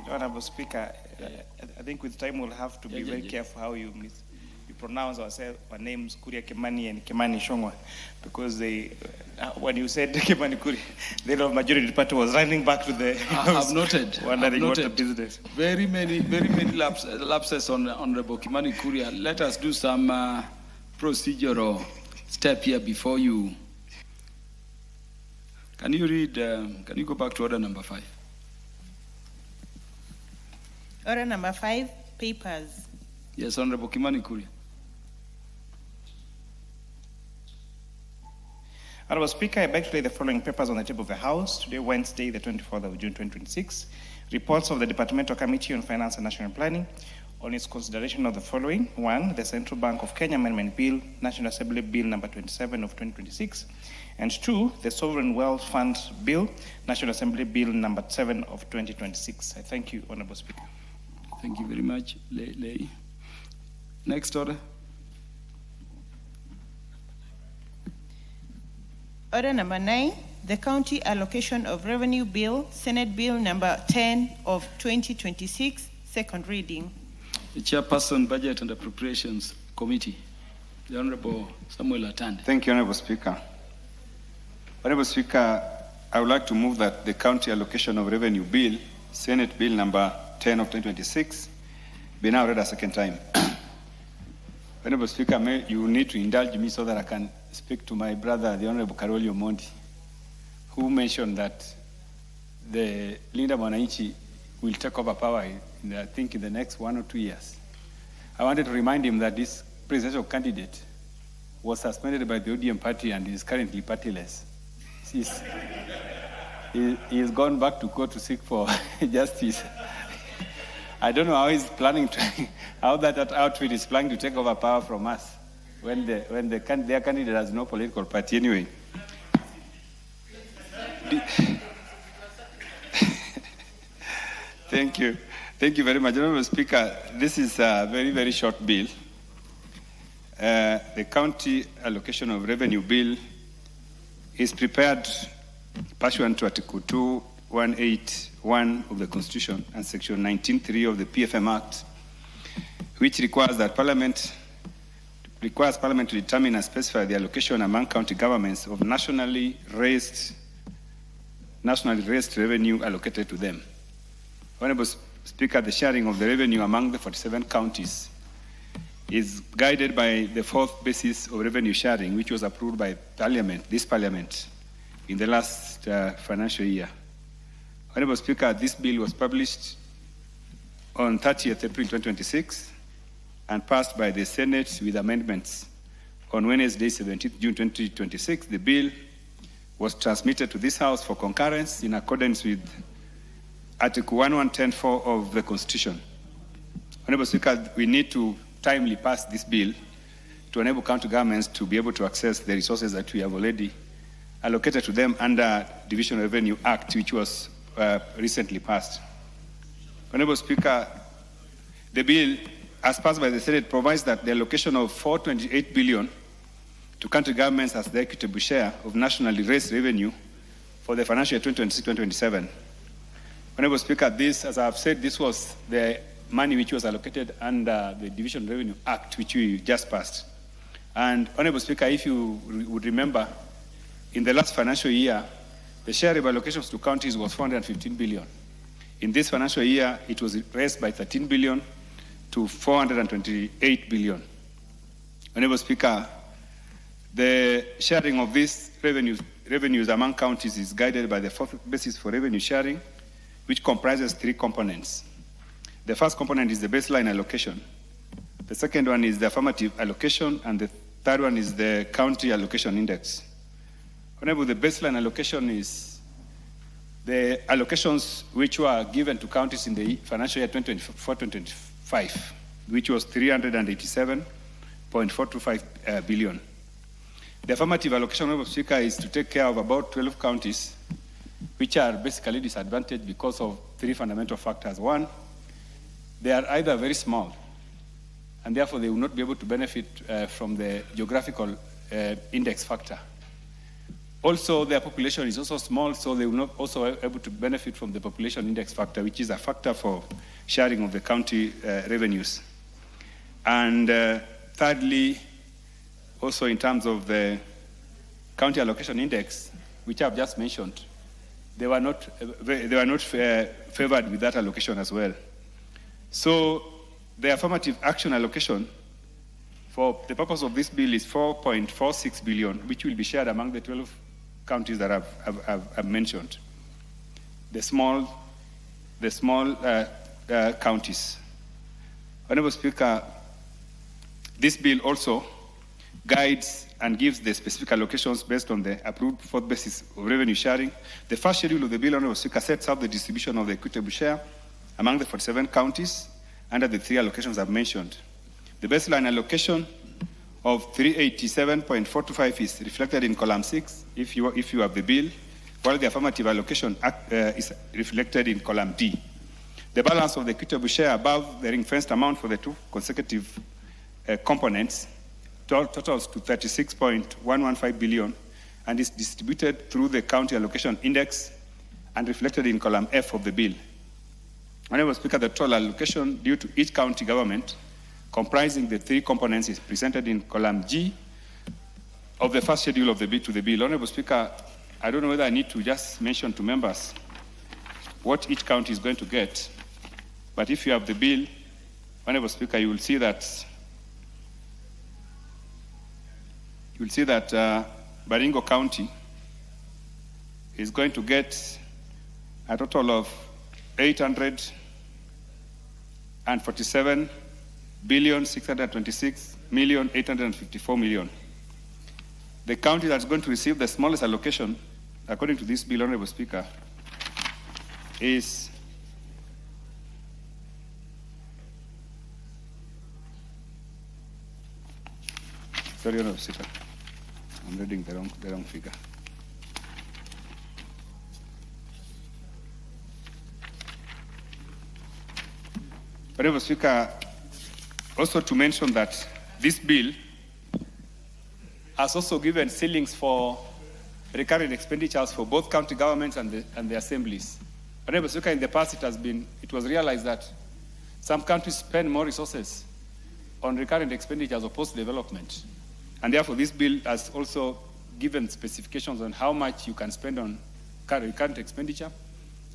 Honorable Speaker, I think with time we'll have to be very careful how you pronounce our names, Kuria Kimani and Kimani Shongwa, because when you said Kimani Kuria, the majority party was running back to the house. I've noted. Wondering what the business. Very many lapses on Honorable Kimani Kuria. Let us do some procedural step here before you. Can you read, can you go back to order number 5? Order number 5, papers. Yes, Honorable Kimani Kuria. Honorable Speaker, I beg to lay the following papers on the table of the House today, Wednesday, the 24th of June, 2026. Reports of the Departmental Committee on Finance and National Planning on its consideration of the following. 1, the Central Bank of Kenya Amendment Bill, National Assembly Bill number 27 of 2026. And 2, the Sovereign Wealth Fund Bill, National Assembly Bill number 7 of 2026. I thank you, Honorable Speaker. Thank you very much, Lei. Next order. Order number 9, the County Allocation of Revenue Bill, Senate Bill number 10 of 2026, second reading. The Chairperson, Budget and Appropriations Committee, the Honorable Samuel Atande. Thank you, Honorable Speaker. Honorable Speaker, I would like to move that the County Allocation of Revenue Bill, Senate Bill number 10 of 2026, be now read a second time. Honorable Speaker, you need to indulge me so that I can speak to my brother, the Honorable Karolio Mondi, who mentioned that the Linda Mwananchi will take over power, I think, in the next 1 or 2 years. I wanted to remind him that this presidential candidate was suspended by the ODM party and is currently partyless. He has gone back to court to seek for justice. I don't know how he's planning to, how that outfit is planning to take over power from us. when their candidate has no political party anyway. Thank you. Thank you very much. Honourable Speaker, this is a very, very short bill. The County Allocation of Revenue Bill is prepared pursuant to Article 2181 of the Constitution and Section 19.3 of the PFM Act, which requires Parliament to determine and specify the allocation among county governments of nationally raised revenue allocated to them. Honourable Speaker, the sharing of the revenue among the 47 counties is guided by the fourth basis of revenue sharing, which was approved by this Parliament in the last financial year. Honourable Speaker, this bill was published on 30th April 2026 and passed by the Senate with amendments on Wednesday, 17th June 2026. The bill was transmitted to this House for concurrence in accordance with Article 1110(4) of the Constitution. Honourable Speaker, we need to timely pass this bill to enable county governments to be able to access the resources that we have already allocated to them under Division Revenue Act, which was recently passed. Honourable Speaker, the bill, as passed by the Senate, provides that the allocation of 428 billion to country governments as the equitable share of nationally raised revenue for the financial year 2026-2027. Honourable Speaker, this, as I have said, this was the money which was allocated under the Division Revenue Act, which we just passed. And Honourable Speaker, if you would remember, in the last financial year, the share of allocations to counties was 415 billion. In this financial year, it was raised by 13 billion to 428 billion. Honourable Speaker, the sharing of these revenues among counties is guided by the fourth basis for revenue sharing, which comprises three components. The first component is the baseline allocation. The second one is the affirmative allocation, and the third one is the county allocation index. Honourable, the baseline allocation is the allocations which were given to counties in the financial year 2024-2025, which was 387.425 billion. The affirmative allocation, Honourable Speaker, is to take care of about 12 counties which are basically disadvantaged because of three fundamental factors. One, they are either very small, and therefore they will not be able to benefit from the geographical index factor. Also, their population is also small, so they will not also able to benefit from the population index factor, which is a factor for sharing of the county revenues. And thirdly, also in terms of the county allocation index, which I've just mentioned, they were not favored with that allocation as well. So the affirmative action allocation for the purpose of this bill is 4.46 billion, which will be shared among the 12 counties that I've mentioned. The small counties. Honourable Speaker, this bill also guides and gives the specific allocations based on the approved fourth basis of revenue sharing. The first schedule of the bill, Honourable Speaker, sets out the distribution of the equitable share among the 47 counties under the three allocations I've mentioned. The baseline allocation of 387.425 is reflected in column 6 if you have the bill, while the affirmative allocation is reflected in column D. The balance of the equitable share above the ring-fenced amount for the two consecutive components totals to 36.115 billion and is distributed through the county allocation index and reflected in column F of the bill. Honourable Speaker, the total allocation due to each county government comprising the three components is presented in column G of the first schedule of the bill to the bill. Honourable Speaker, I don't know whether I need to just mention to members what each county is going to get, but if you have the bill, Honourable Speaker, you will see that Baringo County is going to get a total of 847,626,854,000,000. The county that's going to receive the smallest allocation, according to this bill, Honourable Speaker, is Sorry, Honorable Speaker. I'm reading the wrong figure. Honorable Speaker, also to mention that this bill has also given ceilings for recurring expenditures for both county governments and the assemblies. Honorable Speaker, in the past it was realized that some countries spend more resources on recurrent expenditures of post-development. And therefore, this bill has also given specifications on how much you can spend on current expenditure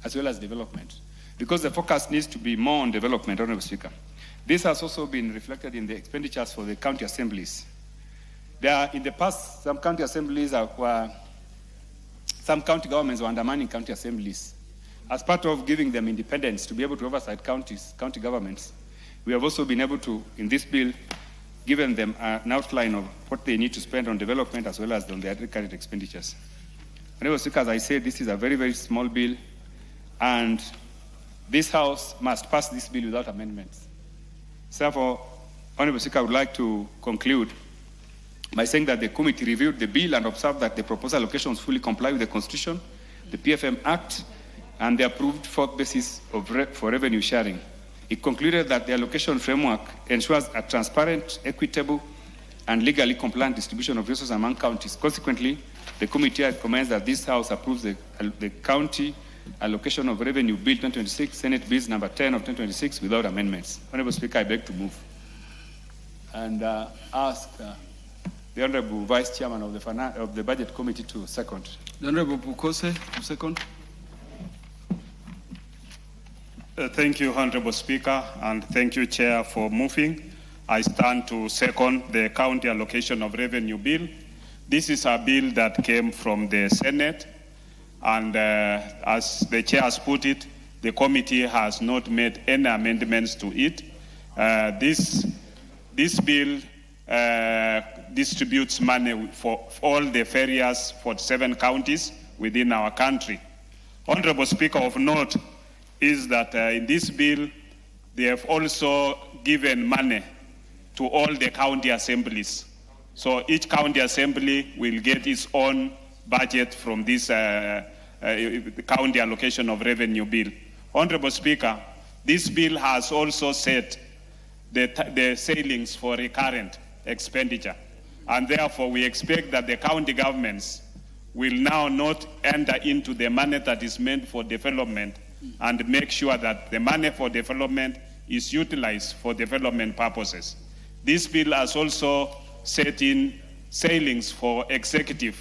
as well as development. Because the focus needs to be more on development, Honorable Speaker. This has also been reflected in the expenditures for the county assemblies. In the past, some county governments were undermining county assemblies. As part of giving them independence to be able to oversight county governments, we have also been able to, in this bill, given them an outline of what they need to spend on development as well as on their current expenditures. Honorable Speaker, as I said, this is a very, very small bill, and this House must pass this bill without amendments. Therefore, Honorable Speaker, I would like to conclude by saying that the committee reviewed the bill and observed that the proposed allocations fully comply with the Constitution, the PFM Act, and the approved fourth basis for revenue sharing. It concluded that the allocation framework ensures a transparent, equitable, and legally compliant distribution of resources among counties. Consequently, the committee recommends that this House approves the County Allocation of Revenue Bill 2026, Senate Bills number 10 of 2026, without amendments. Honorable Speaker, I beg to move and ask the Honorable Vice Chairman of the Budget Committee to second. The Honorable Bukose to second. Thank you, Honorable Speaker, and thank you, Chair, for moving. I stand to second the County Allocation of Revenue Bill. This is a bill that came from the Senate, and as the Chair has put it, the committee has not made any amendments to it. This bill distributes money for all the various 47 counties within our country. Honorable Speaker, of note is that in this bill, they have also given money to all the county assemblies. So each county assembly will get its own budget from this county allocation of revenue bill. Honorable Speaker, this bill has also set the ceilings for recurrent expenditure. And therefore, we expect that the county governments will now not enter into the money that is meant for development and make sure that the money for development is utilized for development purposes. This bill has also set in ceilings for county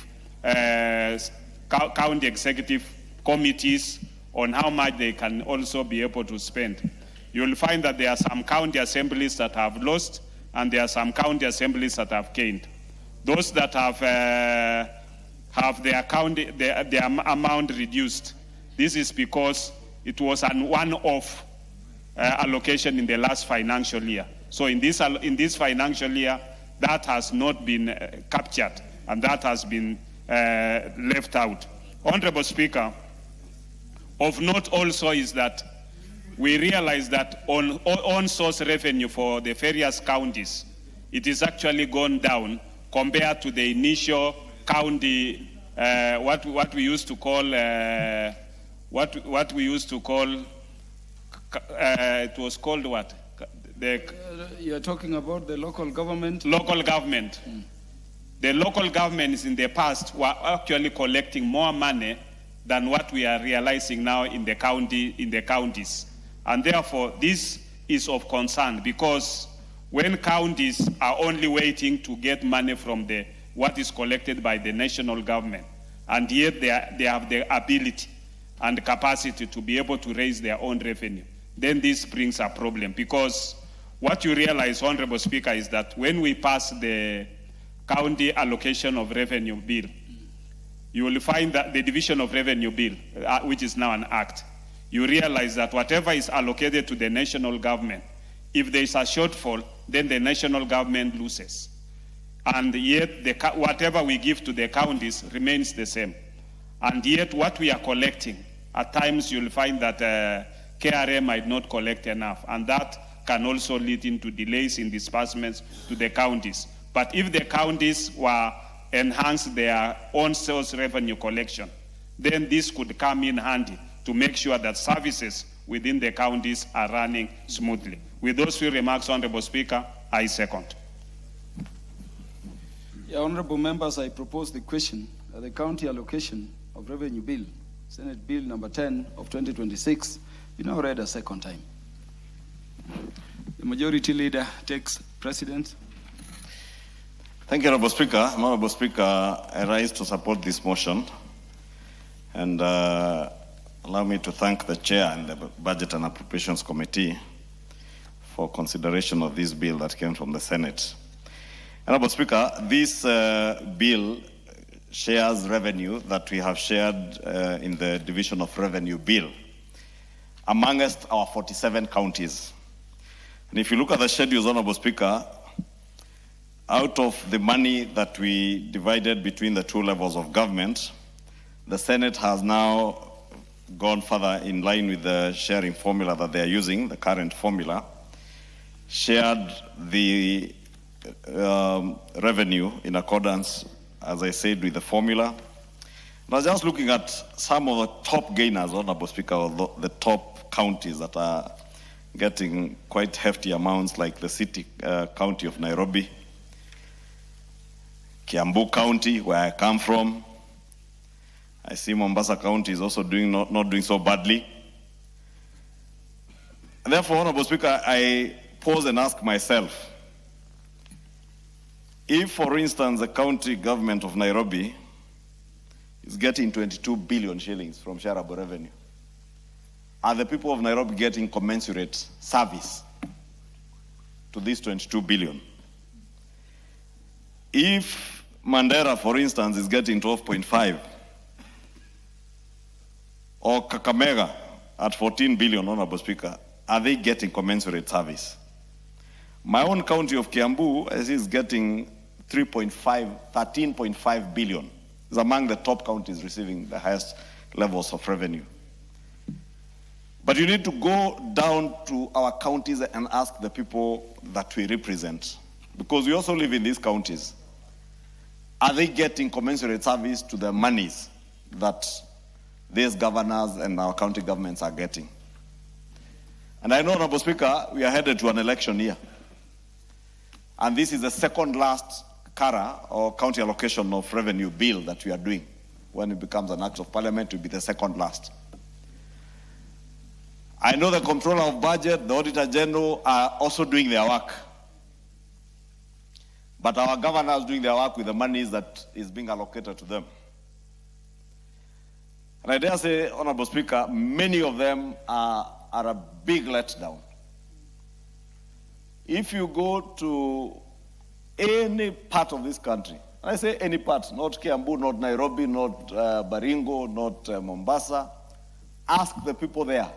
executive committees on how much they can also be able to spend. You'll find that there are some county assemblies that have lost, and there are some county assemblies that have gained. Those that have their amount reduced, this is because it was an one-off allocation in the last financial year. So in this financial year, that has not been captured, and that has been left out. Honorable Speaker, of note also is that we realize that on source revenue for the various counties, it is actually gone down compared to the initial county, what we used to call, it was called what? You're talking about the local government? Local government. The local governments in the past were actually collecting more money than what we are realizing now in the counties. And therefore, this is of concern, because when counties are only waiting to get money from what is collected by the national government, and yet they have the ability and capacity to be able to raise their own revenue, then this brings a problem. Because what you realize, Honorable Speaker, is that when we pass the County Allocation of Revenue Bill, you will find that the Division of Revenue Bill, which is now an act, you realize that whatever is allocated to the national government, if there is a shortfall, then the national government loses. And yet, whatever we give to the counties remains the same. And yet, what we are collecting, at times you'll find that KRA might not collect enough, and that can also lead into delays in disbursements to the counties. But if the counties were enhance their own sales revenue collection, then this could come in handy to make sure that services within the counties are running smoothly. With those few remarks, Honorable Speaker, I second. Yeah, honorable members, I propose the question that the county allocation of revenue bill, Senate Bill number 10 of 2026, be now read a second time. The majority leader takes precedence. Thank you, Honorable Speaker. Honorable Speaker, I rise to support this motion, and allow me to thank the Chair and the Budget and Appropriations Committee for consideration of this bill that came from the Senate. Honorable Speaker, this bill shares revenue that we have shared in the Division of Revenue Bill amongst our 47 counties. And if you look at the schedules, Honorable Speaker, out of the money that we divided between the two levels of government, the Senate has now gone further in line with the sharing formula that they are using, the current formula, shared the revenue in accordance, as I said, with the formula. And I was just looking at some of the top gainers, Honorable Speaker, the top counties that are getting quite hefty amounts, like the city county of Nairobi, Kiambu County, where I come from. I see Mombasa County is also not doing so badly. And therefore, Honorable Speaker, I pause and ask myself, if, for instance, the county government of Nairobi is getting 22 billion shillings from shareable revenue, are the people of Nairobi getting commensurate service to this 22 billion? If Mandera, for instance, is getting 12.5, or Kakamega at 14 billion, Honorable Speaker, are they getting commensurate service? My own county of Kiambu is getting 13.5 billion. It's among the top counties receiving the highest levels of revenue. But you need to go down to our counties and ask the people that we represent, because we also live in these counties. Are they getting commensurate service to the monies that these governors and our county governments are getting? And I know, Honorable Speaker, we are headed to an election year. And this is the second last CARA, or county allocation of revenue bill, that we are doing. When it becomes an act of parliament, it will be the second last. I know the Comptroller of Budget, the Auditor General are also doing their work. But our governors doing their work with the monies that is being allocated to them. And I dare say, Honorable Speaker, many of them are a big letdown. If you go to any part of this country, and I say any part, not Kiambu, not Nairobi, not Baringo, not Mombasa, ask the people there,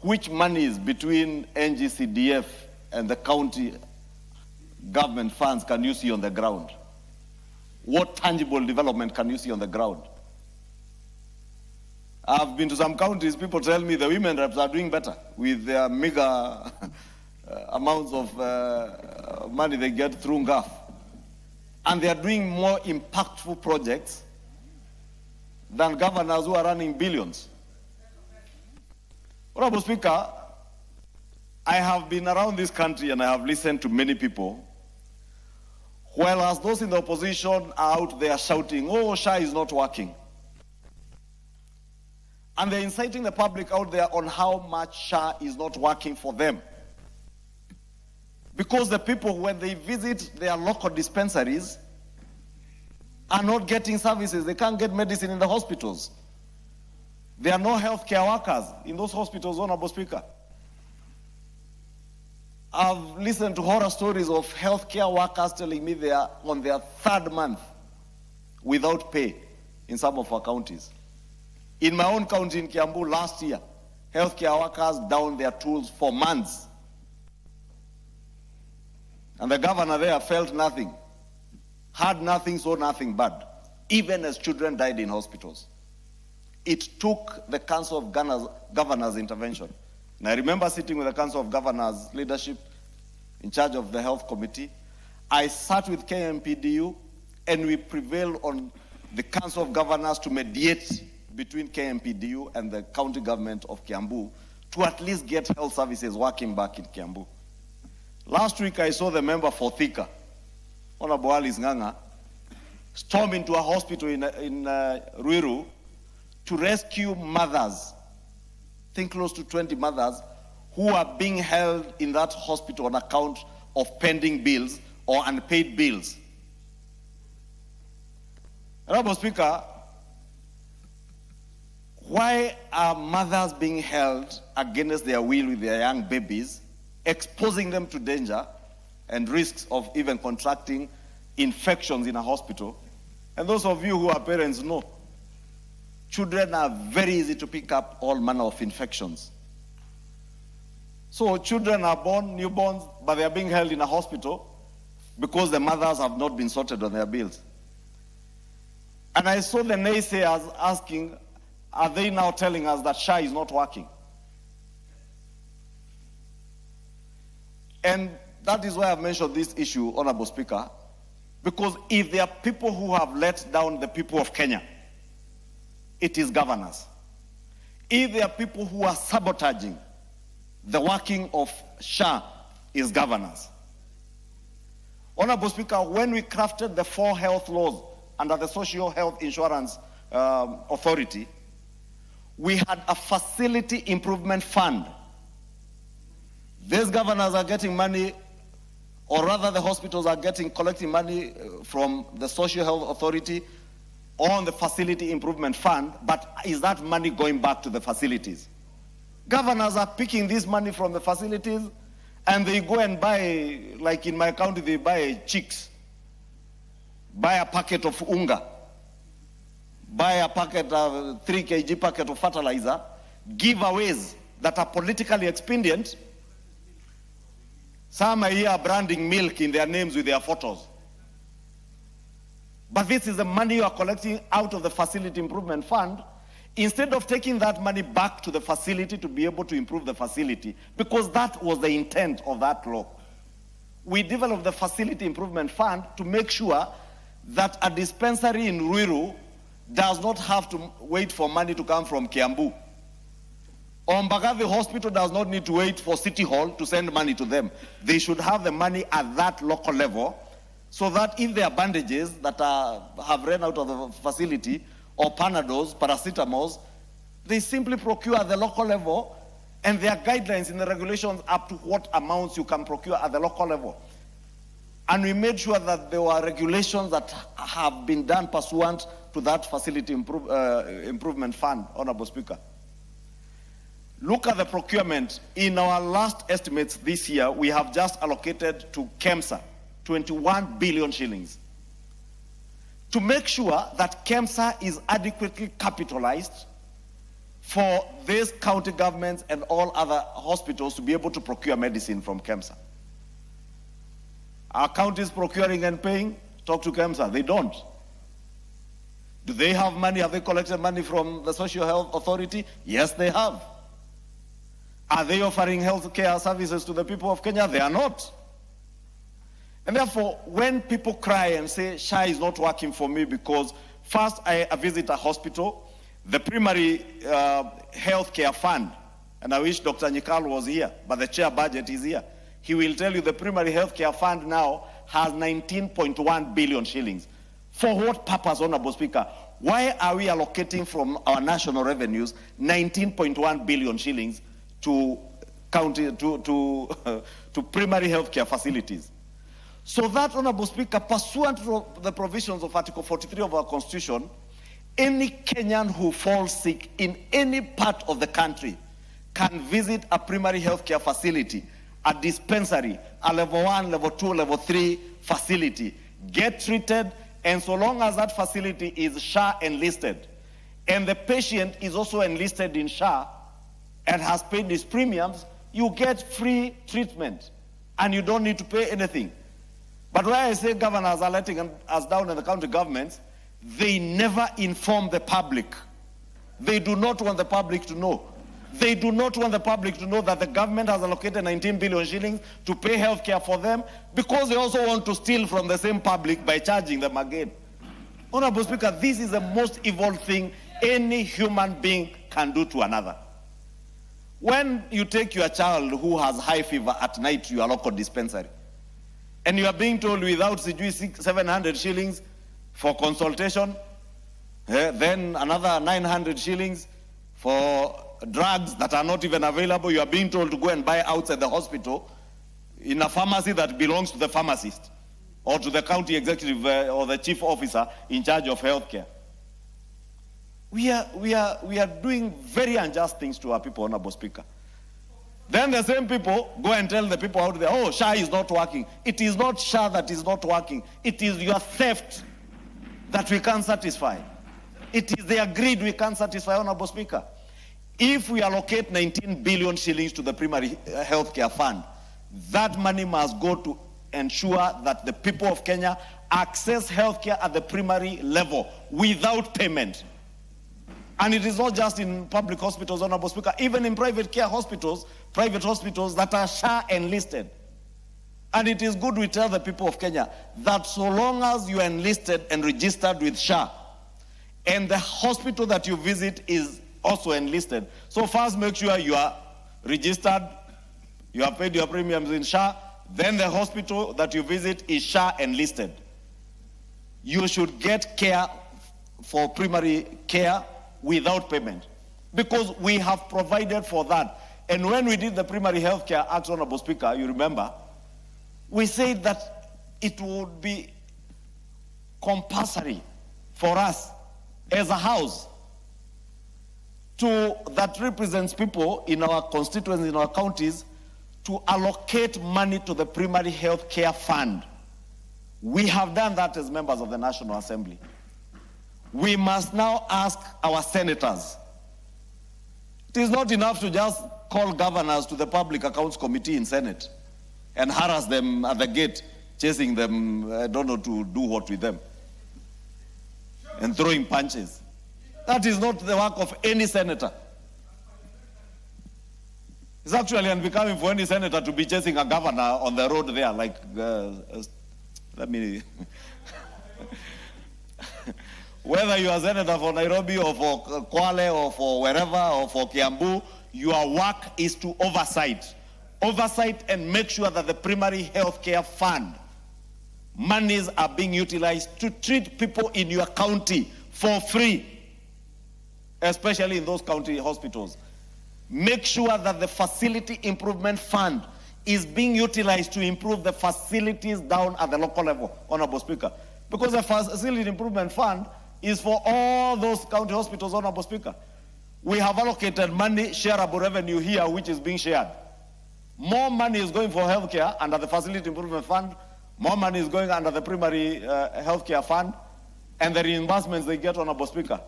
which monies between NGCDF and the county government funds can you see on the ground? What tangible development can you see on the ground? I've been to some counties, people tell me the women reps are doing better with their meager amounts of money they get through NGAF. And they are doing more impactful projects than governors who are running billions. Honorable Speaker, I have been around this country and I have listened to many people, whereas those in the opposition are out there shouting, oh, SHA is not working. And they're inciting the public out there on how much SHA is not working for them. Because the people, when they visit their local dispensaries, are not getting services. They can't get medicine in the hospitals. There are no healthcare workers in those hospitals, Honorable Speaker. I've listened to horror stories of healthcare workers telling me they are on their third month without pay in some of our counties. In my own county in Kiambu last year, healthcare workers down their tools for months. And the governor there felt nothing, heard nothing, saw nothing bad, even as children died in hospitals. It took the Council of Governors intervention. And I remember sitting with the Council of Governors leadership in charge of the Health Committee, I sat with KMPDU and we prevailed on the Council of Governors to mediate between KMPDU and the county government of Kiambu to at least get health services working back in Kiambu. Last week I saw the member for Thika, Honorable Alice Nganga, storm into a hospital in Ruiru to rescue mothers, I think close to 20 mothers, who are being held in that hospital on account of pending bills or unpaid bills. Honorable Speaker, why are mothers being held against their will with their young babies, exposing them to danger and risks of even contracting infections in a hospital? And those of you who are parents know, children are very easy to pick up all manner of infections. So children are born, newborns, but they are being held in a hospital because the mothers have not been sorted on their bills. And I saw the naysayers asking, are they now telling us that SHA is not working? And that is why I've mentioned this issue, Honorable Speaker, because if there are people who have let down the people of Kenya, it is governors. If there are people who are sabotaging the working of SHA, is governors. Honorable Speaker, when we crafted the 4 health laws under the Social Health Insurance Authority, we had a facility improvement fund. These governors are getting money, or rather the hospitals are collecting money from the Social Health Authority on the facility improvement fund, but is that money going back to the facilities? Governors are picking this money from the facilities and they go and buy, like in my county, they buy chicks, buy a packet of unga, buy a packet of 3 kg packet of fertilizer, giveaways that are politically expedient. Some are here branding milk in their names with their photos. But this is the money you are collecting out of the facility improvement fund, instead of taking that money back to the facility to be able to improve the facility, because that was the intent of that law. We developed the facility improvement fund to make sure that a dispensary in Ruiru does not have to wait for money to come from Kiambu. Mbagathi Hospital does not need to wait for City Hall to send money to them. They should have the money at that local level, so that if there are bandages that have run out of the facility, or Panadols, paracetamols, they simply procure at the local level, and there are guidelines in the regulations up to what amounts you can procure at the local level. And we made sure that there were regulations that have been done pursuant to that facility improvement fund, Honorable Speaker. Look at the procurement. In our last estimates this year, we have just allocated to KEMSA 21 billion shillings. To make sure that KEMSA is adequately capitalized for these county governments and all other hospitals to be able to procure medicine from KEMSA. Are counties procuring and paying? Talk to KEMSA. They don't. Do they have money? Have they collected money from the Social Health Authority? Yes, they have. Are they offering health care services to the people of Kenya? They are not. And therefore, when people cry and say, SHA is not working for me because first I visit a hospital, the primary health care fund, and I wish Dr. Nyikal was here, but the chair budget is here. He will tell you the primary health care fund now has 19.1 billion shillings. For what purpose, Honorable Speaker? Why are we allocating from our national revenues 19.1 billion shillings to county, to primary health care facilities? So that, Honorable Speaker, pursuant to the provisions of Article 43 of our Constitution, any Kenyan who falls sick in any part of the country can visit a primary health care facility, a dispensary, a level 1, level 2, level 3 facility, get treated, and so long as that facility is SHA enlisted, and the patient is also enlisted in SHA and has paid his premiums, you get free treatment, and you don't need to pay anything. But why I say governors are letting us down in the county governments, they never inform the public. They do not want the public to know. They do not want the public to know that the government has allocated 19 billion shillings to pay health care for them, because they also want to steal from the same public by charging them again. Honorable Speaker, this is the most evil thing any human being can do to another. When you take your child who has high fever at night to your local dispensary, and you are being told without 700 shillings for consultation, then another 900 shillings for drugs that are not even available, you are being told to go and buy outside the hospital in a pharmacy that belongs to the pharmacist or to the county executive or the chief officer in charge of healthcare. We are doing very unjust things to our people, Honorable Speaker. Then the same people go and tell the people out there, oh, SHA is not working. It is not SHA that is not working. It is your theft that we can't satisfy. It is their greed we can't satisfy, Honorable Speaker. If we allocate 19 billion shillings to the primary healthcare fund, that money must go to ensure that the people of Kenya access healthcare at the primary level without payment. And it is not just in public hospitals, Honorable Speaker, even in private care hospitals, private hospitals that are SHA enlisted. And it is good we tell the people of Kenya that so long as you are enlisted and registered with SHA, and the hospital that you visit is also enlisted, so first make sure you are registered, you have paid your premiums in SHA, then the hospital that you visit is SHA enlisted. You should get care for primary care without payment, because we have provided for that. And when we did the Primary Healthcare Act, Honorable Speaker, you remember, we said that it would be compulsory for us as a house that represents people in our constituencies, in our counties, to allocate money to the Primary Healthcare Fund. We have done that as members of the National Assembly. We must now ask our senators. It is not enough to just call governors to the Public Accounts Committee in Senate and harass them at the gate, chasing them, I don't know, to do what with them, and throwing punches. That is not the work of any senator. It's actually unbecoming for any senator to be chasing a governor on the road there, like, let me... Whether you are senator for Nairobi or for Kwale or for wherever or for Kiambu, your work is to oversight and make sure that the primary healthcare fund monies are being utilized to treat people in your county for free, especially in those county hospitals. Make sure that the facility improvement fund is being utilized to improve the facilities down at the local level, Honorable Speaker. Because the facility improvement fund is for all those county hospitals, Honorable Speaker. We have allocated money, shareable revenue here, which is being shared. More money is going for healthcare under the Facility Improvement Fund. More money is going under the Primary Healthcare Fund, and the reimbursements they get, Honorable Speaker.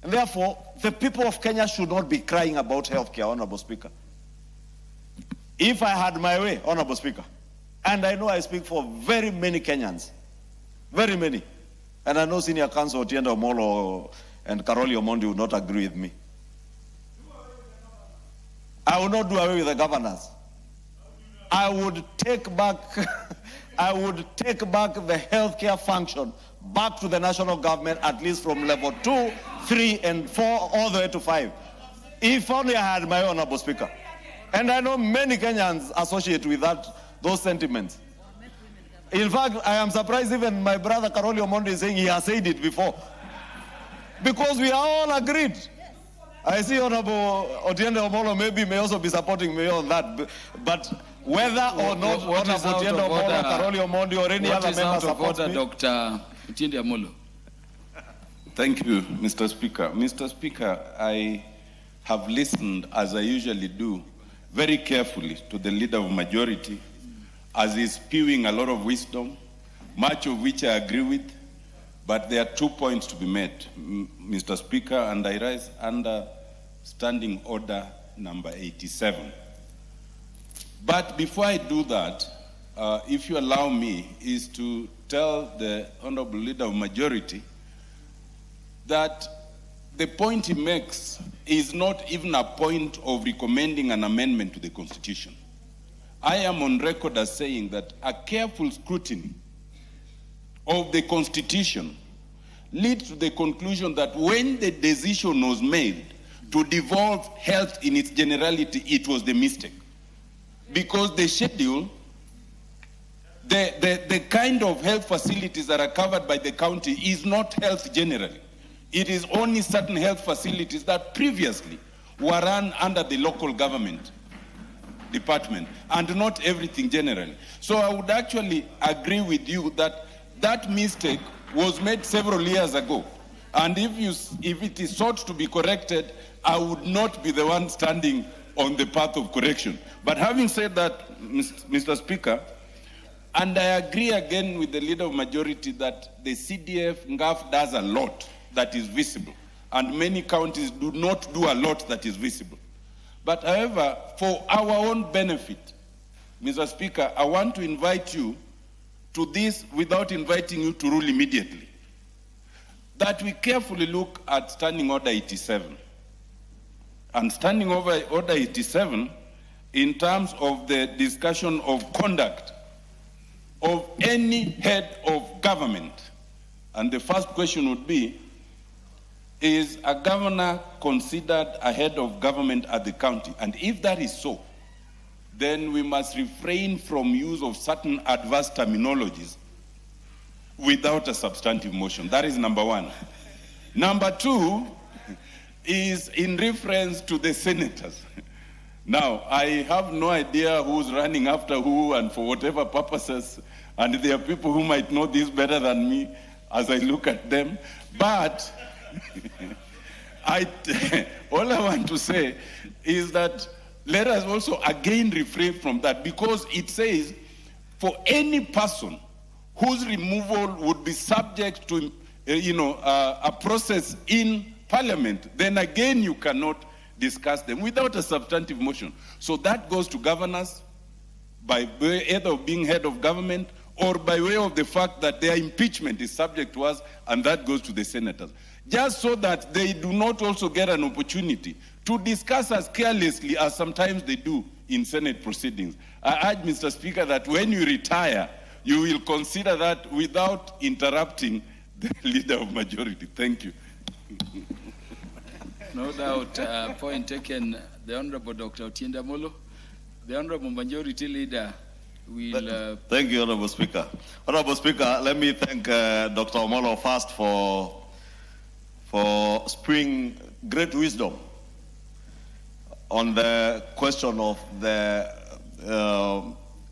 And therefore, the people of Kenya should not be crying about healthcare, Honorable Speaker. If I had my way, Honorable Speaker, and I know I speak for very many Kenyans, very many, and I know Senior Counsel Otiende Omolo and Karoli Omondi would not agree with me. I will not do away with the governors. I would take back the healthcare function back to the national government, at least from level 2, 3, and 4, all the way to 5. If only I had my own, Honorable Speaker. And I know many Kenyans associate with those sentiments. In fact, I am surprised even my brother Karoli Omondi is saying he has said it before. Because we are all agreed. I see Honorable Otiende Omolo maybe may also be supporting me on that. But whether or not Honorable Otiende Omolo, Karoli Omondi, or any other member supports me. Dr. Otiende Omolo. Thank you, Mr. Speaker. Mr. Speaker, I have listened, as I usually do, very carefully to the Leader of Majority, as he's spewing a lot of wisdom, much of which I agree with, but there are 2 points to be made, Mr. Speaker, and I rise under Standing Order number 87. But before I do that, if you allow me, is to tell the Honorable Leader of Majority that the point he makes is not even a point of recommending an amendment to the Constitution. I am on record as saying that a careful scrutiny of the Constitution leads to the conclusion that when the decision was made to devolve health in its generality, it was the mistake. Because the schedule, the kind of health facilities that are covered by the county is not health generally. It is only certain health facilities that previously were run under the local government department, and not everything generally. So I would actually agree with you that that mistake was made several years ago. And if it is sought to be corrected, I would not be the one standing on the path of correction. But having said that, Mr. Speaker, and I agree again with the Leader of Majority that the CDF, NGAF does a lot that is visible, and many counties do not do a lot that is visible. But however, for our own benefit, Mr. Speaker, I want to invite you to this without inviting you to rule immediately, that we carefully look at Standing Order 87. And Standing Order 87, in terms of the discussion of conduct of any head of government. And the first question would be, is a governor considered a head of government at the county? And if that is so, then we must refrain from use of certain adverse terminologies without a substantive motion. That is number one. Number two is in reference to the senators. Now, I have no idea who's running after who and for whatever purposes, and there are people who might know this better than me as I look at them, but all I want to say is that let us also again refrain from that, because it says for any person whose removal would be subject to a process in Parliament, then again you cannot discuss them without a substantive motion. So that goes to governors by way either of being head of government or by way of the fact that their impeachment is subject to us, and that goes to the senators. Just so that they do not also get an opportunity to discuss as carelessly as sometimes they do in Senate proceedings. I urge, Mr. Speaker, that when you retire, you will consider that without interrupting the Leader of Majority. Thank you. No doubt, point taken. The Honorable Dr. Otienda Molo, the Honorable Majority Leader will... Thank you, Honorable Speaker. Honorable Speaker, let me thank Dr. Omolo first for spring great wisdom on the question of the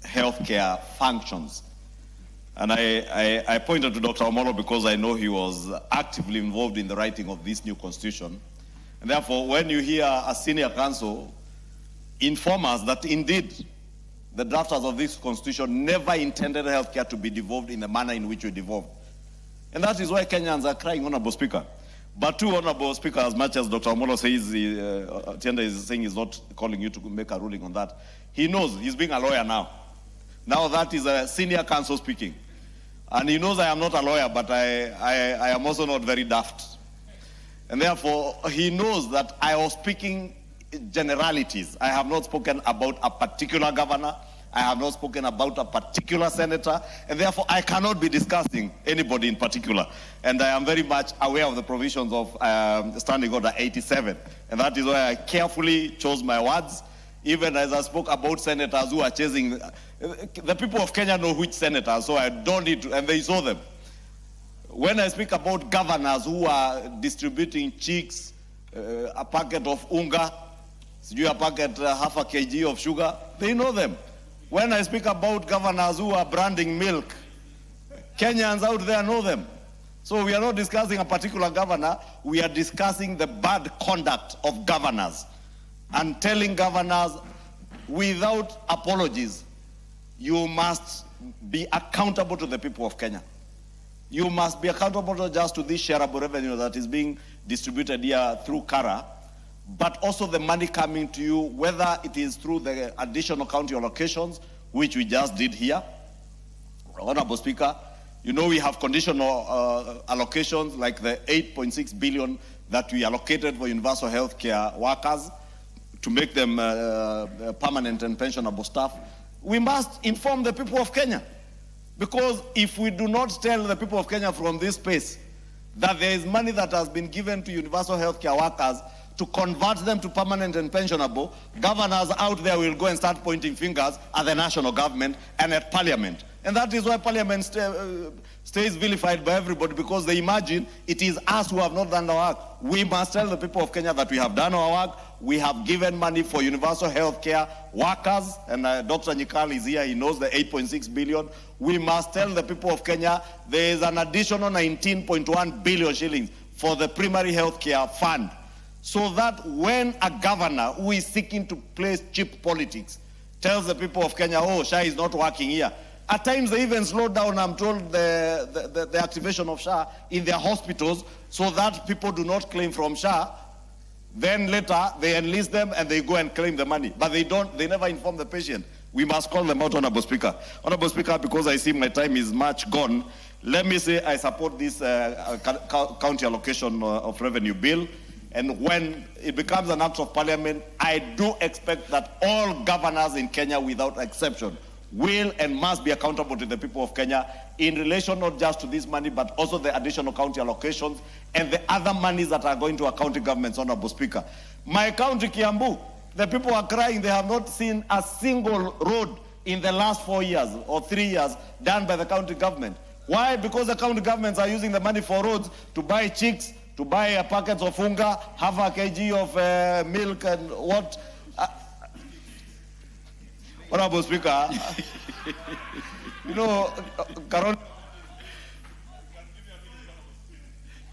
healthcare functions. And I pointed to Dr. Omolo because I know he was actively involved in the writing of this new constitution. And therefore, when you hear a senior counsel inform us that indeed the drafters of this constitution never intended healthcare to be devolved in the manner in which we devolved. And that is why Kenyans are crying, Honorable Speaker. But too, Honorable Speaker, as much as Dr. Omolo says, Tienda is saying he's not calling you to make a ruling on that, he knows he's being a lawyer now. Now that is a senior counsel speaking. And he knows I am not a lawyer, but I am also not very daft. And therefore, he knows that I was speaking generalities. I have not spoken about a particular governor. I have not spoken about a particular senator, and therefore I cannot be discussing anybody in particular. And I am very much aware of the provisions of Standing Order 87, and that is why I carefully chose my words, even as I spoke about senators who are chasing. The people of Kenya know which senators, so I don't need to, and they saw them. When I speak about governors who are distributing chicks, a packet of unga, a packet, half a kg of sugar, they know them. When I speak about governors who are branding milk, Kenyans out there know them. So we are not discussing a particular governor, we are discussing the bad conduct of governors and telling governors without apologies, you must be accountable to the people of Kenya. You must be accountable not just to this shareable revenue that is being distributed here through Kara, but also the money coming to you, whether it is through the additional county allocations, which we just did here. Honorable Speaker, you know we have conditional allocations like the 8.6 billion that we allocated for universal health care workers to make them permanent and pensionable staff, we must inform the people of Kenya. Because if we do not tell the people of Kenya from this space that there is money that has been given to universal health care workers to convert them to permanent and pensionable, governors out there will go and start pointing fingers at the national government and at parliament. And that is why parliament stays vilified by everybody, because they imagine it is us who have not done the work. We must tell the people of Kenya that we have done our work. We have given money for universal health care workers, and Dr. Nyikal is here, he knows the 8.6 billion. We must tell the people of Kenya there is an additional 19.1 billion shillings for the primary health care fund, so that when a governor who is seeking to place cheap politics tells the people of Kenya, oh, SHA is not working here, at times they even slow down, I'm told, the activation of SHA in their hospitals so that people do not claim from SHA. Then later they enlist them and they go and claim the money. But they never inform the patient. We must call them out, Honorable Speaker. Honorable Speaker, because I see my time is much gone, let me say I support this county allocation of revenue bill. And when it becomes an act of parliament, I do expect that all governors in Kenya, without exception, will and must be accountable to the people of Kenya in relation not just to this money, but also the additional county allocations and the other monies that are going to our county governments, Honorable Speaker. My county, Kiambu, the people are crying. They have not seen a single road in the last 4 years or 3 years done by the county government. Why? Because the county governments are using the money for roads to buy chicks, to buy packets of unga, half a kg of milk and what? Honorable Speaker, you know, Carol.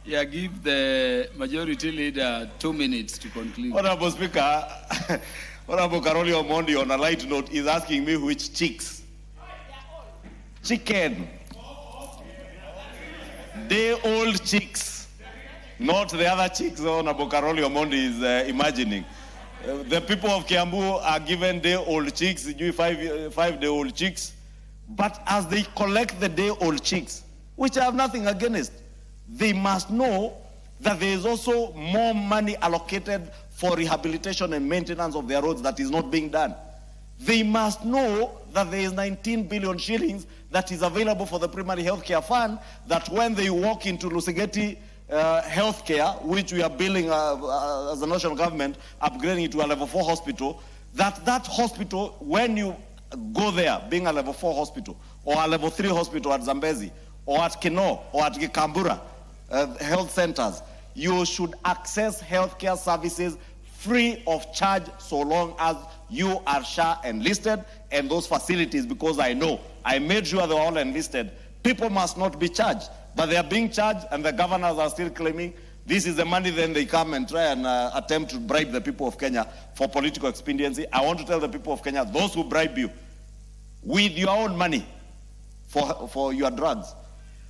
Yeah, give the majority leader 2 minutes to conclude. Honorable Speaker, Honorable Karoli Omondi, on a light note, is asking me which chicks. Chicken. Day-old chicks. Not the other chicks Honorable Karoli Omondi is imagining. The people of Kiambu are given day-old chicks, 5-day-old chicks. But as they collect the day-old chicks, which I have nothing against, they must know that there is also more money allocated for rehabilitation and maintenance of their roads that is not being done. They must know that there is 19 billion shillings that is available for the primary healthcare fund, that when they walk into Lusegeti healthcare, which we are building as a national government, upgrading it to a level 4 hospital, that hospital, when you go there, being a level 4 hospital, or a level 3 hospital at Zambezi, or at Kino, or at Kambura health centers, you should access healthcare services free of charge so long as you are SHA enlisted and those facilities, because I know, I made sure they were all enlisted. People must not be charged, but they are being charged and the governors are still claiming this is the money. Then they come and try and attempt to bribe the people of Kenya for political expediency. I want to tell the people of Kenya, those who bribe you with your own money for your drugs,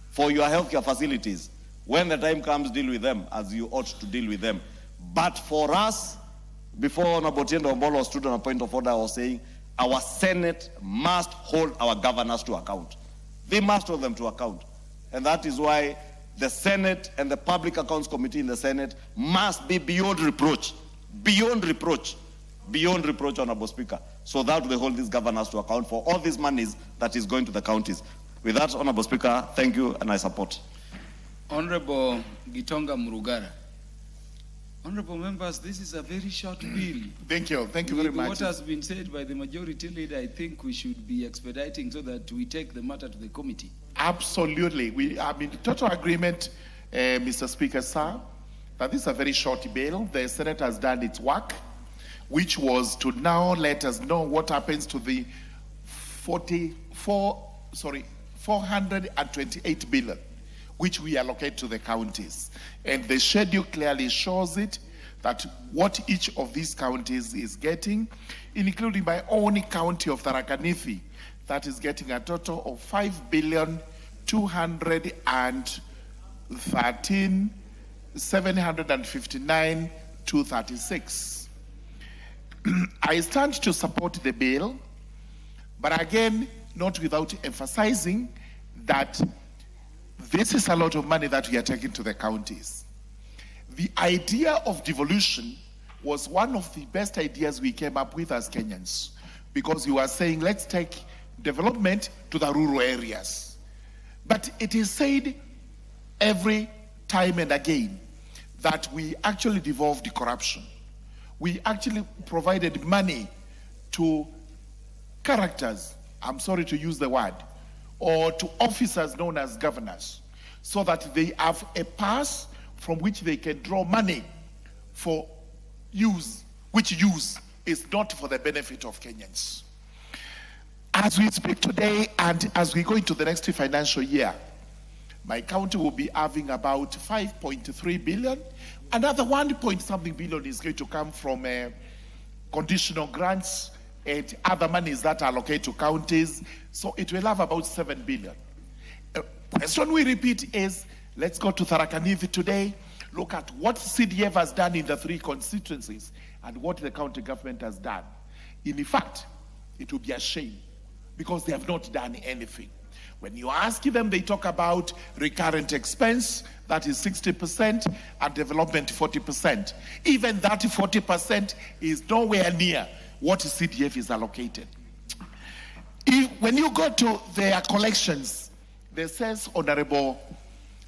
for your healthcare facilities, when the time comes, deal with them as you ought to deal with them. But for us, before Honorable Tiendo Ombolo stood on a point of order, I was saying our Senate must hold our governors to account. They must hold them to account. And that is why the Senate and the Public Accounts Committee in the Senate must be beyond reproach, Honorable Speaker, so that they hold these governors to account for all these monies that is going to the counties. With that, Honorable Speaker, thank you and I support. Honorable Gitonga Murugara. Honorable members, this is a very short bill. Thank you very much. What has been said by the majority leader, I think we should be expediting so that we take the matter to the committee. Absolutely. We are in total agreement, Mr. Speaker, sir, that this is a very short bill. The Senate has done its work, which was to now let us know what happens to the 428 billion, which we allocate to the counties. And the schedule clearly shows it, that what each of these counties is getting, including my own county of Tharaka Nithi, that is getting a total of 5,213,759,236. I stand to support the bill, but again, not without emphasizing that this is a lot of money that we are taking to the counties. The idea of devolution was one of the best ideas we came up with as Kenyans, because you are saying, let's take development to the rural areas. But it is said every time and again that we actually devolved corruption. We actually provided money to characters, I'm sorry to use the word, or to officers known as governors, so that they have a pass from which they can draw money for use, which use is not for the benefit of Kenyans. As we speak today and as we go into the next financial year, my county will be having about 5.3 billion. Another 1-point-something billion is going to come from conditional grants and other monies that are allocated to counties. So it will have about 7 billion. Question we repeat is, let's go to Tharaka Nithi today, look at what CDF has done in the 3 constituencies and what the county government has done. In fact, it would be a shame because they have not done anything. When you ask them, they talk about recurrent expense, that is 60%, and development 40%. Even that 40% is nowhere near what CDF is allocated. When you go to their collections, they says Honorable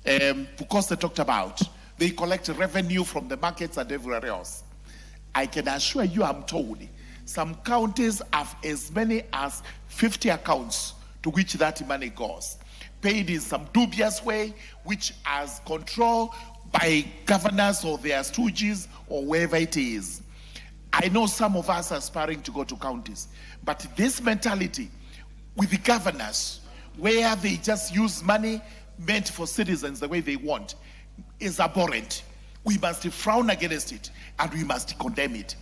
Pukose talked about, they collect revenue from the markets and everywhere else. I can assure you, I'm told, some counties have as many as 50 accounts to which that money goes, paid in some dubious way, which has control by governors or their stooges or wherever it is. I know some of us are aspiring to go to counties, but this mentality with the governors, where they just use money meant for citizens the way they want, is abhorrent. We must frown against it and we must condemn it.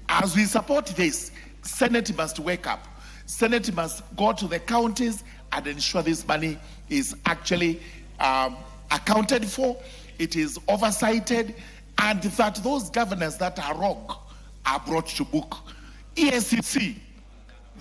As we support this, Senate must wake up. Senate must go to the counties and ensure this money is actually accounted for, it is oversighted, and that those governors that are wrong are brought to book. EACC,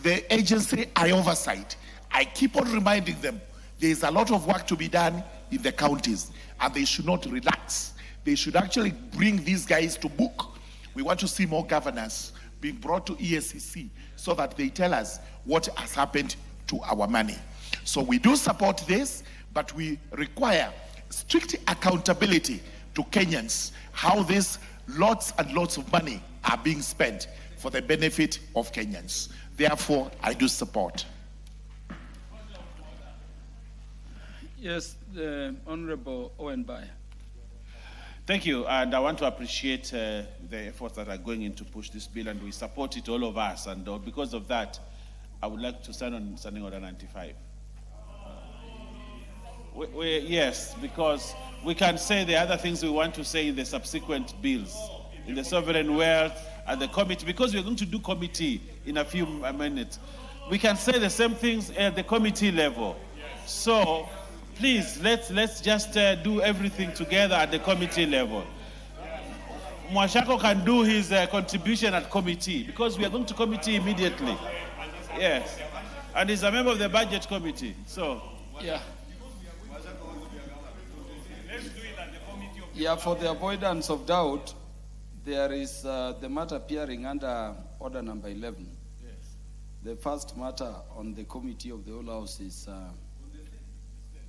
the agency I oversight, I keep on reminding them there is a lot of work to be done in the counties and they should not relax. They should actually bring these guys to book. We want to see more governors being brought to EACC so that they tell us what has happened to our money. So we do support this, but we require strict accountability to Kenyans, how these lots and lots of money are being spent for the benefit of Kenyans. Therefore, I do support. Yes, the Honorable Owen Baya. Thank you, and I want to appreciate the efforts that are going in to push this bill, and we support it, all of us, and because of that, I would like to stand on Standing Order 95. Yes, because we can say the other things we want to say in the subsequent bills, in the sovereign wealth and the committee, because we're going to do committee in a few minutes. We can say the same things at the committee level. So, please, let's just do everything together at the committee level. Mwashako can do his contribution at committee, because we are going to committee immediately. Yes, and he's a member of the budget committee, so. Yeah. Yeah, for the avoidance of doubt, there is the matter appearing under order number 11. Yes. The first matter on the committee of the whole house is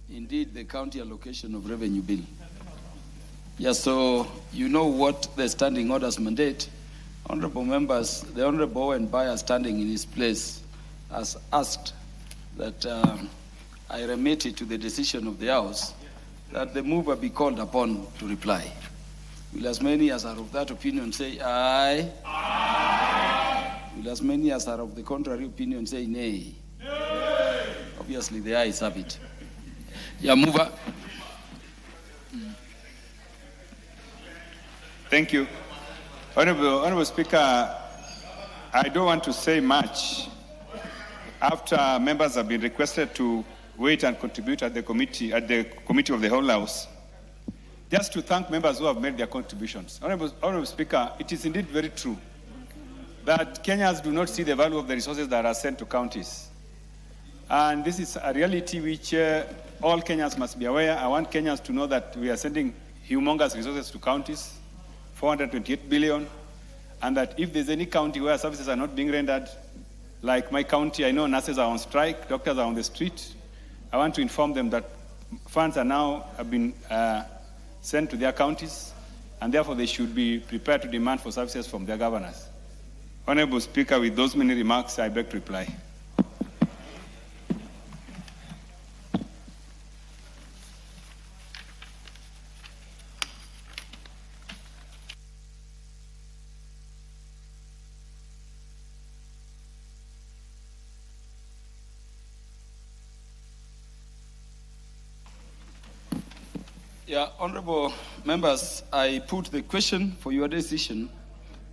indeed the county allocation of revenue bill. Yeah, so you know what the standing orders mandate. Honorable members, the Honorable Owen Baya standing in his place has asked that I remit it to the decision of the House that the mover be called upon to reply. Will as many as are of that opinion say aye? Aye. Will as many as are of the contrary opinion say nay? Nay. Obviously the ayes have it. Yeah, mover. Thank you. Honorable Speaker, I don't want to say much after members have been requested to wait and contribute at the committee of the whole house. Just to thank members who have made their contributions. Honorable Speaker, it is indeed very true that Kenyans do not see the value of the resources that are sent to counties. And this is a reality which all Kenyans must be aware. I want Kenyans to know that we are sending humongous resources to counties. 428 billion, and that if there's any county where services are not being rendered, like my county, I know nurses are on strike, doctors are on the street. I want to inform them that funds have been sent to their counties, and therefore they should be prepared to demand for services from their governors. Honorable Speaker, with those many remarks, I beg to reply. Yeah, honorable members, I put the question for your decision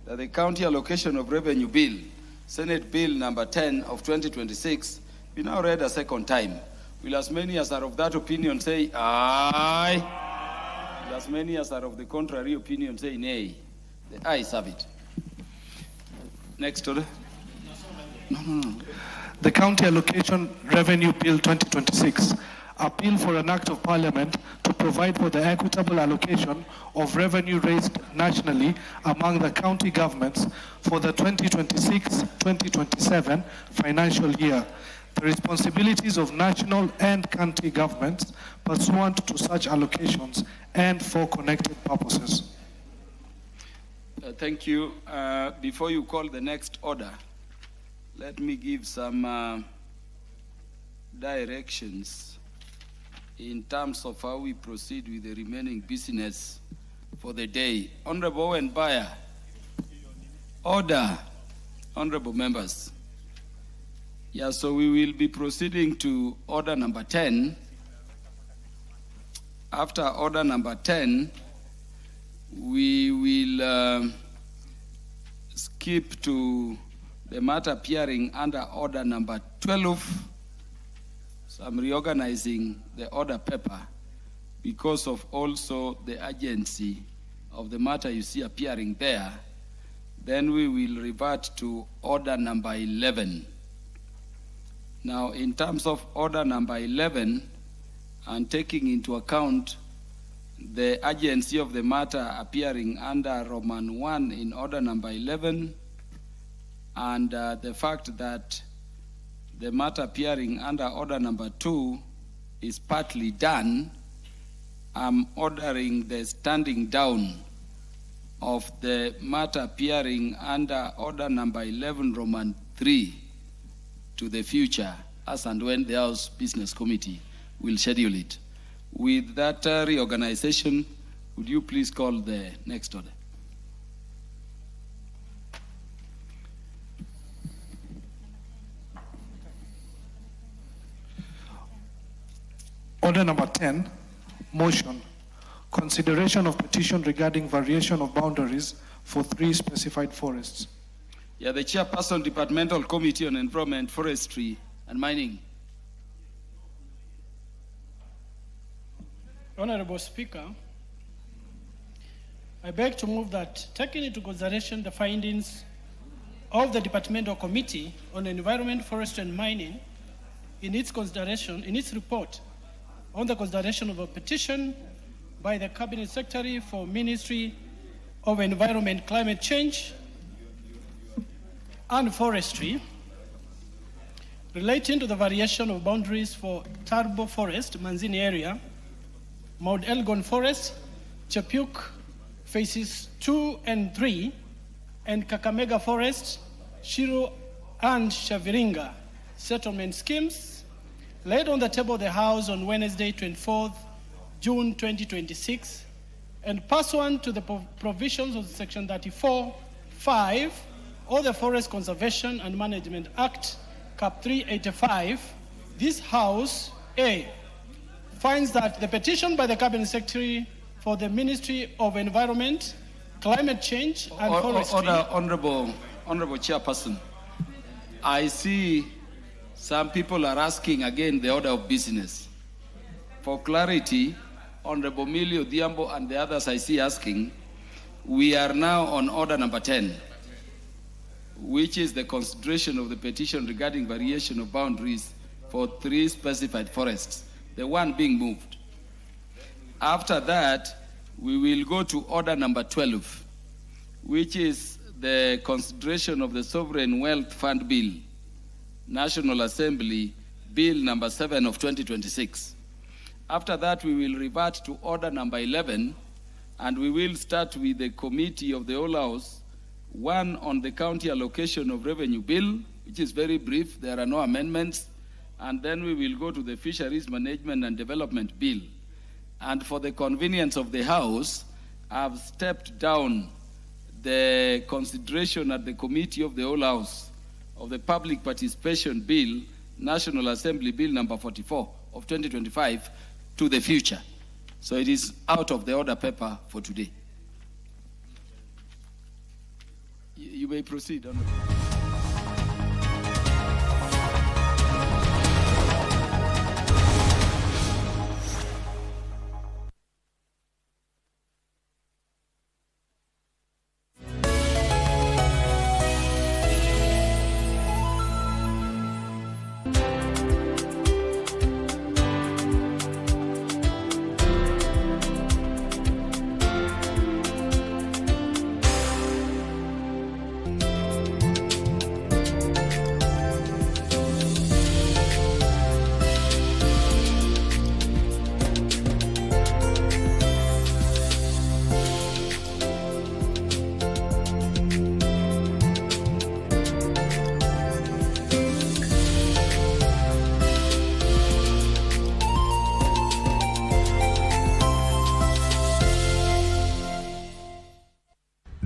that the county allocation of revenue bill, Senate Bill number 10 of 2026, be now read a second time. Will as many as are of that opinion say aye? Will as many as are of the contrary opinion say nay? The ayes have it. Next order. No. The County Allocation Revenue Bill 2026, appeal for an act of parliament to provide for the equitable allocation of revenue raised nationally among the county governments for the 2026-2027 financial year, the responsibilities of national and county governments pursuant to such allocations and for connected purposes. Thank you. Before you call the next order, let me give some directions in terms of how we proceed with the remaining business for the day. Honorable Owen Bayer. Order. Honorable members. Yeah, so we will be proceeding to order number 10. After order number 10, we will skip to the matter appearing under order number 12. So I'm reorganizing the order paper because of also the urgency of the matter you see appearing there. Then we will revert to order number 11. Now, in terms of order number 11, and taking into account the urgency of the matter appearing under Roman 1 in order number 11, and the fact that the matter appearing under order number 2 is partly done, I'm ordering the standing down of the matter appearing under order number 11 Roman 3 to the future, as and when the House Business Committee will schedule it. With that reorganization, would you please call the next order? Order number 10, motion. Consideration of petition regarding variation of boundaries for 3 specified forests. Yeah, the Chairperson, Departmental Committee on Environment, Forestry and Mining. Honorable Speaker, I beg to move that, taking into consideration the findings of the Departmental Committee on Environment, Forestry and Mining in its report on the consideration of a petition by the Cabinet Secretary for Ministry of Environment, Climate Change and Forestry relating to the variation of boundaries for Turbo Forest, Manzini area, Mount Elgon Forest, Chepuk Phases 2 and 3, and Kakamega Forest, Shiro and Shaviringa settlement schemes laid on the table of the House on Wednesday, 24th June 2026, and pursuant to the provisions of Section 34(5) of the Forest Conservation and Management Act, Cap 385, this House, A, finds that the petition by the Cabinet Secretary for the Ministry of Environment, Climate Change and Forestry... Honorable Chairperson, I see some people are asking again the order of business. For clarity, Honorable Millie Odhiambo and the others I see asking, we are now on order number 10, which is the consideration of the petition regarding variation of boundaries for 3 specified forests, the one being moved. After that, we will go to order number 12, which is the consideration of the Sovereign Wealth Fund Bill, National Assembly Bill number 7 of 2026. After that, we will revert to order number 11, and we will start with the committee of the whole House, one on the county allocation of revenue bill, which is very brief, there are no amendments, and then we will go to the fisheries management and development bill. And for the convenience of the House, I've stepped down the consideration at the committee of the whole House of the public participation bill, National Assembly Bill number 44 of 2025, to the future. So it is out of the order paper for today. You may proceed, Honorable.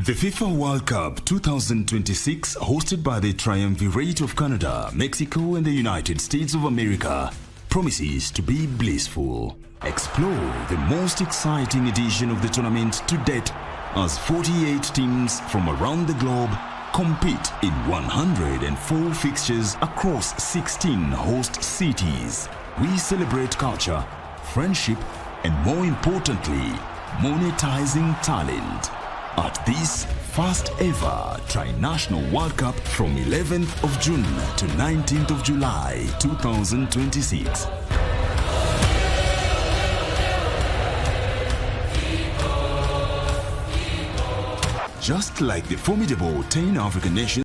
The FIFA World Cup 2026, hosted by the Triumvirate of Canada, Mexico and the United States of America, promises to be blissful. Explore the most exciting edition of the tournament to date as 48 teams from around the globe compete in 104 fixtures across 16 host cities. We celebrate culture, friendship, and more importantly, monetizing talent. At this first ever Tri-National World Cup from 11th of June to 19th of July 2026. Just like the formidable 10 African nations